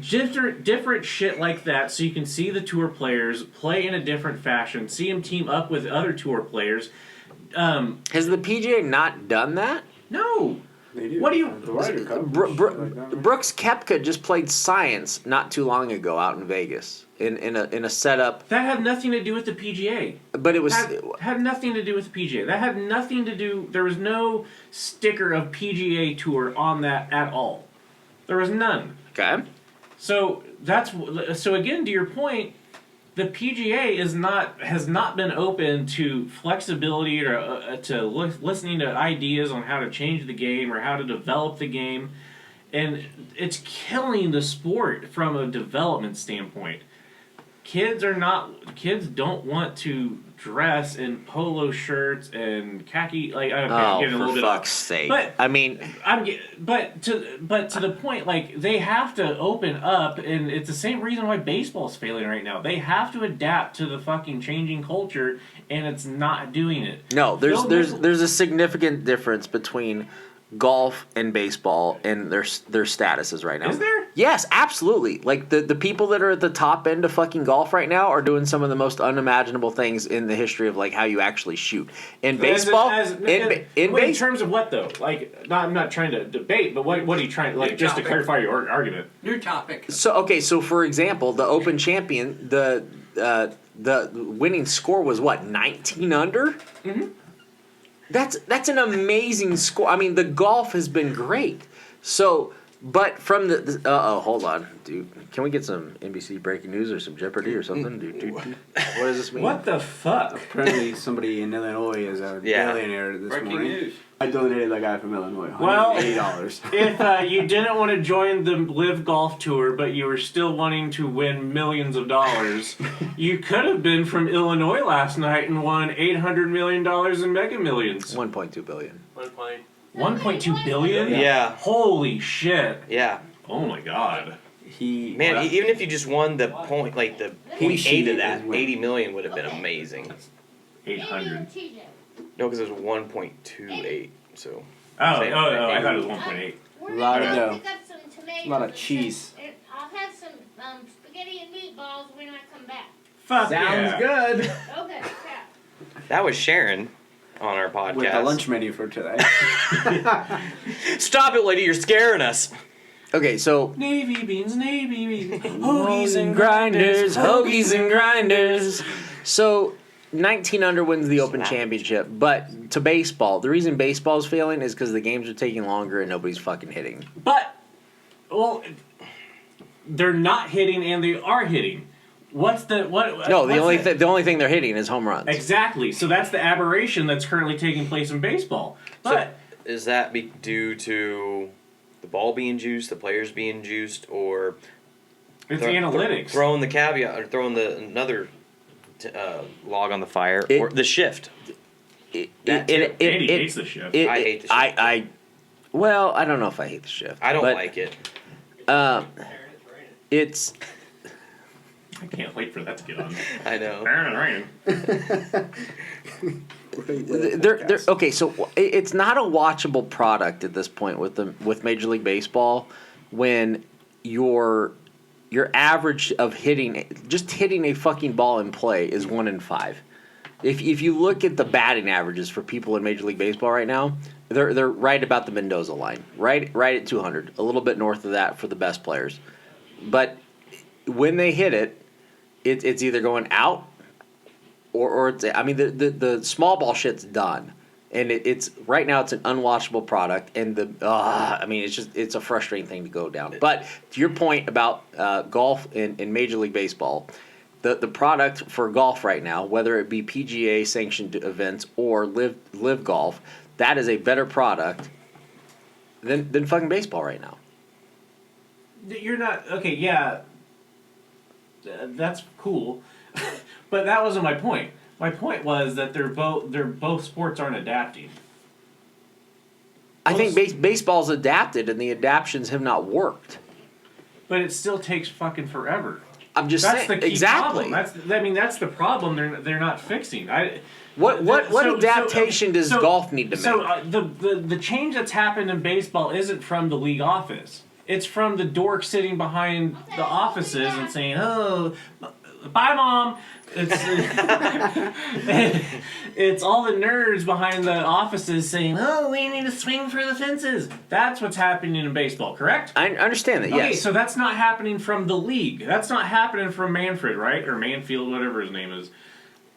Speaker 2: Different shit like that, so you can see the tour players play in a different fashion, see them team up with other tour players.
Speaker 1: Has the PGA not done that?
Speaker 2: No.
Speaker 3: They do.
Speaker 2: What do you?
Speaker 3: The Ryder Cup.
Speaker 1: Brooks Koepka just played Science not too long ago out in Vegas in a setup.
Speaker 2: That had nothing to do with the PGA.
Speaker 1: But it was
Speaker 2: Had nothing to do with the PGA. That had nothing to do. There was no sticker of PGA Tour on that at all. There was none.
Speaker 1: okay.
Speaker 2: So again, to your point, the PGA has not been open to flexibility or to listening to ideas on how to change the game or how to develop the game, and it's killing the sport from a development standpoint. Kids don't want to dress in polo shirts and khaki. I'm getting a little
Speaker 1: for
Speaker 2: bit
Speaker 1: fuck's
Speaker 2: off.
Speaker 1: sake!
Speaker 2: But
Speaker 1: I mean,
Speaker 2: but to the point, they have to open up, and it's the same reason why baseball's failing right now. They have to adapt to the fucking changing culture, and it's not doing it.
Speaker 1: no. There's a significant difference between golf and baseball and their statuses right now.
Speaker 2: Is there?
Speaker 1: Yes, absolutely. Like the people that are at the top end of fucking golf right now are doing some of the most unimaginable things in the history of like how you actually shoot. In baseball,
Speaker 2: in terms of what though? I'm not trying to debate, but what are you trying just to clarify your argument?
Speaker 9: New topic.
Speaker 1: So for example, the Open champion, the winning score was what, 19 under?
Speaker 2: Mm-hmm.
Speaker 1: That's an amazing score. I mean, the golf has been great. So, but from the hold on, dude. Can we get some NBC breaking news or some Jeopardy or something? Dude. What does this mean?
Speaker 2: What the fuck?
Speaker 3: Apparently, somebody in Illinois is a billionaire this
Speaker 7: Breaking
Speaker 3: morning.
Speaker 7: news.
Speaker 3: I donated that guy from Illinois.
Speaker 2: Well,
Speaker 3: $80.
Speaker 2: If you didn't want to join the LIV Golf Tour, but you were still wanting to win millions of dollars, you could have been from Illinois last night and won $800 million in Mega Millions.
Speaker 1: 1.2 billion.
Speaker 2: 1.2 billion?
Speaker 5: Yeah.
Speaker 2: Holy shit.
Speaker 5: Yeah.
Speaker 2: Oh my god.
Speaker 5: Man, even if you just won the point, like the point eight of that, 80 million would have been amazing.
Speaker 2: 800.
Speaker 5: No, because it was 1.28. So.
Speaker 2: I thought it was 1.8.
Speaker 3: A lot of dough.
Speaker 9: Pick up some tomatoes.
Speaker 3: A lot of cheese.
Speaker 9: I'll have some spaghetti and meatballs when I come back.
Speaker 2: Fuck
Speaker 3: Sounds
Speaker 2: yeah.
Speaker 3: good.
Speaker 9: Okay, crap.
Speaker 5: That was Sharon on our podcast.
Speaker 3: With the lunch menu for today.
Speaker 5: Stop it, lady! You're scaring us.
Speaker 1: Okay, so
Speaker 2: Navy beans,
Speaker 1: hoagies and grinders, hoagies and grinders. So 19 under wins the Open Championship, but to baseball, the reason baseball's failing is because the games are taking longer and nobody's fucking hitting.
Speaker 2: But, they're not hitting and they are hitting.
Speaker 1: No, the only thing they're hitting is home runs.
Speaker 2: Exactly. So that's the aberration that's currently taking place in baseball. But
Speaker 5: So is that due to the ball being juiced, the players being juiced, or
Speaker 2: it's analytics?
Speaker 5: Throwing the caveat or throwing another log on the fire, or the shift.
Speaker 2: Andy hates the shift.
Speaker 5: I hate the shift.
Speaker 1: Well, I don't know if I hate the shift.
Speaker 5: I don't like it.
Speaker 1: It's
Speaker 2: I can't wait for that to get on.
Speaker 5: I know.
Speaker 1: Okay, so it's not a watchable product at this point with Major League Baseball when your average of hitting a fucking ball in play is 1 in 5. If you look at the batting averages for people in Major League Baseball right now, they're right about the Mendoza line, right at 200, a little bit north of that for the best players. But when they hit it, it's either going out or it's, I mean the small ball shit's done, and it's right now it's an unwatchable product, and it's a frustrating thing to go down. But to your point about golf in Major League Baseball. The product for golf right now, whether it be PGA sanctioned events or live golf, that is a better product than fucking baseball right now.
Speaker 2: You're not okay. Yeah, that's cool, but that wasn't my point. My point was that they're both sports aren't adapting.
Speaker 1: I think baseball's adapted, and the adaptions have not worked.
Speaker 2: But it still takes fucking forever.
Speaker 1: I'm just
Speaker 2: that's
Speaker 1: saying
Speaker 2: the key
Speaker 1: exactly.
Speaker 2: Problem. That's the problem. They're not fixing.
Speaker 1: What adaptation does golf need to make?
Speaker 2: So the change that's happened in baseball isn't from the league office. It's from the dork sitting behind the offices and saying, "Oh, bye, mom." It's all the nerds behind the offices saying, "Oh, we need to swing for the fences." That's what's happening in baseball, correct?
Speaker 1: I understand that, yes.
Speaker 2: Okay, so that's not happening from the league. That's not happening from Manfred, right? Or Manfield, whatever his name is.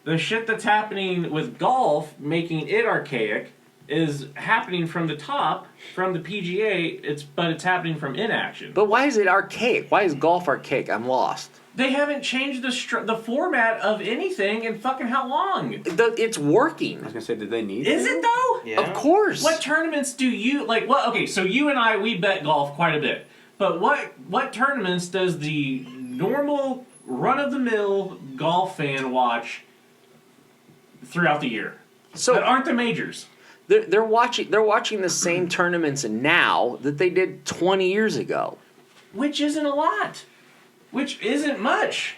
Speaker 2: The shit that's happening with golf, making it archaic, is happening from the top, from the PGA, but it's happening from inaction.
Speaker 1: But why is it archaic? Why is golf archaic? I'm lost.
Speaker 2: They haven't changed the format of anything in fucking how long?
Speaker 1: It's working.
Speaker 3: I was gonna say, did they need?
Speaker 2: Is it though?
Speaker 5: Yeah.
Speaker 1: Of course.
Speaker 2: What tournaments do you like? What? Okay, so you and I we bet golf quite a bit, but what tournaments does the normal run of the mill golf fan watch throughout the year?
Speaker 1: So
Speaker 2: that aren't the majors.
Speaker 1: They're watching the same tournaments now that they did 20 years ago,
Speaker 2: which isn't a lot. Which isn't much.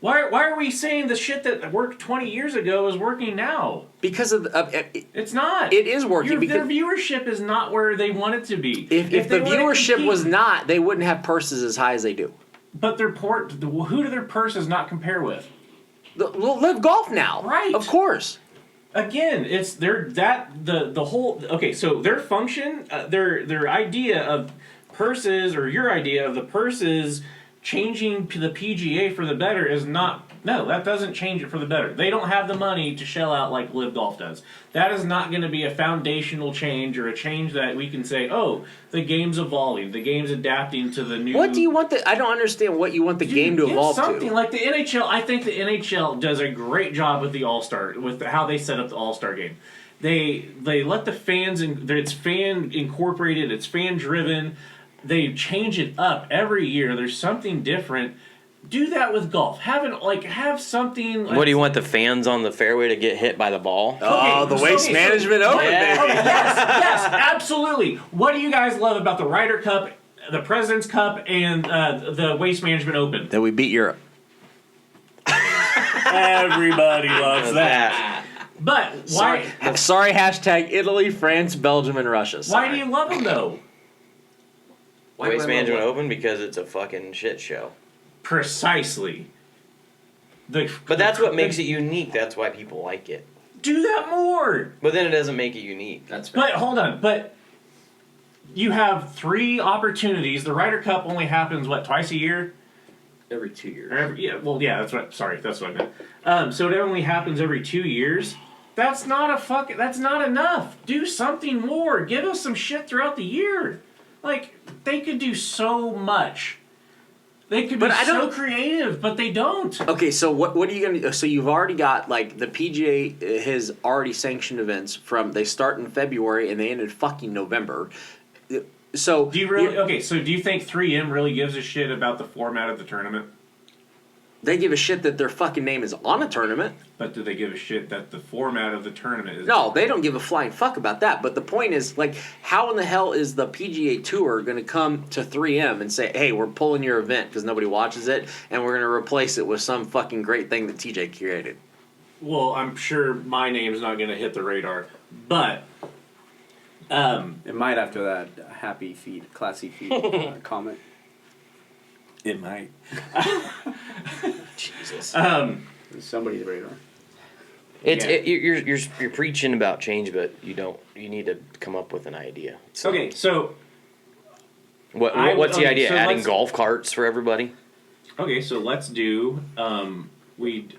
Speaker 2: Why are we saying the shit that worked 20 years ago is working now?
Speaker 1: Because
Speaker 2: it's not.
Speaker 1: It is working because
Speaker 2: their viewership is not where they want it to be.
Speaker 1: If the viewership was not, they wouldn't have purses as high as they do.
Speaker 2: But who do their purses not compare with?
Speaker 1: LIV Golf now,
Speaker 2: right?
Speaker 1: Of course.
Speaker 2: Again, it's the whole. Okay, so their function, their idea of purses, or your idea of the purses changing the PGA for the better is not. No, that doesn't change it for the better. They don't have the money to shell out like LIV Golf does. That is not going to be a foundational change or a change that we can say, oh, the game's evolving, the game's adapting to the new.
Speaker 1: What do you want I don't understand what you want the game to evolve
Speaker 2: something
Speaker 1: to.
Speaker 2: Like the NHL. I think the NHL does a great job with the All-Star, with how they set up the All-Star game. They let the fans it's fan incorporated, it's fan driven. They change it up every year. There's something different. Do that with golf. Have something.
Speaker 5: What do you want the fans on the fairway to get hit by the ball?
Speaker 1: The waste management open, baby.
Speaker 2: Yes, absolutely. What do you guys love about the Ryder Cup, the President's Cup, and the Waste Management Open?
Speaker 1: That we beat Europe.
Speaker 2: Everybody loves that. But why?
Speaker 1: Sorry. Hashtag Italy, France, Belgium, and Russia. Sorry.
Speaker 2: Why do you love them though?
Speaker 5: Waste Management Open because it's a fucking shit show.
Speaker 2: Precisely.
Speaker 5: But that's what makes it unique. That's why people like it.
Speaker 2: Do that more.
Speaker 5: But then it doesn't make it unique.
Speaker 6: That's fair.
Speaker 2: But hold on. But you have 3 opportunities. The Ryder Cup only happens twice a year?
Speaker 6: Every 2 years.
Speaker 2: That's what I meant. So it only happens every 2 years. That's not enough. Do something more. Give us some shit throughout the year. Like, they could do so much. They could be so creative, but they don't.
Speaker 1: Okay, so what are you gonna? So you've already got like the PGA has already sanctioned events they start in February and they end in fucking November. So
Speaker 2: do you really? Okay, so do you think 3M really gives a shit about the format of the tournament?
Speaker 1: They give a shit that their fucking name is on a tournament.
Speaker 2: But do they give a shit that the format of the tournament is?
Speaker 1: No, they don't give a flying fuck about that. But the point is, like, how in the hell is the PGA Tour going to come to 3M and say, hey, we're pulling your event because nobody watches it, and we're going to replace it with some fucking great thing that TJ created?
Speaker 2: Well, I'm sure my name's not going to hit the radar. But
Speaker 3: It might after that happy feet, classy feet comment.
Speaker 2: it might.
Speaker 5: Jesus.
Speaker 3: Somebody's radar.
Speaker 5: It's
Speaker 2: Yeah.
Speaker 5: you're preaching about change, but you need to come up with an idea. So,
Speaker 2: Okay, so
Speaker 5: what's the idea?
Speaker 2: so
Speaker 5: Adding
Speaker 2: let's-
Speaker 5: golf carts for everybody?
Speaker 2: let's do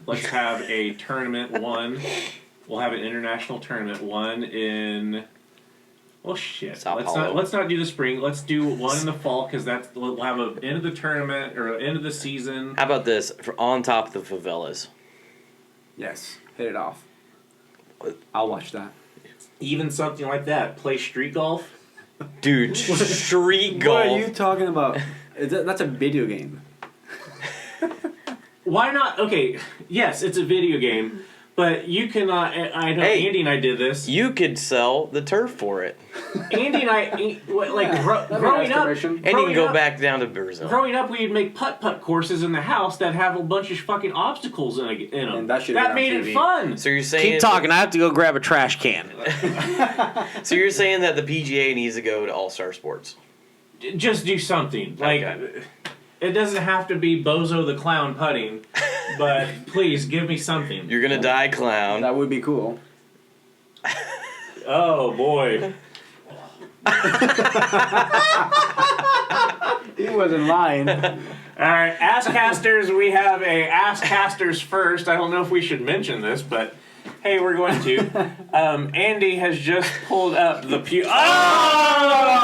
Speaker 2: let's have a tournament one. We'll have an international tournament one in. Well, shit.
Speaker 5: Sao Paulo.
Speaker 2: Let's not do the spring. Let's do one in the fall because we'll have an end of the tournament or end of the season.
Speaker 5: How about this? For on top of the favelas.
Speaker 3: Yes, hit it off. I'll watch that.
Speaker 2: Even something like that. Play street golf.
Speaker 5: Dude, street golf.
Speaker 3: What are you talking about? That's a video game.
Speaker 2: Why not? Okay, yes, it's a video game, but you cannot. I know
Speaker 5: Hey.
Speaker 2: Andy and I did this.
Speaker 5: You could sell the turf for it.
Speaker 2: Andy and I, growing up,
Speaker 3: Restoration.
Speaker 5: And you
Speaker 2: growing
Speaker 5: can go
Speaker 2: up-
Speaker 5: back down to Brazil.
Speaker 2: Growing up, we'd make putt-putt courses in the house that have a bunch of fucking obstacles in them.
Speaker 3: And that should've been on
Speaker 2: made
Speaker 3: TV.
Speaker 2: it fun.
Speaker 5: So you're saying
Speaker 1: Keep talking. I have to go grab a trash can.
Speaker 5: So you're saying that the PGA needs to go to All Star Sports?
Speaker 2: Just do something. Like,
Speaker 5: Okay.
Speaker 2: it doesn't have to be Bozo the Clown putting, but please give me something.
Speaker 5: You're gonna die, clown.
Speaker 3: That would be cool.
Speaker 2: Oh, boy.
Speaker 3: He wasn't lying.
Speaker 2: All right, Asscasters, we have a Asscasters first. I don't know if we should mention this, but hey, we're going to. Andy has just pulled up the pew. Oh!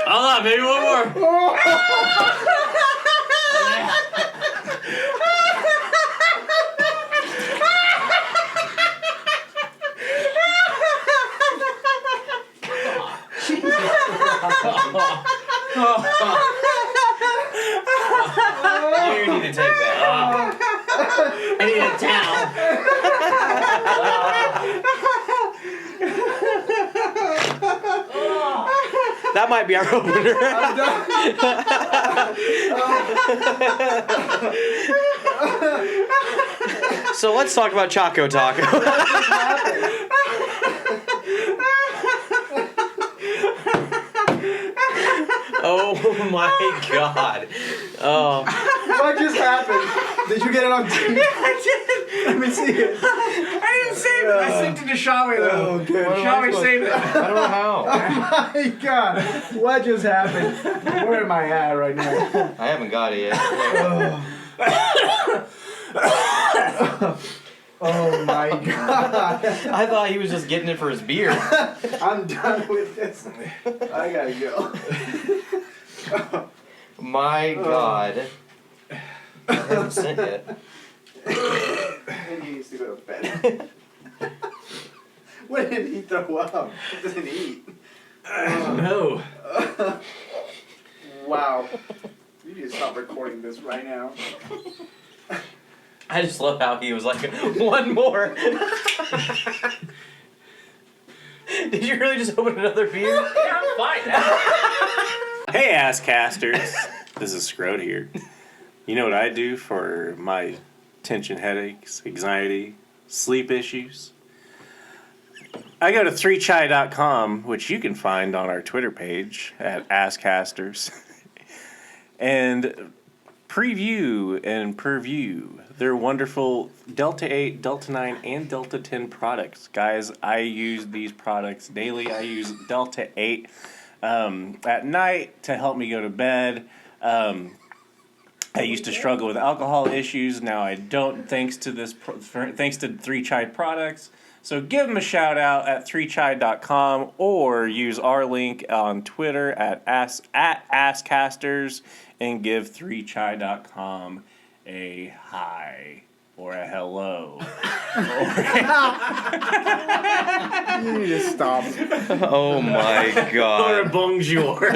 Speaker 1: Hold on, maybe one more.
Speaker 5: You need to take that.
Speaker 1: I need a towel.
Speaker 5: That might be our opener. So let's talk about Choco Taco. Oh my god. Oh.
Speaker 3: What just happened? Did you get it on TV?
Speaker 2: Yeah, I did.
Speaker 3: Let me see it.
Speaker 2: I didn't save it. I sent it to Shami, though.
Speaker 3: Oh, good.
Speaker 2: Shami saved it.
Speaker 5: I don't know how.
Speaker 3: Oh my god. What just happened? Where am I at right now?
Speaker 5: I haven't got it yet.
Speaker 3: Oh my god.
Speaker 5: I thought he was just getting it for his beer.
Speaker 3: I'm done with this. I gotta go.
Speaker 5: My god. I haven't sent yet.
Speaker 3: And he needs to go to bed. What did he throw up? He doesn't eat.
Speaker 2: No.
Speaker 3: Wow. You need to stop recording this right now.
Speaker 5: I just love how he was like, one more. Did you really just open another beer?
Speaker 2: Yeah, I'm fine now.
Speaker 8: Hey, Asscasters. This is Scrode here. You know what I do for my tension headaches, anxiety, sleep issues? I go to 3chai.com, which you can find on our Twitter page at Asscasters, and preview and purview their wonderful Delta 8, Delta 9, and Delta 10 products. Guys, I use these products daily. I use Delta 8 at night to help me go to bed. I used to struggle with alcohol issues. Now I don't, thanks to 3Chai products. So give them a shout out at 3chai.com or use our link on Twitter at Asscasters and give 3chai.com a hi or a hello.
Speaker 3: You need to stop.
Speaker 5: Oh my
Speaker 8: Or a
Speaker 5: god.
Speaker 8: bonjour.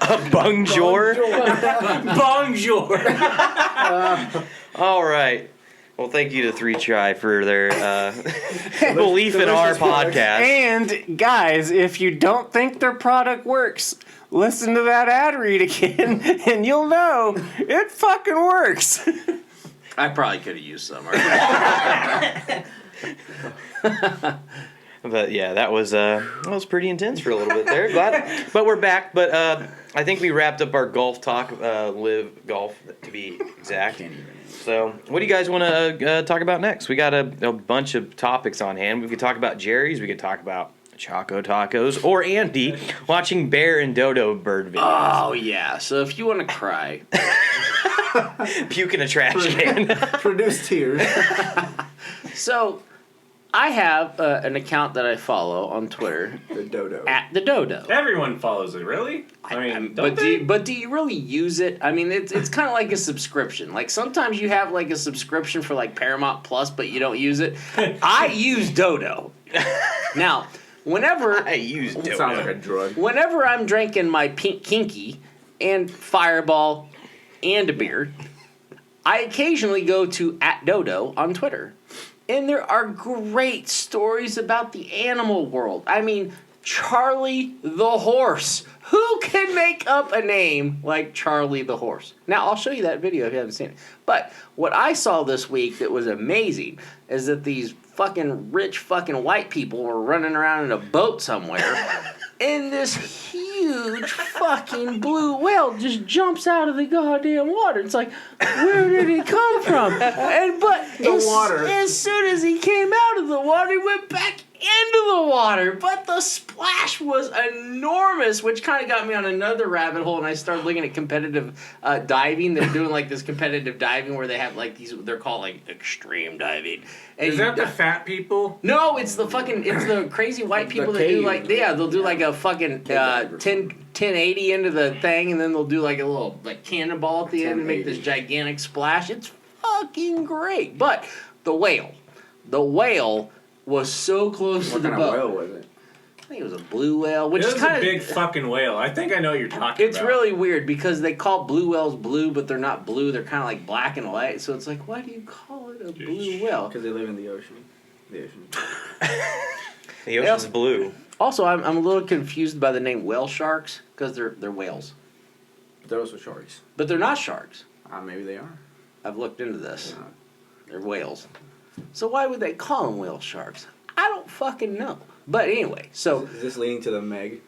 Speaker 5: A bonjour?
Speaker 8: Bonjour.
Speaker 5: All right. Well, thank you to 3 Try for their belief in our
Speaker 3: delicious products.
Speaker 5: podcast.
Speaker 10: And guys, if you don't think their product works, listen to that ad read again, and you'll know it fucking works.
Speaker 1: I probably could have used some.
Speaker 5: But yeah, that was pretty intense for a little bit there. But we're back. But I think we wrapped up our golf talk, LIV golf to be exact. So what do you guys want to talk about next? We got a bunch of topics on hand. We could talk about Jerry's. We could talk about Choco Tacos, or Andy watching bear and dodo bird videos.
Speaker 1: Oh yeah. So if you want to cry,
Speaker 5: Puke in a trash can.
Speaker 3: Produce tears.
Speaker 1: so I have an account that I follow on Twitter
Speaker 3: The dodo.
Speaker 1: at the Dodo.
Speaker 8: Everyone follows it, really? I mean, don't they?
Speaker 1: But do you really use it? I mean, it's kind of like a subscription. Like sometimes you have like a subscription for like Paramount Plus, but you don't use it. I use Dodo. Now, whenever
Speaker 5: I use dodo.
Speaker 3: Sounds like a drug.
Speaker 1: whenever I'm drinking my pink kinky and Fireball and a beer, I occasionally go to @Dodo on Twitter. And there are great stories about the animal world. I mean, Charlie the Horse. Who can make up a name like Charlie the Horse? Now, I'll show you that video if you haven't seen it. But what I saw this week that was amazing is that these fucking rich fucking white people were running around in a boat somewhere. And this huge fucking blue whale just jumps out of the goddamn water. It's like, where did he come from? But
Speaker 3: water.
Speaker 1: as soon as he came out of the water, he went back into the water. But the splash was enormous, which kind of got me on another rabbit hole. And I started looking at competitive diving. They're doing like this competitive diving where they have like these, they're called like extreme diving. And
Speaker 2: Is that the fat people?
Speaker 1: No, it's the crazy white people that do like, they'll do like a fucking 1080 into the thing, and then they'll do like a little like cannonball at the end and make this gigantic splash. It's fucking great. But the whale was so close to the boat.
Speaker 3: What kind of whale was it?
Speaker 1: I think it was a blue whale, which
Speaker 2: It
Speaker 1: is
Speaker 2: was
Speaker 1: kind
Speaker 2: a
Speaker 1: of
Speaker 2: big fucking whale. I think I know what you're talking
Speaker 1: It's
Speaker 2: about.
Speaker 1: really weird because they call blue whales blue, but they're not blue. They're kind of like black and white. So it's like, why do you call it a blue whale?
Speaker 3: Because they live in the ocean. The ocean.
Speaker 5: The ocean's blue.
Speaker 1: Also, I'm a little confused by the name whale sharks because they're whales,
Speaker 3: They're also sharks.
Speaker 1: but they're not sharks.
Speaker 3: Maybe they are.
Speaker 1: I've looked into this.
Speaker 3: Yeah.
Speaker 1: They're whales. So why would they call them whale sharks? I don't fucking know. But anyway, so
Speaker 3: Is this leading to the Meg?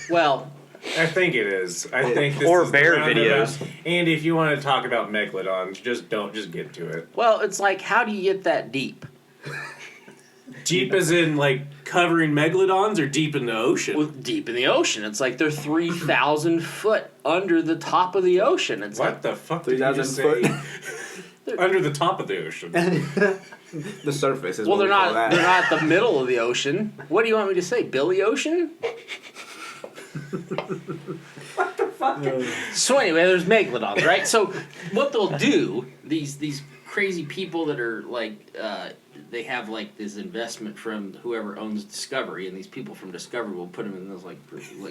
Speaker 1: well,
Speaker 2: I think it is. I think this
Speaker 5: Or
Speaker 2: is the
Speaker 5: bear
Speaker 2: roundabout.
Speaker 5: videos.
Speaker 2: Andy, if you want to talk about megalodons, just get to it.
Speaker 1: it's like, how do you get that deep?
Speaker 2: Deep as in like covering megalodons, or deep in the ocean?
Speaker 1: Well, deep in the ocean. It's like they're 3,000 foot under the top of the ocean. It's
Speaker 2: What
Speaker 1: like
Speaker 2: the fuck did you
Speaker 3: 3,000
Speaker 2: just say?
Speaker 3: foot.
Speaker 2: Under the top of the ocean.
Speaker 3: The surface is
Speaker 1: well,
Speaker 3: what
Speaker 1: they're
Speaker 3: we call
Speaker 1: not.
Speaker 3: that.
Speaker 1: They're not at the middle of the ocean. What do you want me to say, Billy Ocean? So anyway, there's megalodons, right? So what they'll do, these crazy people that are like, they have like this investment from whoever owns Discovery, and these people from Discovery will put them in those like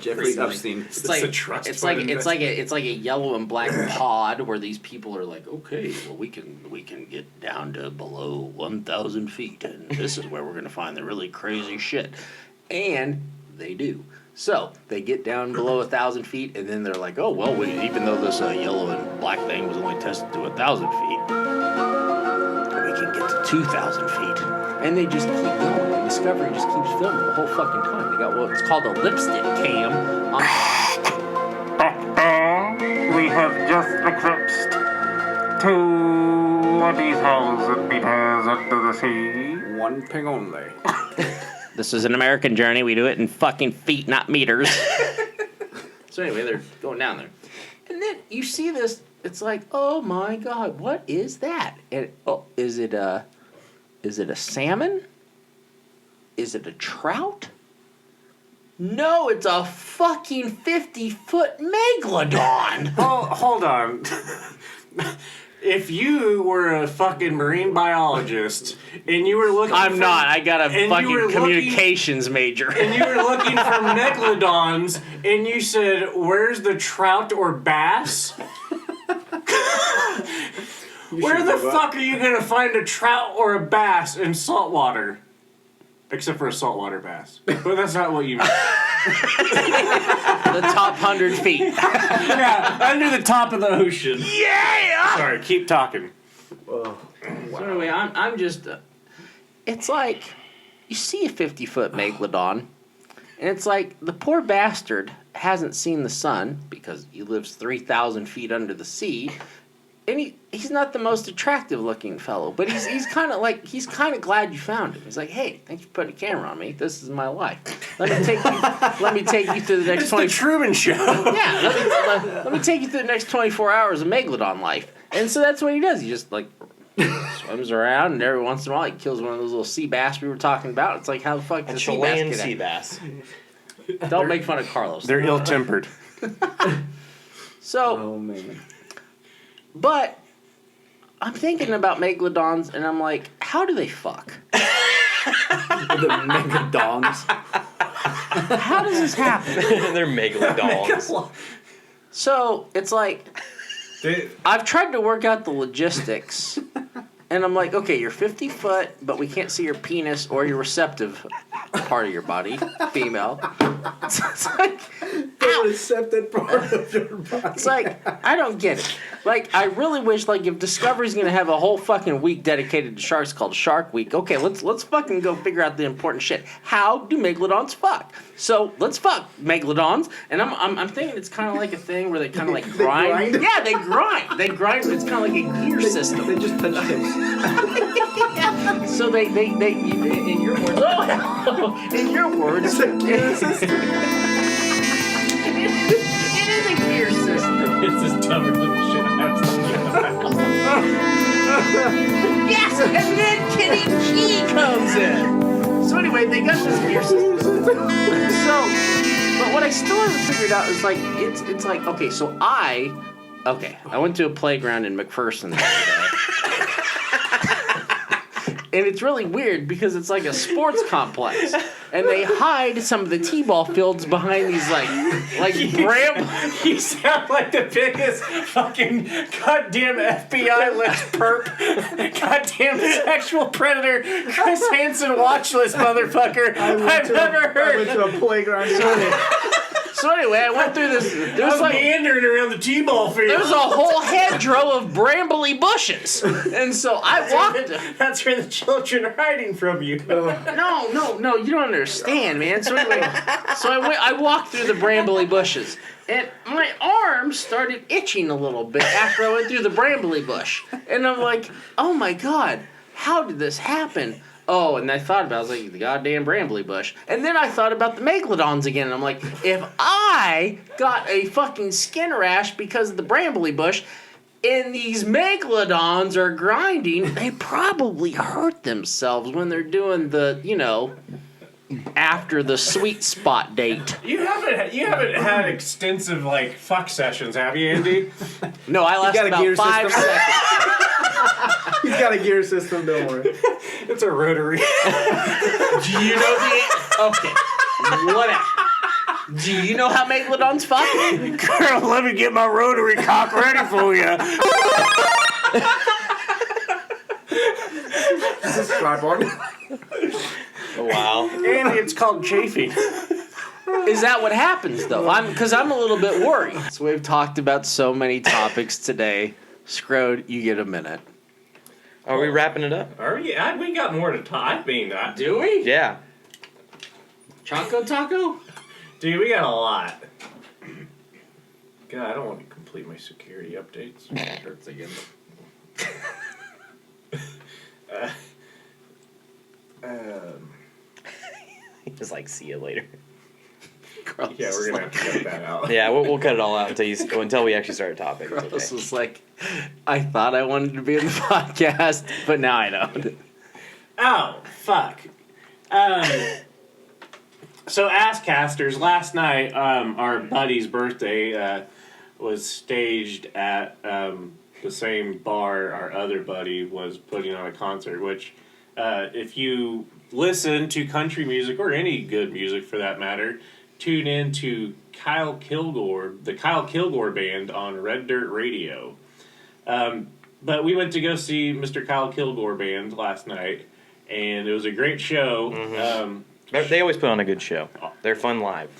Speaker 3: Jeffrey
Speaker 1: crazy,
Speaker 3: Epstein.
Speaker 1: It's
Speaker 2: It's
Speaker 1: like
Speaker 2: a trust
Speaker 1: it's
Speaker 2: fund
Speaker 1: like a yellow and black pod where these people are like, okay, well we can get down to below 1,000 feet, and this is where we're gonna find the really crazy shit, and they do. So they get down below 1,000 feet, and then they're like, oh well, even though this yellow and black thing was only tested to 1,000 feet, we can get to 2,000 feet. And they just keep going. And Discovery just keeps filming the whole fucking time. They got what's called a lipstick cam on.
Speaker 10: We have just eclipsed 20,000 meters under the sea.
Speaker 3: One ping only.
Speaker 1: This is an American journey. We do it in fucking feet, not meters. So anyway, they're going down there. And then you see this. It's like, oh my God, what is that? And is it a salmon? Is it a trout? No, it's a fucking 50-foot megalodon.
Speaker 10: Oh, hold on. If you were a fucking marine biologist and you were looking
Speaker 1: I'm not. I got a
Speaker 10: and you were
Speaker 1: fucking
Speaker 10: looking-
Speaker 1: communications major.
Speaker 10: and you were looking for megalodons and you said, where's the trout or bass? Where the fuck are you going to find a trout or a bass in saltwater? Except for a saltwater bass. But that's not what you mean.
Speaker 1: The top 100 feet.
Speaker 10: Yeah, under the top of the ocean.
Speaker 1: Yeah!
Speaker 10: Sorry, keep talking.
Speaker 1: So anyway, I'm just... it's like, you see a 50-foot megalodon, and it's like, the poor bastard hasn't seen the sun, because he lives 3,000 feet under the sea, and he's not the most attractive looking fellow, but he's kind of like, he's kind of glad you found him. He's like, hey, thanks for putting a camera on me. This is my life. Let me take you through the next
Speaker 10: It's the Truman Show.
Speaker 1: Yeah, let me take you through the next 24 hours of megalodon life. And so that's what he does. He just like swims around, and every once in a while he kills one of those little sea bass we were talking about. It's like, how the fuck
Speaker 5: A
Speaker 1: does sea bass
Speaker 5: Chilean
Speaker 1: get
Speaker 5: sea
Speaker 1: out?
Speaker 5: bass.
Speaker 1: Don't make fun of Carlos.
Speaker 10: They're ill-tempered.
Speaker 1: So,
Speaker 3: Oh man.
Speaker 1: but I'm thinking about megalodons, and I'm like, how do they fuck?
Speaker 3: The megadongs.
Speaker 1: How does this happen?
Speaker 5: They're megalodons.
Speaker 1: So it's like, I've tried to work out the logistics, and I'm like, okay, you're 50 foot, but we can't see your penis or your receptive part of your body, female. It's like,
Speaker 3: The receptive part of your body.
Speaker 1: it's like, I don't get it. Like, I really wish, like, if Discovery's gonna have a whole fucking week dedicated to sharks called Shark Week, okay, let's fucking go figure out the important shit. How do megalodons fuck? So let's fuck megalodons, and I'm thinking it's kind of like a thing where they kind of like grind.
Speaker 3: grind?
Speaker 1: Yeah, they grind. They grind. But it's kind of like a gear system.
Speaker 3: They just touch tips.
Speaker 1: So they in your words. Oh, in your words,
Speaker 3: It's a gear system.
Speaker 1: it is a gear system.
Speaker 2: It's just dumber than the shit I was talking about.
Speaker 1: Yes, and then Kitty G comes in. So anyway, they got this gear system. So, but what I still haven't figured out is like, it's like, okay, so I went to a playground in McPherson the other day. And it's really weird because it's like a sports complex, and they hide some of the t-ball fields behind these like bramble.
Speaker 10: You sound like the biggest fucking goddamn FBI list perp, goddamn sexual predator, Chris Hansen watch list motherfucker I've ever
Speaker 3: I
Speaker 10: heard.
Speaker 3: went to a playground.
Speaker 1: So anyway, I went through this.
Speaker 10: I
Speaker 1: There's
Speaker 10: was
Speaker 1: like
Speaker 10: meandering around the t-ball field.
Speaker 1: there's a whole hedgerow of brambly bushes, and so I walked.
Speaker 10: That's where the children are hiding from you.
Speaker 1: No, you don't understand, man. So anyway, I walked through the brambly bushes, and my arm started itching a little bit after I went through the brambly bush, and I'm like, oh my god, how did this happen? Oh, and I thought about it, I was like, the goddamn brambly bush. And then I thought about the megalodons again, and I'm like, if I got a fucking skin rash because of the brambly bush, and these megalodons are grinding, they probably hurt themselves when they're doing the, after the sweet spot date.
Speaker 10: You haven't had extensive like fuck sessions, have you, Andy?
Speaker 1: No, I lasted
Speaker 3: got a
Speaker 1: about
Speaker 3: gear
Speaker 1: 5
Speaker 3: system?
Speaker 1: seconds.
Speaker 3: He's got a gear system, don't worry.
Speaker 10: It's a rotary.
Speaker 1: Do you know okay, whatever. Do you know how megalodons fuck?
Speaker 10: Girl, let me get my rotary cock ready for you.
Speaker 3: This is tripod.
Speaker 5: Wow.
Speaker 10: Andy, it's called chafing.
Speaker 1: Is that what happens though? Because I'm a little bit worried. So we've talked about so many topics today. Scrode, you get a minute.
Speaker 5: Are we wrapping it up?
Speaker 10: Are we? We got more to talk. I mean,
Speaker 1: Do we?
Speaker 5: Yeah.
Speaker 1: Choco Taco?
Speaker 10: dude, we got a lot. God, I don't want to complete my security updates. It hurts again.
Speaker 5: Just like, see you later.
Speaker 1: Carlos
Speaker 10: Yeah, we're gonna have to cut that out.
Speaker 5: Yeah, we'll cut it all out until we actually start a topic. It's
Speaker 1: Carlos
Speaker 5: okay.
Speaker 1: was like, I thought I wanted to be in the podcast, but now I don't.
Speaker 10: Oh, fuck.
Speaker 8: So Asscasters, last night, our buddy's birthday was staged at the same bar our other buddy was putting on a concert, which if you listen to country music, or any good music for that matter, tune in to Kyle Killgore, the Kyle Killgore Band on Red Dirt Radio. But we went to go see Mr. Kyle Killgore Band last night, and it was a great show.
Speaker 5: Mm-hmm. They always put on a good show. They're fun live.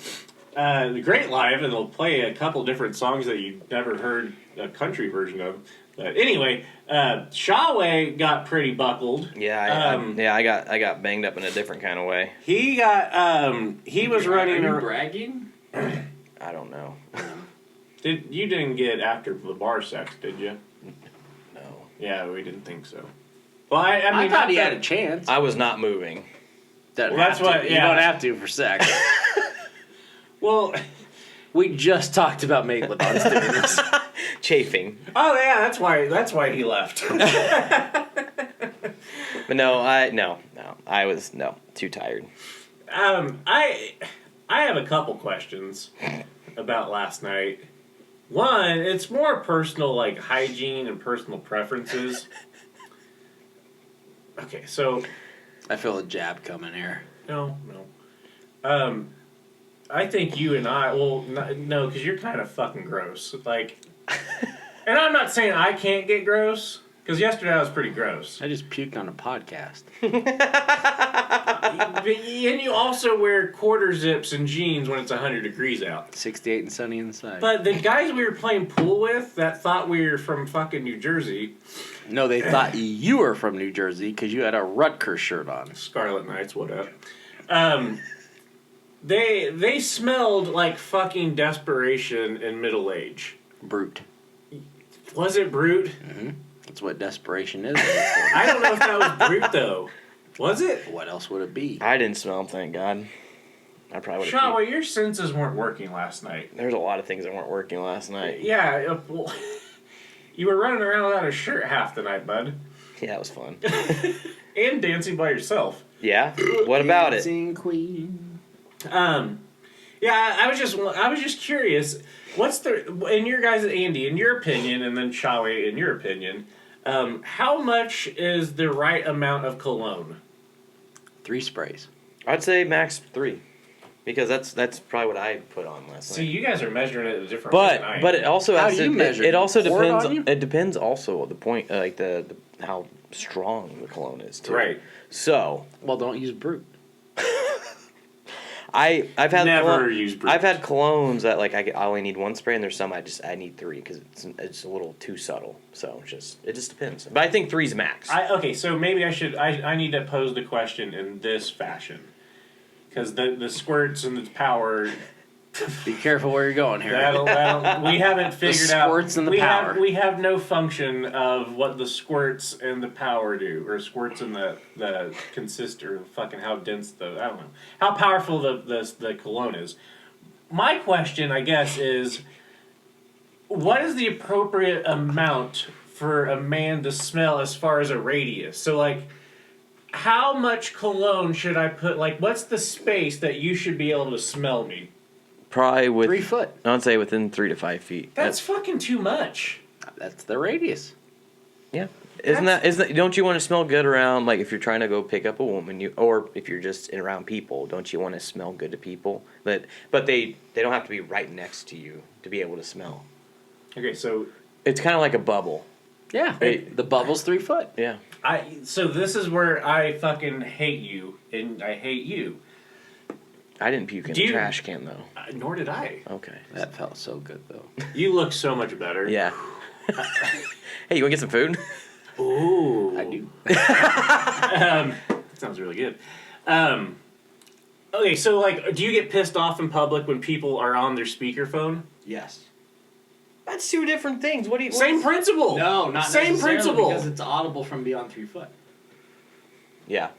Speaker 8: Great live, and they'll play a couple different songs that you've never heard a country version of. But anyway, Shawway got pretty buckled.
Speaker 5: Yeah, I got banged up in a different kind of way.
Speaker 8: He got he was running.
Speaker 1: Are you bragging?
Speaker 5: I don't know.
Speaker 8: You didn't get after the bar sex, did you?
Speaker 5: No.
Speaker 8: Yeah, we didn't think so. Well, I mean,
Speaker 1: I thought he had a chance.
Speaker 5: I was not moving.
Speaker 8: That's what.
Speaker 1: You don't have to for sex.
Speaker 8: Well,
Speaker 1: we just talked about Megalodons doing this.
Speaker 5: Chafing.
Speaker 8: Oh yeah, that's why he left.
Speaker 5: But no, I was too tired.
Speaker 8: I have a couple questions about last night. One, it's more personal, like hygiene and personal preferences. Okay, so
Speaker 1: I feel a jab coming here.
Speaker 8: no. I think you and I, no, because you're kind of fucking gross. Like, and I'm not saying I can't get gross, because yesterday I was pretty gross.
Speaker 1: I just puked on a podcast.
Speaker 8: And you also wear quarter zips and jeans when it's 100 degrees out.
Speaker 1: 68 and sunny inside.
Speaker 8: But the guys we were playing pool with that thought we were from fucking New Jersey.
Speaker 1: No, they thought you were from New Jersey because you had a Rutgers shirt on.
Speaker 8: Scarlet Knights, what up? They smelled like fucking desperation and middle age.
Speaker 1: Brute.
Speaker 8: Was it brute?
Speaker 1: Mm-hmm. That's what desperation is.
Speaker 8: I don't know if that was brute though. Was it?
Speaker 1: What else would it be?
Speaker 5: I didn't smell them, thank God. I probably would have.
Speaker 8: Shaw, well, your senses weren't working last night.
Speaker 5: There's a lot of things that weren't working last night.
Speaker 8: Yeah, well, you were running around without a shirt half the night, bud.
Speaker 5: Yeah, it was fun.
Speaker 8: And dancing by yourself.
Speaker 5: Yeah? What about it?
Speaker 1: Dancing Queen.
Speaker 8: Yeah, I was just curious. What's in your guys, Andy, in your opinion, and then Shawe, in your opinion, how much is the right amount of cologne?
Speaker 1: 3 sprays.
Speaker 5: I'd say max 3. Because that's probably what I put on last night.
Speaker 8: See, you guys are measuring it a different way than I am.
Speaker 5: But it also
Speaker 1: How
Speaker 5: has
Speaker 1: do
Speaker 5: to,
Speaker 1: you measure
Speaker 5: it also
Speaker 1: pour it
Speaker 5: depends.
Speaker 1: on you?
Speaker 5: It depends also the point, like the how strong the cologne is too.
Speaker 8: Right.
Speaker 5: So
Speaker 1: Well, don't use Brute.
Speaker 5: I've had
Speaker 8: Never use Brute.
Speaker 5: I've had colognes that like I only need 1 spray, and there's some I need 3 because it's a little too subtle. So it just depends. But I think 3's max.
Speaker 8: Okay, so maybe I need to pose the question in this fashion, because the squirts and the power.
Speaker 1: Be careful where you're going here.
Speaker 8: We haven't figured out.
Speaker 1: Squirts and the power.
Speaker 8: We have no function of what the squirts and the power do, or squirts and the consist, or fucking how dense I don't know, how powerful the cologne is. My question, I guess, is what is the appropriate amount for a man to smell as far as a radius? So like, how much cologne should I put? Like, what's the space that you should be able to smell me?
Speaker 5: Probably with
Speaker 1: 3 foot.
Speaker 5: I'd say within 3 to 5 feet.
Speaker 8: That's fucking too much.
Speaker 1: That's the radius.
Speaker 5: Yeah. Isn't that? Don't you want to smell good around? Like if you're trying to go pick up a woman, or if you're just around people, don't you want to smell good to people? But they don't have to be right next to you to be able to smell.
Speaker 8: Okay, so
Speaker 5: It's kind of like a bubble.
Speaker 1: Yeah. The bubble's 3 foot.
Speaker 5: Yeah.
Speaker 8: So this is where I fucking hate you, and I hate you.
Speaker 5: I didn't puke in the trash can though.
Speaker 8: Nor did I.
Speaker 5: Okay.
Speaker 1: That felt so good though.
Speaker 8: You look so much better.
Speaker 5: Yeah. Hey, you want to get some food?
Speaker 8: Ooh.
Speaker 1: I do.
Speaker 8: That sounds really good. Okay, so like, do you get pissed off in public when people are on their speakerphone?
Speaker 1: Yes.
Speaker 5: That's 2 different things. What do you?
Speaker 8: Same principle.
Speaker 1: No, not
Speaker 8: same
Speaker 1: necessarily,
Speaker 8: principle.
Speaker 1: because it's audible from beyond 3 foot.
Speaker 5: Yeah.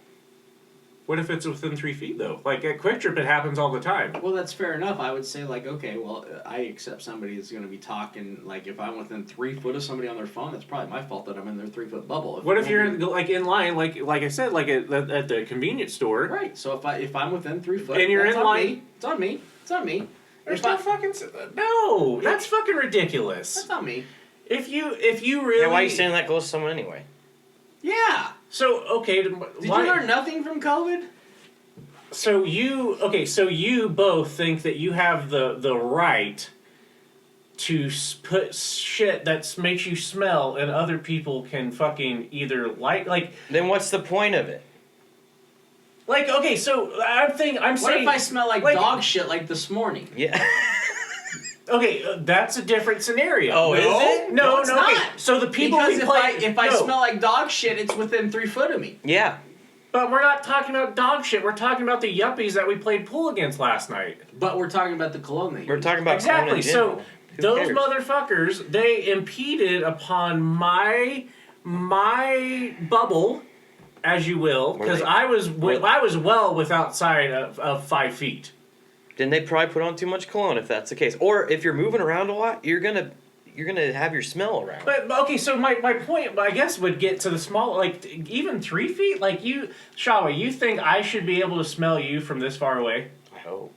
Speaker 10: What if it's within 3 feet though? Like at Quick Trip, it happens all the time.
Speaker 1: Well, that's fair enough. I would say, like, okay, well, I accept somebody that's going to be talking, like, if I'm within 3 foot of somebody on their phone, that's probably my fault that I'm in their 3 foot bubble.
Speaker 10: What if you're like in line, like I said, like at the convenience store,
Speaker 1: Right. So if I'm within 3 foot,
Speaker 10: And you're
Speaker 1: that's
Speaker 10: in
Speaker 1: on
Speaker 10: line-
Speaker 1: me. It's on me. It's on me.
Speaker 10: There's
Speaker 1: If
Speaker 10: no
Speaker 1: I-
Speaker 10: fucking no. That's fucking ridiculous.
Speaker 1: That's on me.
Speaker 10: If you really
Speaker 5: Yeah, why are you standing that close to someone anyway?
Speaker 1: Yeah.
Speaker 10: So okay,
Speaker 1: Did you learn nothing from COVID?
Speaker 10: So you both think that you have the right to put shit that makes you smell, and other people can fucking either like.
Speaker 5: Then what's the point of it?
Speaker 10: Like, okay, so I'm saying.
Speaker 1: What if I smell like dog shit like this morning?
Speaker 5: Yeah.
Speaker 10: Okay, that's a different scenario.
Speaker 5: Oh, is it?
Speaker 10: No,
Speaker 1: it's
Speaker 10: okay.
Speaker 1: not.
Speaker 10: So the people
Speaker 1: Because
Speaker 10: we play,
Speaker 1: if I smell like dog shit, it's within 3 foot of me.
Speaker 5: Yeah.
Speaker 10: but we're not talking about dog shit. We're talking about the yuppies that we played pool against last night.
Speaker 1: But we're talking about the cologne that
Speaker 5: We're talking about
Speaker 10: Exactly.
Speaker 5: cologne in
Speaker 10: So
Speaker 5: general. Who
Speaker 10: those
Speaker 5: cares?
Speaker 10: motherfuckers, they impeded upon my bubble, as you will, because I was well with outside of 5 feet.
Speaker 5: Then they probably put on too much cologne if that's the case. Or if you're moving around a lot, you're gonna have your smell around.
Speaker 10: But okay, so my point, I guess, would get to the small, like even 3 feet. Like you, Shawa, you think I should be able to smell you from this far away?
Speaker 5: I hope.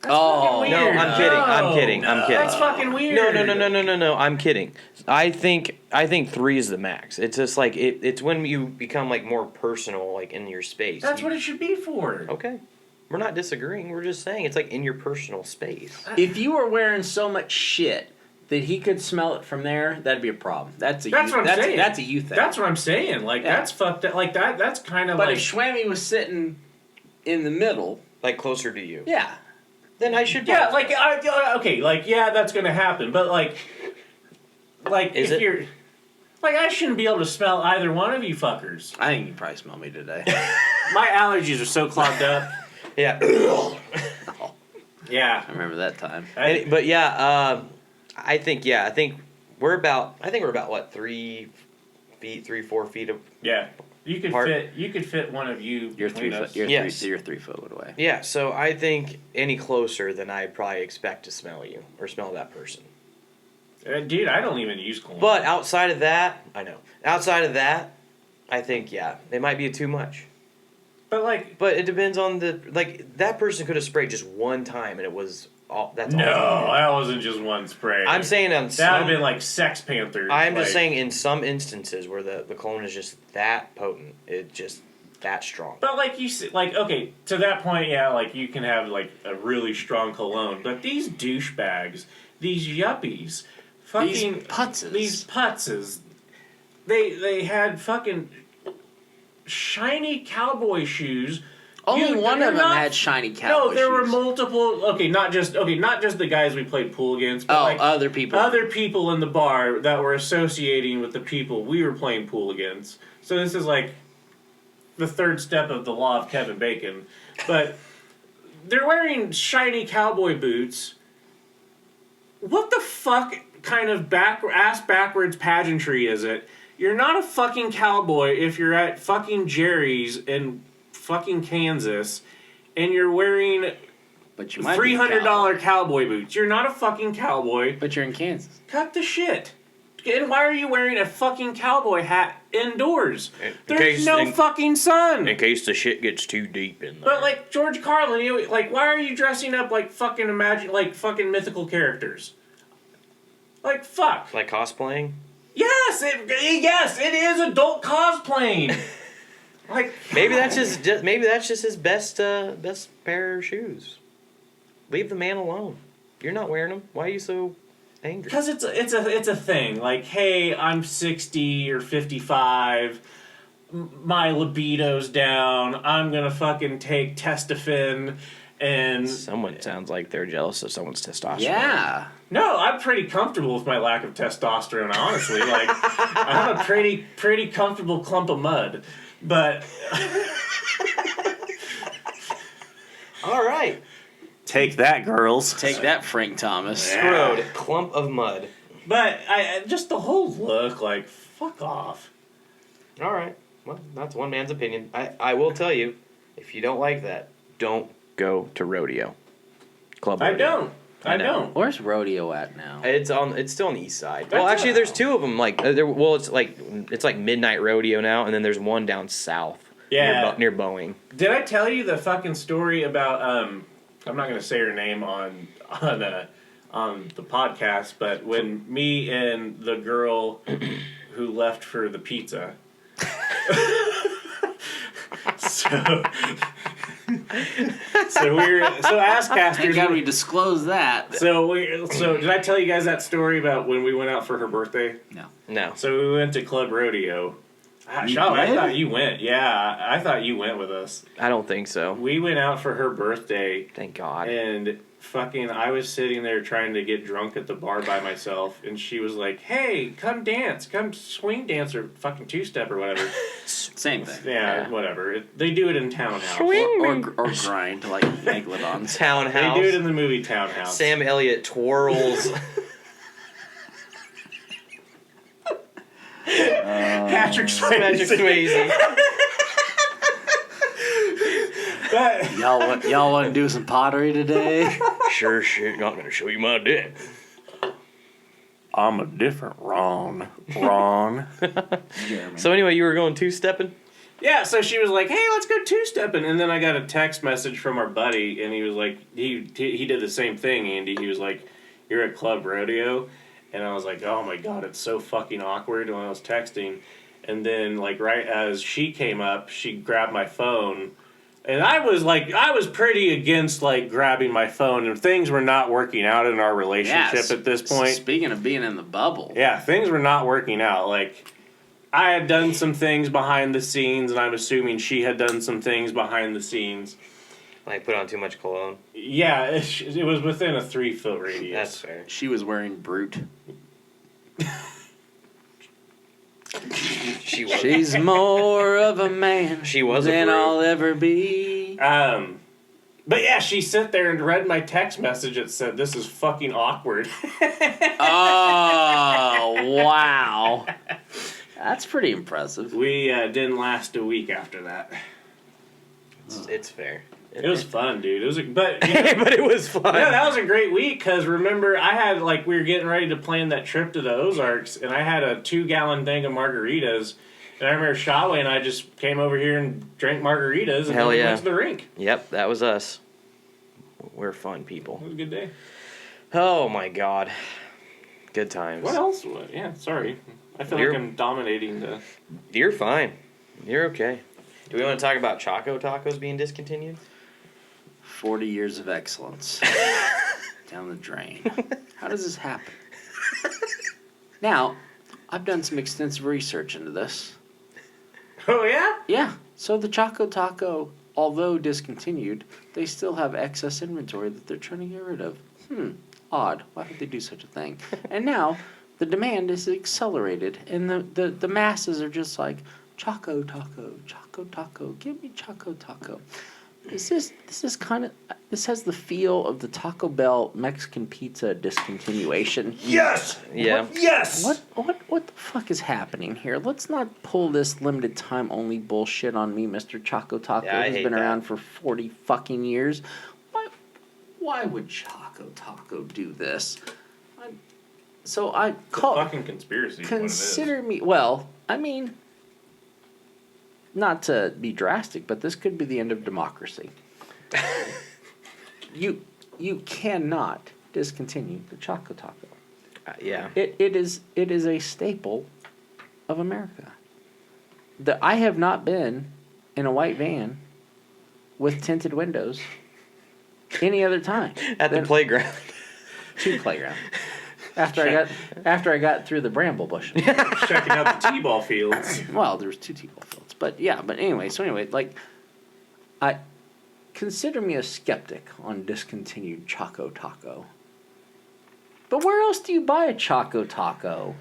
Speaker 10: That's fucking weird.
Speaker 5: No, I'm kidding. I'm kidding. I'm kidding.
Speaker 10: That's fucking weird.
Speaker 5: No. I'm kidding. I think 3 is the max. It's just like it's when you become like more personal, like in your space.
Speaker 10: That's what it should be for.
Speaker 5: Okay. We're not disagreeing. We're just saying it's like in your personal space.
Speaker 1: If you were wearing so much shit that he could smell it from there, that'd be a problem. That's what I'm saying. That's a you thing.
Speaker 10: That's what I'm saying. Like that's fucked up. Like that's kind of
Speaker 1: But
Speaker 10: like.
Speaker 1: if Schwammy was sitting in the middle,
Speaker 5: like closer to you.
Speaker 1: Yeah.
Speaker 5: Then I should.
Speaker 10: Yeah, like okay, like yeah, that's gonna happen. But like
Speaker 5: Is
Speaker 10: if
Speaker 5: it?
Speaker 10: you're. Like, I shouldn't be able to smell either one of you fuckers.
Speaker 1: I think you probably smell me today.
Speaker 10: My allergies are so clogged up.
Speaker 5: Yeah.
Speaker 10: Yeah.
Speaker 1: I remember that time.
Speaker 5: But yeah, I think we're about what 3 feet, 4 feet of.
Speaker 10: Yeah. You could fit one of you.
Speaker 1: You're 3
Speaker 10: between
Speaker 1: foot.
Speaker 10: us.
Speaker 1: You're 3 foot away.
Speaker 5: Yeah, so I think any closer than I probably expect to smell you or smell that person.
Speaker 10: Dude, I don't even use cologne.
Speaker 5: But outside of that, I think it might be too much. But it depends on that person could have sprayed just one time and it was all. That's
Speaker 10: no,
Speaker 5: all.
Speaker 10: that wasn't just one spray.
Speaker 5: I'm saying on
Speaker 10: that
Speaker 5: some.
Speaker 10: would have been like Sex Panthers.
Speaker 5: I'm just saying in some instances where the cologne is just that potent, it just that strong.
Speaker 10: But like you said, like okay, to that point, yeah, like you can have like a really strong cologne, but these douchebags, these yuppies, fucking these putzes, they had fucking shiny cowboy shoes.
Speaker 1: Only one of them had shiny cowboy
Speaker 10: No, there were
Speaker 1: shoes.
Speaker 10: multiple. Not just the guys we played pool against. But like
Speaker 1: other people.
Speaker 10: Other people in the bar that were associating with the people we were playing pool against. So this is like the third step of the law of Kevin Bacon. But they're wearing shiny cowboy boots. What the fuck kind of ass backwards pageantry is it? You're not a fucking cowboy if you're at fucking Jerry's in fucking Kansas and you're wearing
Speaker 1: but you might be a
Speaker 10: $300 cowboy boots. You're not a fucking cowboy.
Speaker 1: But you're in Kansas.
Speaker 10: Cut the shit. And why are you wearing a fucking cowboy hat indoors? There's no fucking sun.
Speaker 5: In case the shit gets too deep in there.
Speaker 10: But like George Carlin, like why are you dressing up like fucking fucking mythical characters? Like fuck.
Speaker 5: Like cosplaying?
Speaker 10: Yes, it is adult cosplaying. Like
Speaker 5: maybe that's just his best pair of shoes. Leave the man alone. You're not wearing them. Why are you so angry?
Speaker 10: Because it's a thing. Like, hey, I'm 60 or 55. My libido's down. I'm gonna fucking take Testofen and.
Speaker 5: Someone sounds like they're jealous of someone's testosterone.
Speaker 1: Yeah.
Speaker 10: No, I'm pretty comfortable with my lack of testosterone. Honestly, like I'm a pretty comfortable clump of mud. But
Speaker 5: all right.
Speaker 10: Take that, girls.
Speaker 1: Take that, Frank Thomas.
Speaker 5: Screwed. Clump of mud.
Speaker 10: But I just the whole look, like, fuck off.
Speaker 5: All right. Well, that's one man's opinion. I will tell you, If you don't like that, don't go to rodeo. Club
Speaker 10: I
Speaker 5: rodeo.
Speaker 10: don't. I
Speaker 5: know.
Speaker 10: don't.
Speaker 1: Where's rodeo at now?
Speaker 5: It's still on the east side.
Speaker 10: That's
Speaker 5: Well, actually,
Speaker 10: a-
Speaker 5: there's two of them. Like, it's like midnight rodeo now, and then there's one down south.
Speaker 10: Yeah.
Speaker 5: near Boeing.
Speaker 10: Did I tell you the fucking story about I'm not gonna say her name on the podcast, but when me and the girl who left for the pizza. So Asscasters.
Speaker 1: How we disclose that?
Speaker 10: So did I tell you guys that story about when we went out for her birthday?
Speaker 5: No.
Speaker 10: So we went to Club Rodeo.
Speaker 3: You
Speaker 10: Sean, I
Speaker 3: did?
Speaker 10: thought you went. Yeah, I thought you went with us.
Speaker 5: I don't think so.
Speaker 10: We went out for her birthday,
Speaker 5: Thank God.
Speaker 10: and fucking, I was sitting there trying to get drunk at the bar by myself, and she was like, "Hey, come dance, come swing dance or fucking two-step or whatever."
Speaker 1: Same thing.
Speaker 10: Yeah, whatever. They do it in Townhouse.
Speaker 1: Or grind like Megalodons.
Speaker 5: Townhouse.
Speaker 10: They do it in the movie Townhouse.
Speaker 5: Sam Elliott twirls.
Speaker 10: Patrick Swayze.
Speaker 5: Patrick Swayze.
Speaker 10: But
Speaker 1: Y'all want to do some pottery today?
Speaker 5: Sure shit, not gonna show you my dick.
Speaker 10: I'm a different Ron. Ron.
Speaker 5: So anyway, you were going two-stepping?
Speaker 10: Yeah, so she was like, "Hey, let's go two-stepping," and then I got a text message from our buddy, and he was like, he did the same thing, Andy. He was like, "You're at Club Rodeo," and I was like, "Oh my god, it's so fucking awkward." When I was texting, and then like right as she came up, she grabbed my phone, and I was pretty against like grabbing my phone, and things were not working out in our relationship at this point.
Speaker 1: Speaking of being in the bubble.
Speaker 10: Yeah, things were not working out. Like, I had done some things behind the scenes, and I'm assuming she had done some things behind the scenes.
Speaker 5: Like put on too much cologne.
Speaker 10: Yeah, it was within a 3-foot radius.
Speaker 5: That's fair.
Speaker 1: She was wearing Brute.
Speaker 5: She was.
Speaker 1: She's more of a man
Speaker 5: She was a
Speaker 1: than
Speaker 5: Brute.
Speaker 1: I'll ever be.
Speaker 10: But yeah, she sat there and read my text message that said, "This is fucking awkward."
Speaker 1: Oh, wow. That's pretty impressive.
Speaker 10: We didn't last a week after that.
Speaker 5: It's fair.
Speaker 10: It was fun, dude. It was, but
Speaker 5: But it was fun.
Speaker 10: yeah, that was a great week because remember, I had we were getting ready to plan that trip to the Ozarks, and I had a 2-gallon thing of margaritas. And I remember Shawway and I just came over here and drank margaritas and
Speaker 5: Hell
Speaker 10: then we
Speaker 5: yeah.
Speaker 10: went to the rink.
Speaker 5: Yep, that was us. We're fun people.
Speaker 10: It was a good day.
Speaker 5: Oh my god. Good times.
Speaker 10: What else? Yeah, sorry. I feel like I'm dominating the...
Speaker 5: You're fine. You're okay. Do we want to talk about Choco Tacos being discontinued?
Speaker 1: 40 years of excellence. Down the drain. How does this happen? Now, I've done some extensive research into this.
Speaker 10: Oh, yeah?
Speaker 1: Yeah. So the Choco Taco, although discontinued, they still have excess inventory that they're trying to get rid of. Odd. Why would they do such a thing? And now the demand is accelerated, and the masses are just like, Choco Taco, Choco Taco, give me Choco Taco. This has the feel of the Taco Bell Mexican pizza discontinuation.
Speaker 10: Yes!
Speaker 5: Yeah.
Speaker 10: Yes!
Speaker 1: What the fuck is happening here? Let's not pull this limited time only bullshit on me, Mr. Choco Taco,
Speaker 5: Yeah, I
Speaker 1: who's
Speaker 5: hate
Speaker 1: been
Speaker 5: that.
Speaker 1: around for 40 fucking years. Why would Choco Taco do this?
Speaker 10: Fucking conspiracy.
Speaker 1: Consider me. Well, I mean, not to be drastic, but this could be the end of democracy. You cannot discontinue the Choco Taco.
Speaker 5: Yeah.
Speaker 1: It is a staple of America. I have not been in a white van with tinted windows any other time
Speaker 5: At the playground.
Speaker 1: to playground. After I got through the bramble bush.
Speaker 10: Checking out the t-ball fields.
Speaker 1: Well, there's 2 t-ball fields, but anyway, like, I consider me a skeptic on discontinued Choco Taco. But where else do you buy a Choco Taco?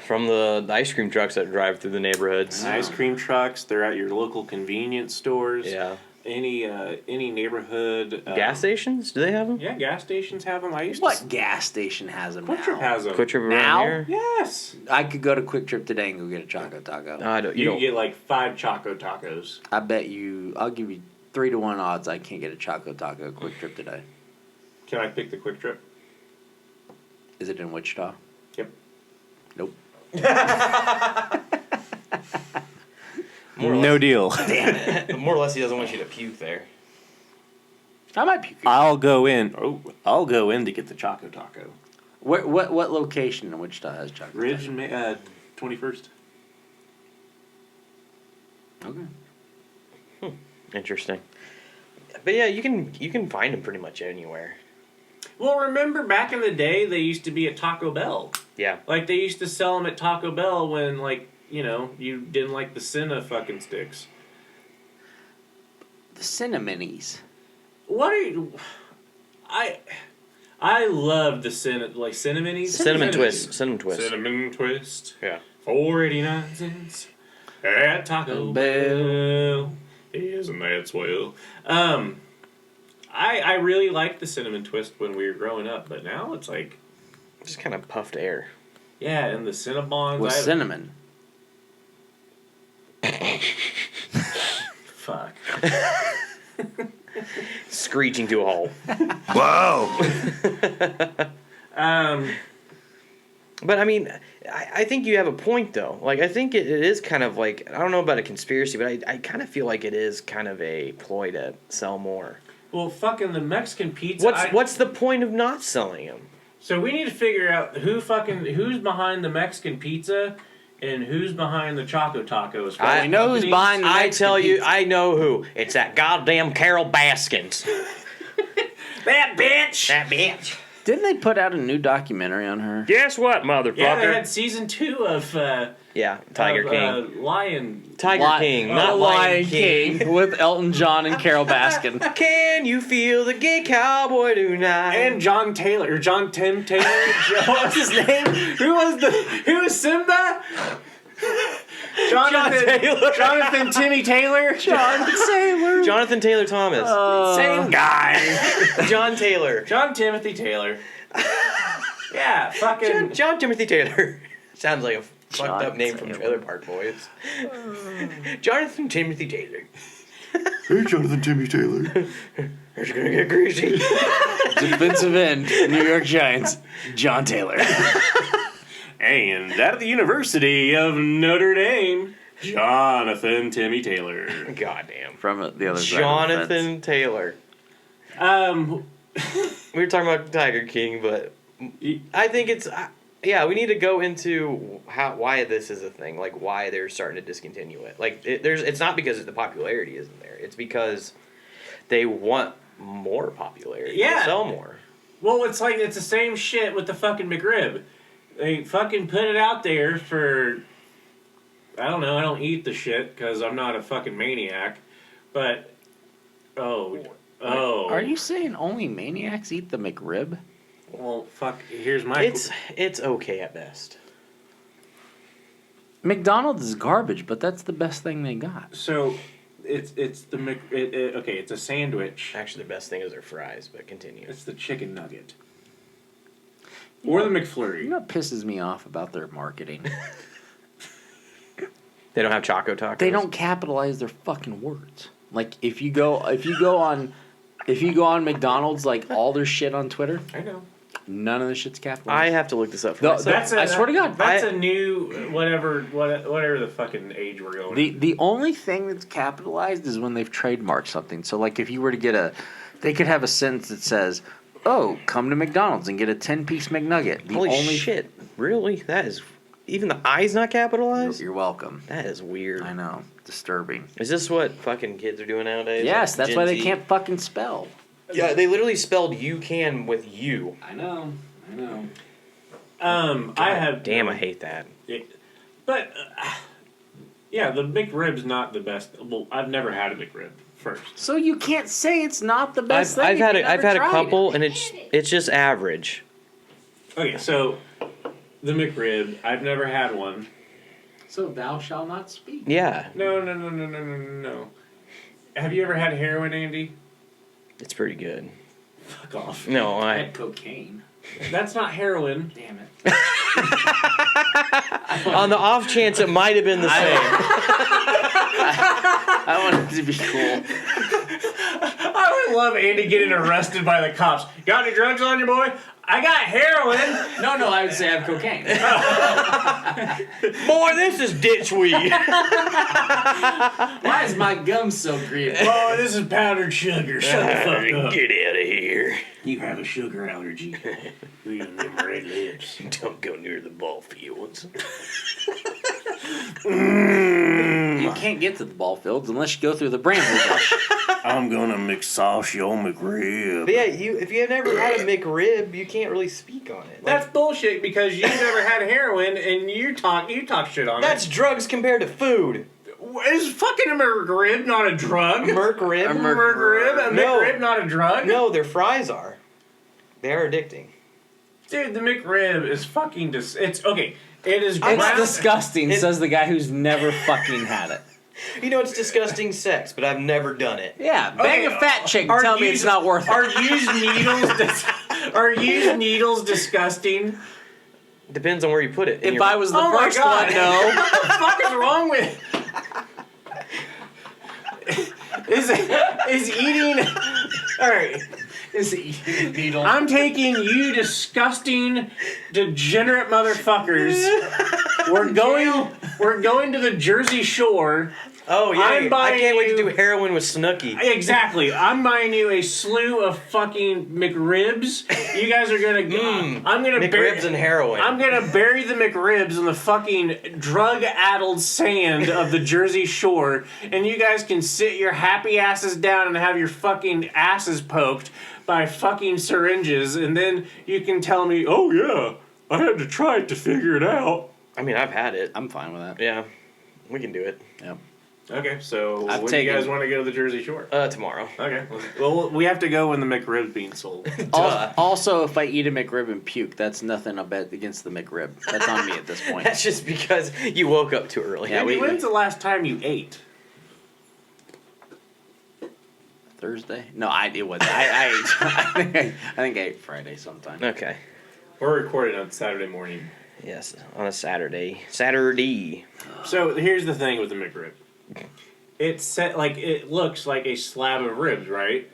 Speaker 5: From the ice cream trucks that drive through the neighborhoods.
Speaker 10: Ice cream trucks. They're at your local convenience stores.
Speaker 5: Yeah.
Speaker 10: Any neighborhood.
Speaker 5: Gas stations? Do they have them?
Speaker 10: Yeah, gas stations have them. I used
Speaker 1: What
Speaker 10: to.
Speaker 1: gas station has them
Speaker 10: Quick Trip
Speaker 1: now?
Speaker 10: has them.
Speaker 5: Quick Trip around
Speaker 1: Now?
Speaker 5: here?
Speaker 10: Yes.
Speaker 1: I could go to Quick Trip today and go get a Choco Taco.
Speaker 5: No, I don't.
Speaker 10: You
Speaker 5: You
Speaker 10: can
Speaker 5: don't.
Speaker 10: get like 5 Choco Tacos.
Speaker 1: I bet you. I'll give you 3-1 odds I can't get a Choco Taco Quick Trip today.
Speaker 8: Can I pick the Quick Trip?
Speaker 1: Is it in Wichita?
Speaker 8: Yep.
Speaker 1: Nope.
Speaker 10: No deal.
Speaker 5: Damn it. More or less, he doesn't want you to puke there.
Speaker 1: I might puke.
Speaker 10: I'll go in. Oh, I'll go in to get the Choco Taco.
Speaker 1: What location in Wichita has Choco
Speaker 10: Ridge
Speaker 1: Taco?
Speaker 10: and 21st.
Speaker 1: Okay.
Speaker 5: Interesting. But yeah, you can find them pretty much anywhere.
Speaker 2: Well, remember back in the day, they used to be at Taco Bell.
Speaker 5: Yeah.
Speaker 2: Like, they used to sell them at Taco Bell when, like, you know, you didn't like the Cinna fucking sticks.
Speaker 1: The Cinnaminis.
Speaker 2: What are you... I love the Cinaminis.
Speaker 5: Cinnamon twist. Cinnamon twist.
Speaker 2: Cinnamon twist.
Speaker 5: Yeah.
Speaker 2: 4.89 cents at Taco Bell. Isn't that swell? I really liked the cinnamon twist when we were growing up, but now it's like
Speaker 5: Just kind of puffed air.
Speaker 2: yeah, and the Cinnabons.
Speaker 1: With cinnamon.
Speaker 2: Fuck.
Speaker 5: Screeching to a halt.
Speaker 4: Wow.
Speaker 5: But I mean, I think you have a point though. Like, I think it is kind of like, I don't know about a conspiracy, but I kind of feel like it is kind of a ploy to sell more.
Speaker 2: Well, fucking the Mexican pizza.
Speaker 5: What's the point of not selling them?
Speaker 2: So we need to figure out who's behind the Mexican pizza and who's behind the Choco Tacos.
Speaker 1: I know who's behind the Mexican
Speaker 5: I tell you,
Speaker 1: pizza.
Speaker 5: I know who. It's that goddamn Carol Baskins.
Speaker 2: That bitch.
Speaker 5: That bitch.
Speaker 1: Didn't they put out a new documentary on her?
Speaker 5: Guess what, motherfucker?
Speaker 2: Yeah, they had season 2 of
Speaker 5: Tiger King.
Speaker 2: Lion.
Speaker 5: Tiger King, not Lion King.
Speaker 1: with Elton John and Carol Baskin.
Speaker 5: Can you feel the gay cowboy tonight?
Speaker 2: And John Taylor, or John Tim Taylor. What was his name? Who was Simba? Jonathan Timmy Taylor.
Speaker 5: Jonathan Taylor Thomas.
Speaker 2: Same guy.
Speaker 5: John Taylor.
Speaker 2: John Timothy Taylor. Yeah, fucking.
Speaker 5: John Timothy Taylor. Sounds like a fucked up name from
Speaker 1: Taylor.
Speaker 5: Trailer Park Boys. Jonathan Timothy Taylor.
Speaker 4: Hey, Jonathan Timmy Taylor.
Speaker 5: It's gonna get greasy.
Speaker 1: Defensive end, New York Giants, John Taylor.
Speaker 10: And out of the University of Notre Dame, Jonathan Timmy Taylor.
Speaker 5: Goddamn.
Speaker 1: From the other side.
Speaker 5: Jonathan Taylor. We were talking about Tiger King, but I think it's we need to go into why this is a thing, like why they're starting to discontinue it. Like it's not because the popularity isn't there; it's because they want more popularity.
Speaker 2: Yeah.
Speaker 5: To sell more.
Speaker 2: Well, it's the same shit with the fucking McRib. They fucking put it out there for. I don't know. I don't eat the shit because I'm not a fucking maniac, but
Speaker 1: Are you saying only maniacs eat the McRib?
Speaker 2: Well, fuck. Here's my.
Speaker 5: It's okay at best.
Speaker 1: McDonald's is garbage, but that's the best thing they got.
Speaker 2: So, it's the okay. It's a sandwich.
Speaker 5: Actually, the best thing is their fries, but continue.
Speaker 2: It's the chicken nugget. Or the McFlurry.
Speaker 1: You know what pisses me off about their marketing?
Speaker 5: They don't have Choco Tacos.
Speaker 1: They don't capitalize their fucking words. Like if you go on McDonald's, like all their shit on Twitter,
Speaker 2: I know.
Speaker 1: none of the shit's capitalized.
Speaker 5: I have to look this up for myself.
Speaker 1: I swear to God,
Speaker 2: That's a new whatever the fucking age we're going.
Speaker 1: The only thing that's capitalized is when they've trademarked something. So like if you were to get they could have a sentence that says, "Oh, come to McDonald's and get a 10-piece McNugget."
Speaker 5: Holy shit! Really? That is even the I's not capitalized.
Speaker 1: You're welcome.
Speaker 5: That is weird.
Speaker 1: I know, disturbing.
Speaker 5: Is this what fucking kids are doing nowadays?
Speaker 1: Yes,
Speaker 5: Like
Speaker 1: that's
Speaker 5: Gen
Speaker 1: why they
Speaker 5: Z?
Speaker 1: can't fucking spell.
Speaker 5: Yeah, they literally spelled "you can" with "you."
Speaker 2: I know. I have.
Speaker 5: Damn, I hate that.
Speaker 2: But yeah, the McRib's not the best. Well, I've never had a McRib first.
Speaker 1: So you can't say it's not the best thing.
Speaker 5: I've
Speaker 1: if
Speaker 5: had
Speaker 1: you've
Speaker 5: I've
Speaker 1: never
Speaker 5: had a
Speaker 1: tried
Speaker 5: couple,
Speaker 1: it.
Speaker 5: and it's just average.
Speaker 2: Okay, so the McRib, I've never had one.
Speaker 1: So thou shalt not speak.
Speaker 5: Yeah,
Speaker 2: No. Have you ever had heroin, Andy?
Speaker 5: it's pretty good.
Speaker 2: Fuck off.
Speaker 5: No,
Speaker 1: I
Speaker 5: I.
Speaker 1: had cocaine.
Speaker 2: That's not heroin.
Speaker 1: Damn it.
Speaker 5: On the off chance it might have been the same.
Speaker 1: I wanted to be cool.
Speaker 10: I love Andy getting arrested by the cops. Got any drugs on you, boy? I got heroin.
Speaker 1: No, I would say I have cocaine.
Speaker 5: Boy, this is ditch weed.
Speaker 1: Why is my gum so green?
Speaker 10: Oh, this is powdered sugar. Shut the fuck up.
Speaker 5: Get out of here.
Speaker 10: You have a sugar allergy. You and them red lips.
Speaker 5: Don't go near the ball fields.
Speaker 1: You can't get to the ball fields unless you go through the bramble bush.
Speaker 10: I'm gonna McSauce your McRib.
Speaker 5: But yeah, if you have never had a McRib, you can't really speak on it.
Speaker 10: That's bullshit because you've never had heroin and you talk shit on
Speaker 5: That's drugs compared to food.
Speaker 10: it. Is fucking a McRib not a drug?
Speaker 5: McRib?
Speaker 10: A McRib
Speaker 5: No.
Speaker 10: not a drug?
Speaker 5: No, their fries are. They are addicting.
Speaker 10: Dude, the McRib is fucking it's okay. It is
Speaker 1: It's disgusting, says the guy who's never fucking had it.
Speaker 5: You know, it's disgusting sex, but I've never done it.
Speaker 1: Yeah, bang a fat chick and tell me it's not worth it.
Speaker 10: Are used needles disgusting?
Speaker 5: Depends on where you put it.
Speaker 1: If I was the first one, no.
Speaker 10: What the fuck is wrong with is eating alright.
Speaker 1: Is eating a needle.
Speaker 10: I'm taking you disgusting, degenerate motherfuckers. We're going to the Jersey Shore.
Speaker 5: Oh yeah,
Speaker 10: I'm buying
Speaker 5: I can't wait to
Speaker 10: you-
Speaker 5: do heroin with Snooki.
Speaker 10: Exactly. I'm buying you a slew of fucking McRibs. You guys are gonna. I'm gonna
Speaker 5: McRibs and heroin.
Speaker 10: I'm gonna bury the McRibs in the fucking drug-addled sand of the Jersey Shore, and you guys can sit your happy asses down and have your fucking asses poked by fucking syringes, and then you can tell me, "Oh yeah, I had to try it to figure it out."
Speaker 5: I mean, I've had it.
Speaker 1: I'm fine with that.
Speaker 5: Yeah, we can do it.
Speaker 1: Yep.
Speaker 10: Okay, so
Speaker 1: I've
Speaker 10: when do you
Speaker 1: taken-
Speaker 10: guys want to go to the Jersey Shore?
Speaker 5: Tomorrow.
Speaker 10: Okay. Well, we have to go when the McRib's being sold.
Speaker 1: Also, if I eat a McRib and puke, that's nothing against the McRib. That's on me at this point.
Speaker 5: That's just because you woke up too early.
Speaker 1: Yeah,
Speaker 10: When's the last time you ate?
Speaker 1: Thursday? No, it wasn't. I think I ate Friday sometime.
Speaker 5: Okay.
Speaker 10: We're recording on Saturday morning.
Speaker 5: Yes, on a Saturday. Saturday.
Speaker 10: So here's the thing with the McRib. It looks like a slab of ribs, right?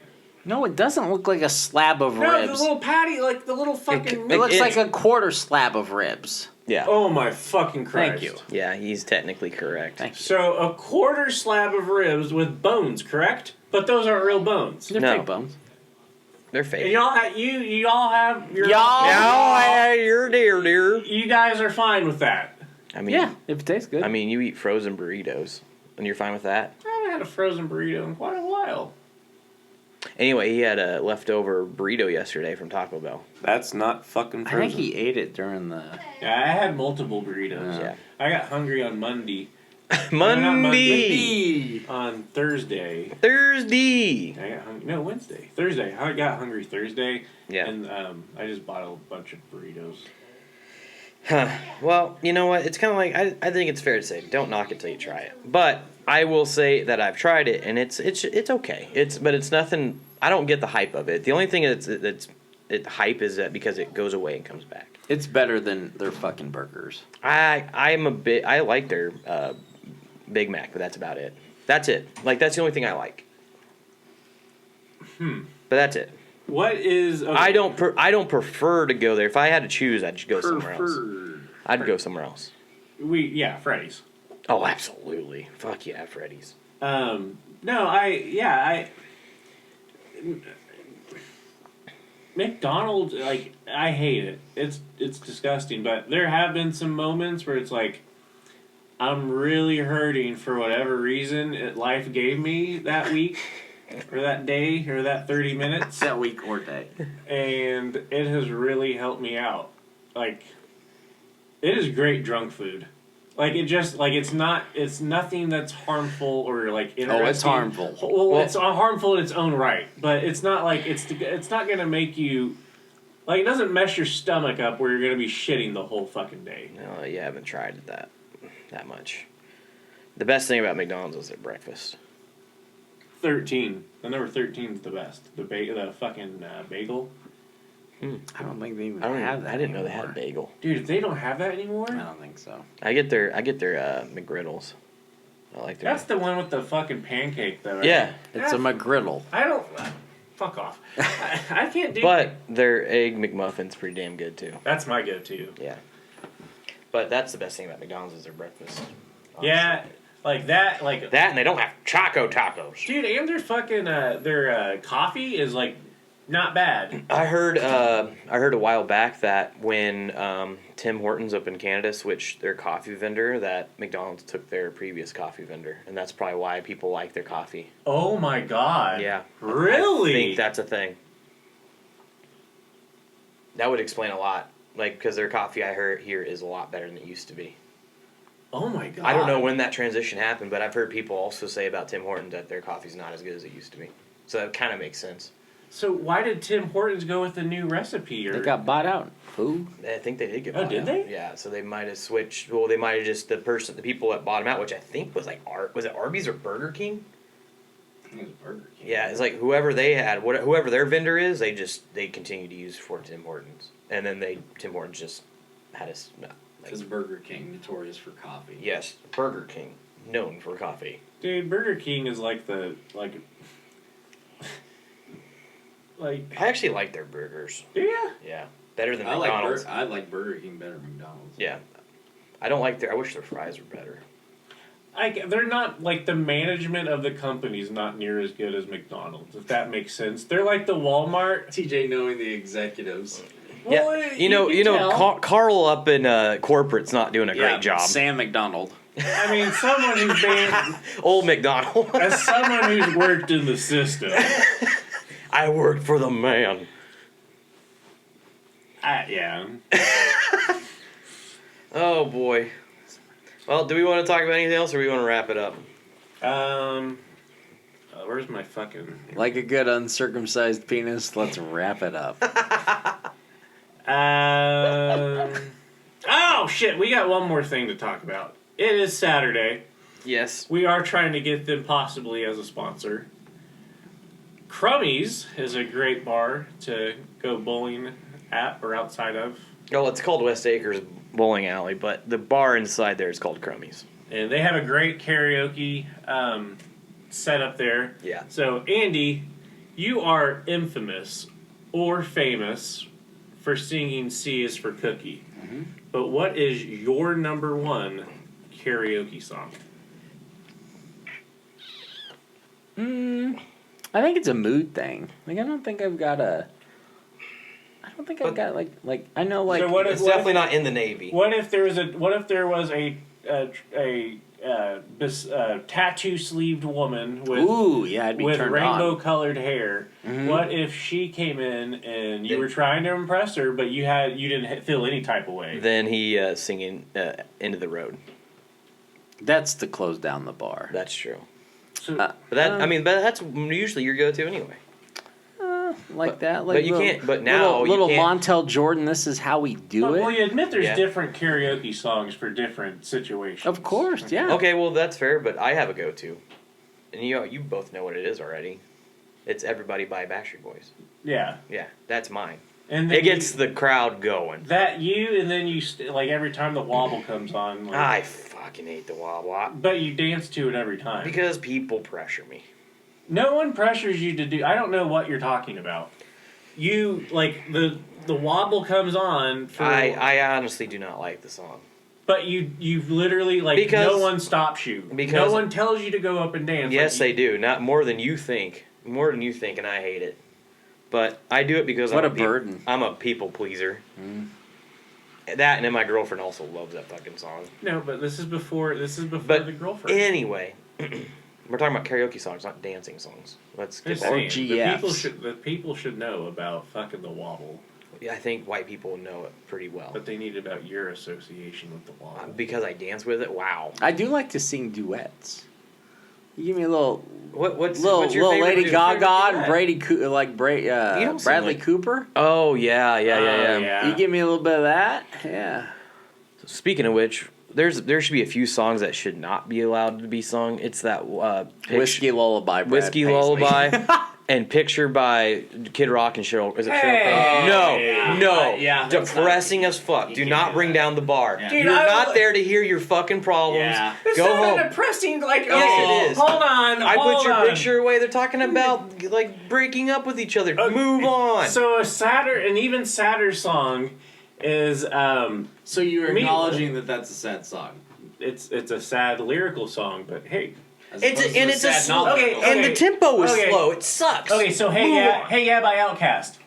Speaker 1: No, it doesn't look like a slab of
Speaker 10: No,
Speaker 1: ribs.
Speaker 10: the little patty, like the little fucking.
Speaker 1: It looks like a quarter slab of ribs.
Speaker 5: Yeah.
Speaker 10: Oh my fucking Christ!
Speaker 1: Thank you.
Speaker 5: Yeah, he's technically correct.
Speaker 1: Thank you.
Speaker 10: So a quarter slab of ribs with bones, correct? But those aren't real bones.
Speaker 1: They're
Speaker 5: No.
Speaker 1: fake bones.
Speaker 5: They're fake.
Speaker 10: And you all have your
Speaker 5: You're dear.
Speaker 10: You guys are fine with that.
Speaker 5: I mean,
Speaker 1: Yeah, if it tastes good.
Speaker 5: I mean, you eat frozen burritos, and you're fine with that.
Speaker 10: I haven't had a frozen burrito in quite a while.
Speaker 5: Anyway, he had a leftover burrito yesterday from Taco Bell.
Speaker 10: That's not fucking
Speaker 1: I
Speaker 10: frozen.
Speaker 1: think he ate it during the.
Speaker 10: Yeah, I had multiple burritos.
Speaker 5: Yeah.
Speaker 10: I got hungry on Monday.
Speaker 5: Monday.
Speaker 10: On Thursday.
Speaker 5: Thursday.
Speaker 10: I got hungry. No, Wednesday. Thursday. I got hungry Thursday.
Speaker 5: Yeah.
Speaker 10: And I just bought a bunch of burritos.
Speaker 5: Huh. Well, you know what? It's kind of like I think it's fair to say don't knock it till you try it. But I will say that I've tried it and it's okay. But it's nothing. I don't get the hype of it. The only thing that's hype is that because it goes away and comes back.
Speaker 1: It's better than their fucking burgers.
Speaker 5: I like their Big Mac, but that's about it. That's it. Like that's the only thing I like. But that's it.
Speaker 10: What is? Okay.
Speaker 5: I don't prefer to go there. If I had to choose, I'd just go somewhere else. I'd go somewhere else.
Speaker 10: Freddy's.
Speaker 5: Oh, absolutely. Fuck yeah, Freddy's.
Speaker 10: McDonald's, like, I hate it. It's disgusting, but there have been some moments where it's like I'm really hurting for whatever reason life gave me that week or that day or that 30 minutes.
Speaker 1: That week or day.
Speaker 10: And it has really helped me out. Like, it is great drunk food. Like, it's nothing that's harmful or, like, interesting.
Speaker 1: Oh, it's harmful.
Speaker 10: Well, it's harmful in its own right, but it's not like, it's not going to make you, like, it doesn't mess your stomach up where you're going to be shitting the whole fucking day.
Speaker 5: No, you haven't tried that much. The best thing about McDonald's is their breakfast.
Speaker 10: 13. The number 13 is the best. The fucking bagel.
Speaker 1: I don't think they even
Speaker 5: I
Speaker 1: have that.
Speaker 5: didn't know they
Speaker 1: anymore.
Speaker 5: had a bagel.
Speaker 10: Dude, if they don't have that anymore,
Speaker 1: I don't think so.
Speaker 5: I get their McGriddles. I like their.
Speaker 10: that's the one with the fucking pancake, though. Right?
Speaker 5: Yeah.
Speaker 1: It's a McGriddle.
Speaker 10: I don't.
Speaker 2: fuck off. I can't do.
Speaker 5: But their egg McMuffin's pretty damn good too.
Speaker 2: That's my go-to.
Speaker 5: Yeah. But that's the best thing about McDonald's is their breakfast. Honestly.
Speaker 2: Yeah, like that,
Speaker 5: That, and they don't have Choco Tacos.
Speaker 2: dude. And their fucking their coffee is like not bad.
Speaker 5: I heard a while back that when Tim Hortons up in Canada switched their coffee vendor, that McDonald's took their previous coffee vendor, and that's probably why people like their coffee.
Speaker 2: Oh my god.
Speaker 5: Yeah.
Speaker 2: Really?
Speaker 5: I think that's a thing. That would explain a lot. Like, because their coffee, I heard here, is a lot better than it used to be.
Speaker 2: Oh my god.
Speaker 5: I don't know when that transition happened, but I've heard people also say about Tim Hortons that their coffee's not as good as it used to be. So that kind of makes sense.
Speaker 2: So why did Tim Hortons go with the new recipe? Or
Speaker 1: They got bought out. Who?
Speaker 5: I think they did get
Speaker 2: Oh,
Speaker 5: bought
Speaker 2: did
Speaker 5: out.
Speaker 2: they?
Speaker 5: Yeah, so they might have switched. Well, they might have just the people that bought them out, which I think was like was it Arby's or Burger King?
Speaker 6: I think it was Burger King.
Speaker 5: Yeah, it's like whoever they had, whoever their vendor is, they continue to use for Tim Hortons, and then Tim Hortons just had a.
Speaker 6: Because Burger King, notorious for coffee.
Speaker 5: Yes, Burger King, known for coffee.
Speaker 2: Dude, Burger King is like
Speaker 5: I actually like their burgers.
Speaker 2: Do ya?
Speaker 5: Yeah, better than
Speaker 6: I
Speaker 5: McDonald's.
Speaker 6: like Burger King better than McDonald's.
Speaker 5: Yeah, I don't like I wish their fries were better.
Speaker 2: They're not like the management of the company's not near as good as McDonald's, if that makes sense. They're like the Walmart.
Speaker 6: TJ knowing the executives.
Speaker 2: Well,
Speaker 5: Yeah, you know, Carl up in corporate's not doing a great job.
Speaker 3: Sam McDonald.
Speaker 2: I mean, someone who's been
Speaker 5: Old McDonald.
Speaker 2: as someone who's worked in the system.
Speaker 5: I worked for the man.
Speaker 2: Yeah.
Speaker 5: Oh boy. Well, do we want to talk about anything else, or do we want to wrap it up?
Speaker 2: Where's my fucking?
Speaker 1: Like a good uncircumcised penis, let's wrap it up.
Speaker 2: Oh shit! We got one more thing to talk about. It is Saturday.
Speaker 5: Yes.
Speaker 2: We are trying to get them possibly as a sponsor. Crummy's is a great bar to go bowling at or outside of.
Speaker 5: Well, it's called West Acres Bowling Alley, but the bar inside there is called Crummy's.
Speaker 2: And they have a great karaoke set up there.
Speaker 5: Yeah.
Speaker 2: So, Andy, you are infamous or famous for singing C is for Cookie.
Speaker 3: Mm-hmm.
Speaker 2: But what is your number one karaoke song?
Speaker 1: I think it's a mood thing. Like, I don't think I've got like I know like
Speaker 2: So what if,
Speaker 5: It's definitely not in the Navy.
Speaker 2: What if there was a tattoo sleeved woman with
Speaker 1: ooh, yeah, I'd be
Speaker 2: with
Speaker 1: turned
Speaker 2: rainbow
Speaker 1: on.
Speaker 2: colored hair?
Speaker 1: Mhm.
Speaker 2: What if she came in and you were trying to impress her, but you didn't feel any type of way?
Speaker 5: Then he singing Into the Road.
Speaker 1: That's to close down the bar.
Speaker 5: That's true.
Speaker 2: So,
Speaker 5: But but that's usually your go-to anyway.
Speaker 1: Like that. Like
Speaker 5: but you can't. But now
Speaker 1: little
Speaker 5: you can't.
Speaker 1: Montel Jordan. This is how we do
Speaker 2: well,
Speaker 1: it.
Speaker 2: you admit there's
Speaker 5: Yeah.
Speaker 2: different karaoke songs for different situations.
Speaker 1: Of course, yeah.
Speaker 5: Okay, well that's fair, but I have a go-to, and you both know what it is already. It's Everybody by Backstreet Boys.
Speaker 2: Yeah,
Speaker 5: Yeah, that's mine.
Speaker 2: and then
Speaker 5: It gets the crowd going.
Speaker 2: and then you like every time the wobble comes on. Like,
Speaker 5: I fucking hate the wah-wah
Speaker 2: but you dance to it every time.
Speaker 5: because people pressure me.
Speaker 2: No one pressures you to do. I don't know what you're talking about. You like the wobble comes on. For,
Speaker 5: I honestly do not like the song.
Speaker 2: But you've literally like
Speaker 5: Because-
Speaker 2: no one stops you.
Speaker 5: because-
Speaker 2: No one tells you to go up and dance.
Speaker 5: Yes,
Speaker 2: like
Speaker 5: they do. Not more than you think. More than you think, and I hate it. But I do it because
Speaker 1: What
Speaker 5: I'm
Speaker 1: a burden.
Speaker 5: I'm a people pleaser. That, and then my girlfriend also loves that fucking song.
Speaker 2: No, but this is before
Speaker 5: But
Speaker 2: the girlfriend.
Speaker 5: anyway, we're talking about karaoke songs, not dancing songs. Let's get
Speaker 2: Just
Speaker 5: back.
Speaker 2: saying,
Speaker 1: GFs.
Speaker 2: the people should know about fucking the wobble,
Speaker 5: I think white people know it pretty well.
Speaker 2: but they need about your association with the wobble.
Speaker 5: Because I dance with it, wow.
Speaker 1: I do like to sing duets. You give me a little
Speaker 5: What's
Speaker 1: little
Speaker 5: your favorite
Speaker 1: Lady
Speaker 5: duet?
Speaker 1: Gaga and Brady
Speaker 5: don't sing
Speaker 1: Bradley
Speaker 5: like-
Speaker 1: Cooper.
Speaker 5: Oh, yeah.
Speaker 2: Yeah.
Speaker 1: You give me a little bit of that, yeah.
Speaker 5: Speaking of which, there should be a few songs that should not be allowed to be sung. It's that
Speaker 1: Whiskey Lullaby. Brad
Speaker 5: Whiskey
Speaker 1: Paisley.
Speaker 5: Lullaby. And Picture by Kid Rock and Cheryl. Is it
Speaker 10: Hey!
Speaker 5: Cheryl Crow?
Speaker 10: Yeah.
Speaker 5: No.
Speaker 10: Yeah, that's
Speaker 5: Depressing as fuck. Do not bring down the bar.
Speaker 10: Dude,
Speaker 5: You're
Speaker 10: I
Speaker 5: not
Speaker 10: will-
Speaker 5: there to hear your fucking problems.
Speaker 3: Yeah.
Speaker 10: It's
Speaker 5: Go
Speaker 10: not
Speaker 5: home.
Speaker 10: depressing. Like,
Speaker 5: Yes, it is.
Speaker 10: Hold on.
Speaker 5: I
Speaker 10: hold
Speaker 5: put your
Speaker 10: on.
Speaker 5: picture away. They're talking about like breaking up with each other. Move on.
Speaker 10: So an even sadder song is
Speaker 1: So you're
Speaker 10: Me-
Speaker 1: acknowledging that that's a sad song.
Speaker 10: it's a sad lyrical song, but hey.
Speaker 5: It's a slow.
Speaker 10: Okay,
Speaker 5: And the tempo is
Speaker 10: okay.
Speaker 5: slow. It sucks.
Speaker 10: Okay, so Hey Yeah by Outkast.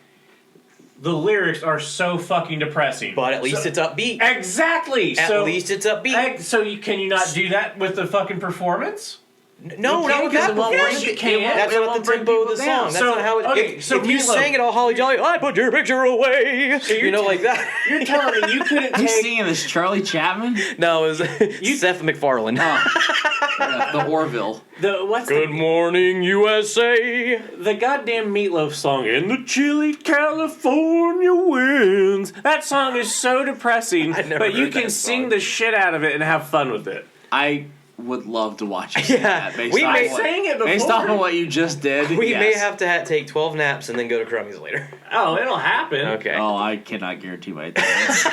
Speaker 10: The lyrics are so fucking depressing.
Speaker 5: But at least it's upbeat.
Speaker 10: Exactly.
Speaker 5: At
Speaker 10: so,
Speaker 5: least it's upbeat.
Speaker 10: Can you not do that with the fucking performance?
Speaker 5: No, not with that
Speaker 10: Yes, you can.
Speaker 5: That's not the tempo of the song. That's
Speaker 10: So,
Speaker 5: not how it.
Speaker 10: okay, so
Speaker 5: if you
Speaker 10: Meatloaf-
Speaker 5: sang it all holly jolly, I put your picture away.
Speaker 10: So
Speaker 5: You know, like that.
Speaker 10: You're telling me you couldn't
Speaker 3: You
Speaker 10: take
Speaker 3: singing this Charlie Chapman?
Speaker 5: No, it was Seth MacFarlane.
Speaker 1: The Orville.
Speaker 5: Good morning, USA.
Speaker 10: The goddamn Meatloaf song in the chilly California winds. That song is so depressing,
Speaker 5: I never
Speaker 10: but you
Speaker 5: heard
Speaker 10: can
Speaker 5: that
Speaker 10: sing
Speaker 5: song.
Speaker 10: the shit out of it and have fun with it.
Speaker 1: I would love to watch you sing
Speaker 5: Yeah,
Speaker 1: that based
Speaker 5: we
Speaker 1: on
Speaker 5: may-
Speaker 1: what,
Speaker 10: sang it
Speaker 1: based
Speaker 10: before.
Speaker 1: on what you just did.
Speaker 5: We may
Speaker 1: yes.
Speaker 5: have to take 12 naps and then go to Crummy's later.
Speaker 10: Oh, it'll happen.
Speaker 5: Okay.
Speaker 1: Oh, I cannot guarantee my attendance.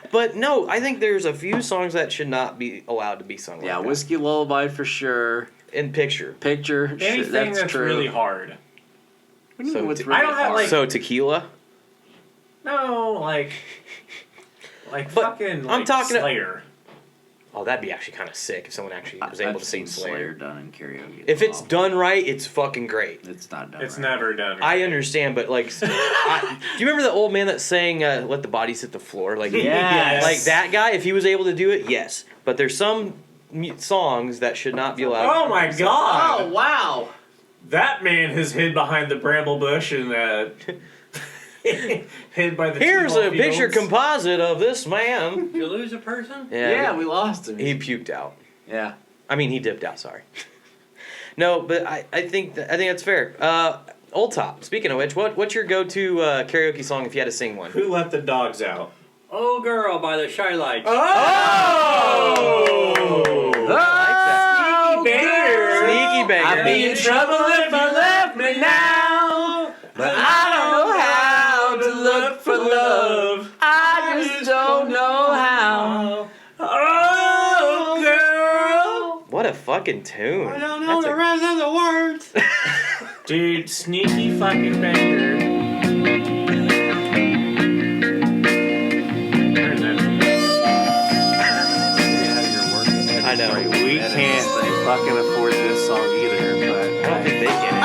Speaker 5: But no, I think there's a few songs that should not be allowed to be sung.
Speaker 1: Yeah,
Speaker 5: like that.
Speaker 1: Whiskey Lullaby for sure.
Speaker 5: In Picture.
Speaker 1: Picture.
Speaker 10: Anything
Speaker 1: that's
Speaker 10: that's
Speaker 1: true.
Speaker 10: really hard.
Speaker 1: What do you
Speaker 5: So
Speaker 1: mean what's
Speaker 5: t-
Speaker 1: really
Speaker 10: I don't have,
Speaker 1: hard?
Speaker 10: like-
Speaker 5: So Tequila.
Speaker 10: No, like
Speaker 5: But
Speaker 10: fucking
Speaker 5: I'm
Speaker 10: like
Speaker 5: talking-
Speaker 10: Slayer.
Speaker 5: Oh, that'd be actually kind of sick if someone actually was able
Speaker 1: I've
Speaker 5: to sing
Speaker 1: seen
Speaker 5: Slayer.
Speaker 1: done in karaoke.
Speaker 5: If it's done right, it's fucking great.
Speaker 1: it's not done.
Speaker 10: It's
Speaker 1: right.
Speaker 10: never done.
Speaker 5: I understand, but like, do you remember the old man that sang "Let the Bodies Hit the Floor"? Like,
Speaker 1: Yes.
Speaker 5: like that guy. If he was able to do it, yes. But there's some songs that should not be allowed.
Speaker 10: Oh my god!
Speaker 1: Oh wow!
Speaker 10: That man has hid behind the bramble bush and hid by the.
Speaker 5: Here's a
Speaker 10: T-ball
Speaker 5: picture
Speaker 10: fields.
Speaker 5: composite of this man.
Speaker 7: Did you lose a person?
Speaker 1: Yeah, we lost him.
Speaker 5: he puked out.
Speaker 1: Yeah.
Speaker 5: I mean, he dipped out. Sorry. No, but I think that's fair. Old Top. Speaking of which, what's your go-to karaoke song if you had to sing one?
Speaker 10: Who let the dogs out?
Speaker 7: Oh Girl by the Shy Lights.
Speaker 10: Oh!
Speaker 1: Oh,
Speaker 10: Sneaky banger!
Speaker 5: Sneaky banger.
Speaker 1: I'd be in trouble if I left me now, but I don't know how to look for love. I just don't know how.
Speaker 10: Oh, girl!
Speaker 5: What a fucking tune.
Speaker 7: I don't know the rest of the words.
Speaker 10: Dude, sneaky fucking banger. Turn that.
Speaker 5: I know.
Speaker 10: We can't fucking afford this song either, but
Speaker 5: I don't think they get it.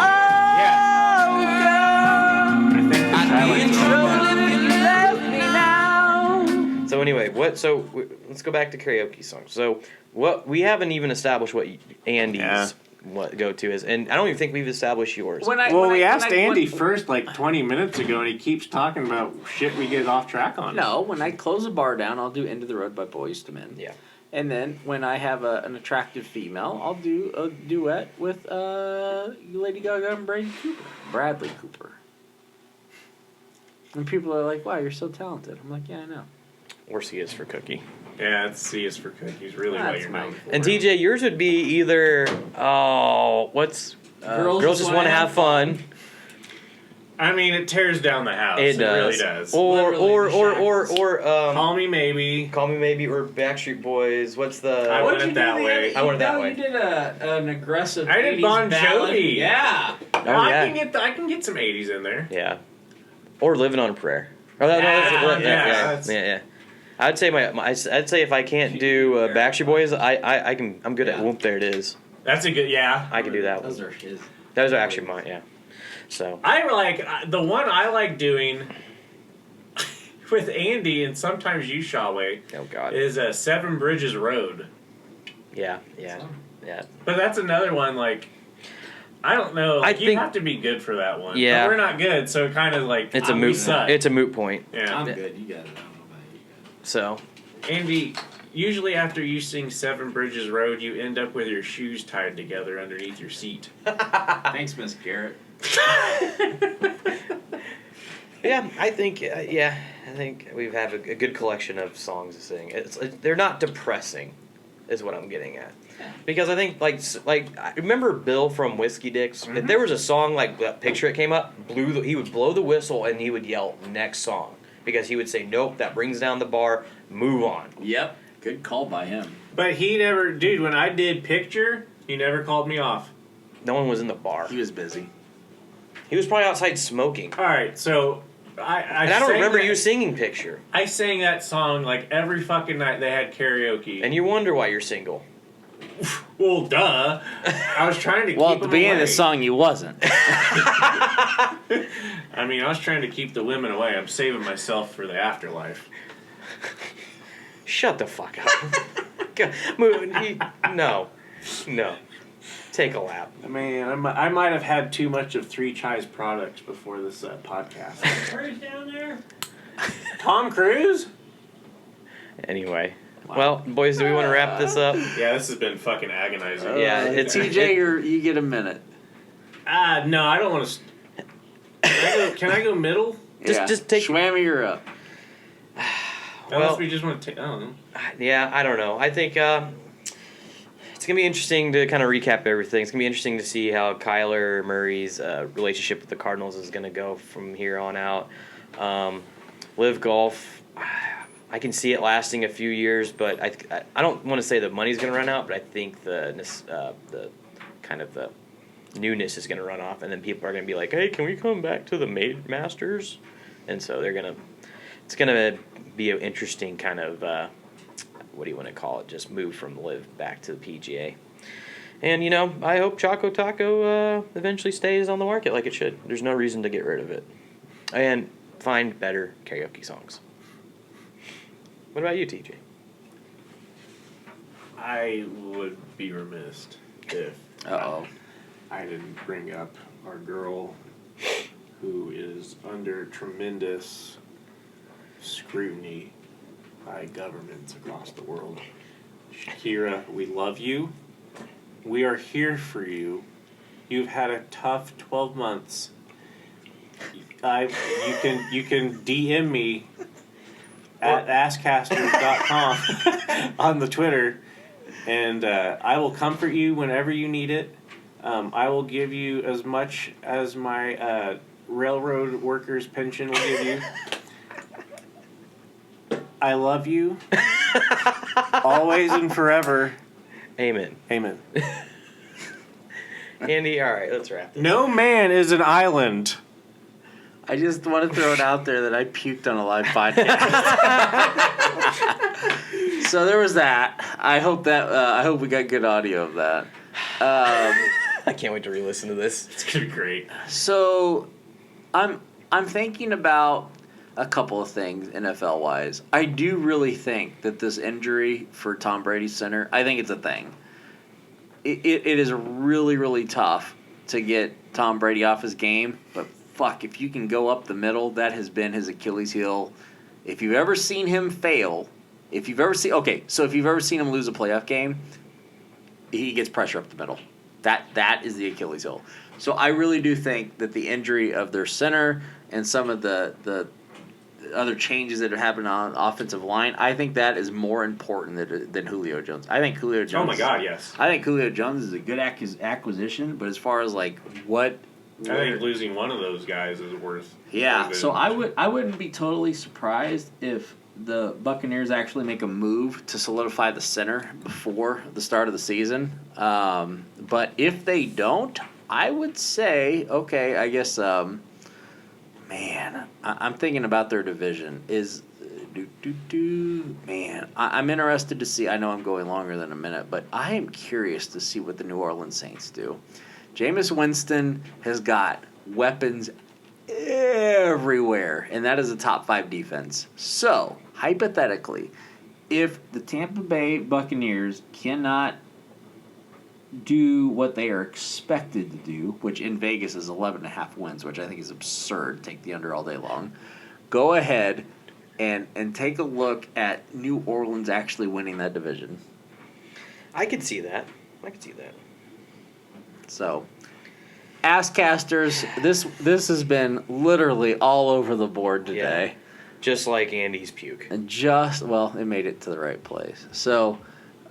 Speaker 5: So anyway, let's go back to karaoke songs. So we haven't even established what Andy's what go-to is, and I don't even think we've established yours.
Speaker 10: we asked Andy first like 20 minutes ago, and he keeps talking about shit we get off track on.
Speaker 1: No, when I close a bar down, I'll do "End of the Road" by Boyz II Men.
Speaker 5: Yeah.
Speaker 1: And then when I have an attractive female, I'll do a duet with Lady Gaga and Bradley Cooper. And people are like, "Wow, you're so talented." I'm like, "Yeah, I know."
Speaker 5: Or C is for Cookie.
Speaker 10: Yeah, it's C is for cookies. Really, what
Speaker 1: That's
Speaker 10: you're
Speaker 1: my-
Speaker 10: known for.
Speaker 5: And TJ, yours would be either Girls Just Want to Have Fun.
Speaker 10: I mean, it tears down the house.
Speaker 5: It
Speaker 10: really
Speaker 5: does.
Speaker 10: does.
Speaker 5: Or
Speaker 10: Call Me Maybe.
Speaker 5: Call Me Maybe or Backstreet Boys. What's the
Speaker 10: I want it that way.
Speaker 5: I want it that way.
Speaker 1: You did an aggressive.
Speaker 10: I did
Speaker 1: 80s
Speaker 10: Bon
Speaker 1: ballad.
Speaker 10: Jovi.
Speaker 1: Yeah.
Speaker 5: Oh,
Speaker 10: I
Speaker 5: yeah.
Speaker 10: can get some 80s in there.
Speaker 5: Yeah. Or Living on a Prayer. Oh, no,
Speaker 10: that's-
Speaker 5: yeah. I'd say I'd say if I can't do Backstreet Boys, I'm good at Whoop. There it is.
Speaker 10: That's a good, yeah.
Speaker 5: I can do that one.
Speaker 1: Those are his.
Speaker 5: Those are actually mine. Yeah. So.
Speaker 10: I like, the one I like doing with Andy and sometimes you, Shawway,
Speaker 5: Oh God.
Speaker 10: is Seven Bridges Road.
Speaker 5: Yeah.
Speaker 10: But that's another one, like, I don't know. Like, you have to be good for that one.
Speaker 5: Yeah.
Speaker 10: But we're not good, so it kind of like,
Speaker 5: It's a
Speaker 10: we
Speaker 5: moot.
Speaker 10: suck.
Speaker 5: It's a moot point.
Speaker 10: Yeah.
Speaker 1: I'm good. You got it. I don't know about you guys.
Speaker 5: So.
Speaker 10: Andy, usually after you sing Seven Bridges Road, you end up with your shoes tied together underneath your seat.
Speaker 1: Thanks, Miss Garrett.
Speaker 5: Yeah, I think we have a good collection of songs to sing. They're not depressing, is what I'm getting at. Because I think I remember Bill from Whiskey Dicks. If there was a song like that picture that came up, he would blow the whistle and he would yell next song because he would say nope, that brings down the bar, move on.
Speaker 6: Yep. Good call by him.
Speaker 2: But he never, dude. When I did picture, he never called me off.
Speaker 5: No one was in the bar.
Speaker 1: He was busy.
Speaker 5: He was probably outside smoking.
Speaker 2: All right, so I
Speaker 5: don't remember you singing Picture.
Speaker 2: I sang that song like every fucking night they had karaoke.
Speaker 5: And you wonder why you're single.
Speaker 2: Well, duh. I was trying to
Speaker 1: Well,
Speaker 2: keep
Speaker 1: at the
Speaker 2: them
Speaker 1: beginning
Speaker 2: away.
Speaker 1: of the song, you wasn't.
Speaker 2: I mean, I was trying to keep the women away. I'm saving myself for the afterlife.
Speaker 5: Shut the fuck up. No. Take a lap.
Speaker 2: I mean, I might have had too much of Three Chais products before this podcast.
Speaker 7: Who's down there?
Speaker 2: Tom Cruise?
Speaker 5: Anyway. Well, boys, do we want to wrap this up?
Speaker 2: Yeah, this has been fucking agonizing.
Speaker 5: Yeah, it's
Speaker 1: TJ, you get a minute.
Speaker 2: No, I don't want to. Can I go middle?
Speaker 5: Just take.
Speaker 1: Schwammy, you're up.
Speaker 2: Unless we just want to take. I don't know.
Speaker 5: Yeah, I don't know. I think it's going to be interesting to kind of recap everything. It's going to be interesting to see how Kyler Murray's relationship with the Cardinals is going to go from here on out. LIV Golf, I can see it lasting a few years, but I don't want to say the money's going to run out, but I think the kind of the newness is going to run off, and then people are going to be like, hey, can we come back to the Masters? And so it's going to be an interesting kind of, what do you want to call it, just move from LIV back to the PGA. And, I hope Choco Taco eventually stays on the market like it should. There's no reason to get rid of it. And find better karaoke songs. What about you, TJ?
Speaker 2: I would be remiss if I didn't bring up our girl who is under tremendous scrutiny by governments across the world. Shakira, we love you. We are here for you. You've had a tough 12 months. You can DM me at Asscasters.com on the Twitter, and I will comfort you whenever you need it. I will give you as much as my railroad workers' pension will give you. I love you. Always and forever.
Speaker 5: Amen.
Speaker 2: Amen.
Speaker 5: Andy, all right, let's wrap this.
Speaker 2: No man is an island.
Speaker 1: I just want to throw it out there that I puked on a live podcast. So there was that. I hope we got good audio of that.
Speaker 5: I can't wait to re-listen to this.
Speaker 2: It's gonna be great.
Speaker 1: So I'm thinking about a couple of things NFL wise. I do really think that this injury for Tom Brady's center, I think it's a thing. It is really, really tough to get Tom Brady off his game, but fuck, if you can go up the middle, that has been his Achilles heel. If you've ever seen him fail, if you've ever seen him lose a playoff game, he gets pressure up the middle. That is the Achilles heel. So I really do think that the injury of their center and some of the other changes that have happened on offensive line, I think that is more important than Julio Jones. I think Julio Jones.
Speaker 2: Oh my God, yes.
Speaker 1: I think Julio Jones is a good acquisition, but as far as like what.
Speaker 2: I think losing one of those guys is worth.
Speaker 1: Yeah, so I wouldn't be totally surprised if the Buccaneers actually make a move to solidify the center before the start of the season. But if they don't, I would say, okay, I guess, I'm thinking about their division. I'm interested to see. I know I'm going longer than a minute, but I am curious to see what the New Orleans Saints do. Jameis Winston has got weapons everywhere, and that is a top 5 defense. So, hypothetically, if the Tampa Bay Buccaneers cannot do what they are expected to do, which in Vegas is 11.5 wins, which I think is absurd, take the under all day long, go ahead and take a look at New Orleans actually winning that division.
Speaker 5: I could see that.
Speaker 1: So, Asscasters, this has been literally all over the board today.
Speaker 5: Yeah. Just like Andy's puke.
Speaker 1: And it made it to the right place. So,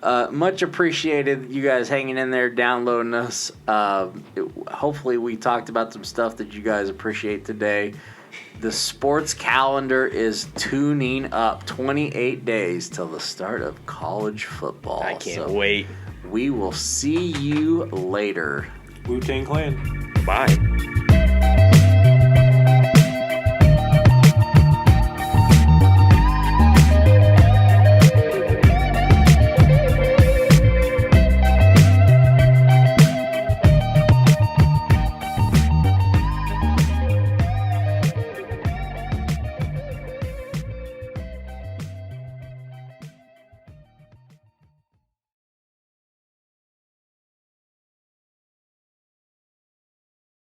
Speaker 1: Much appreciated you guys hanging in there, downloading us. Hopefully we talked about some stuff that you guys appreciate today. The sports calendar is tuning up. 28 days till the start of college football.
Speaker 5: I can't wait.
Speaker 1: We will see you later.
Speaker 10: Wu-Tang Clan.
Speaker 5: Bye.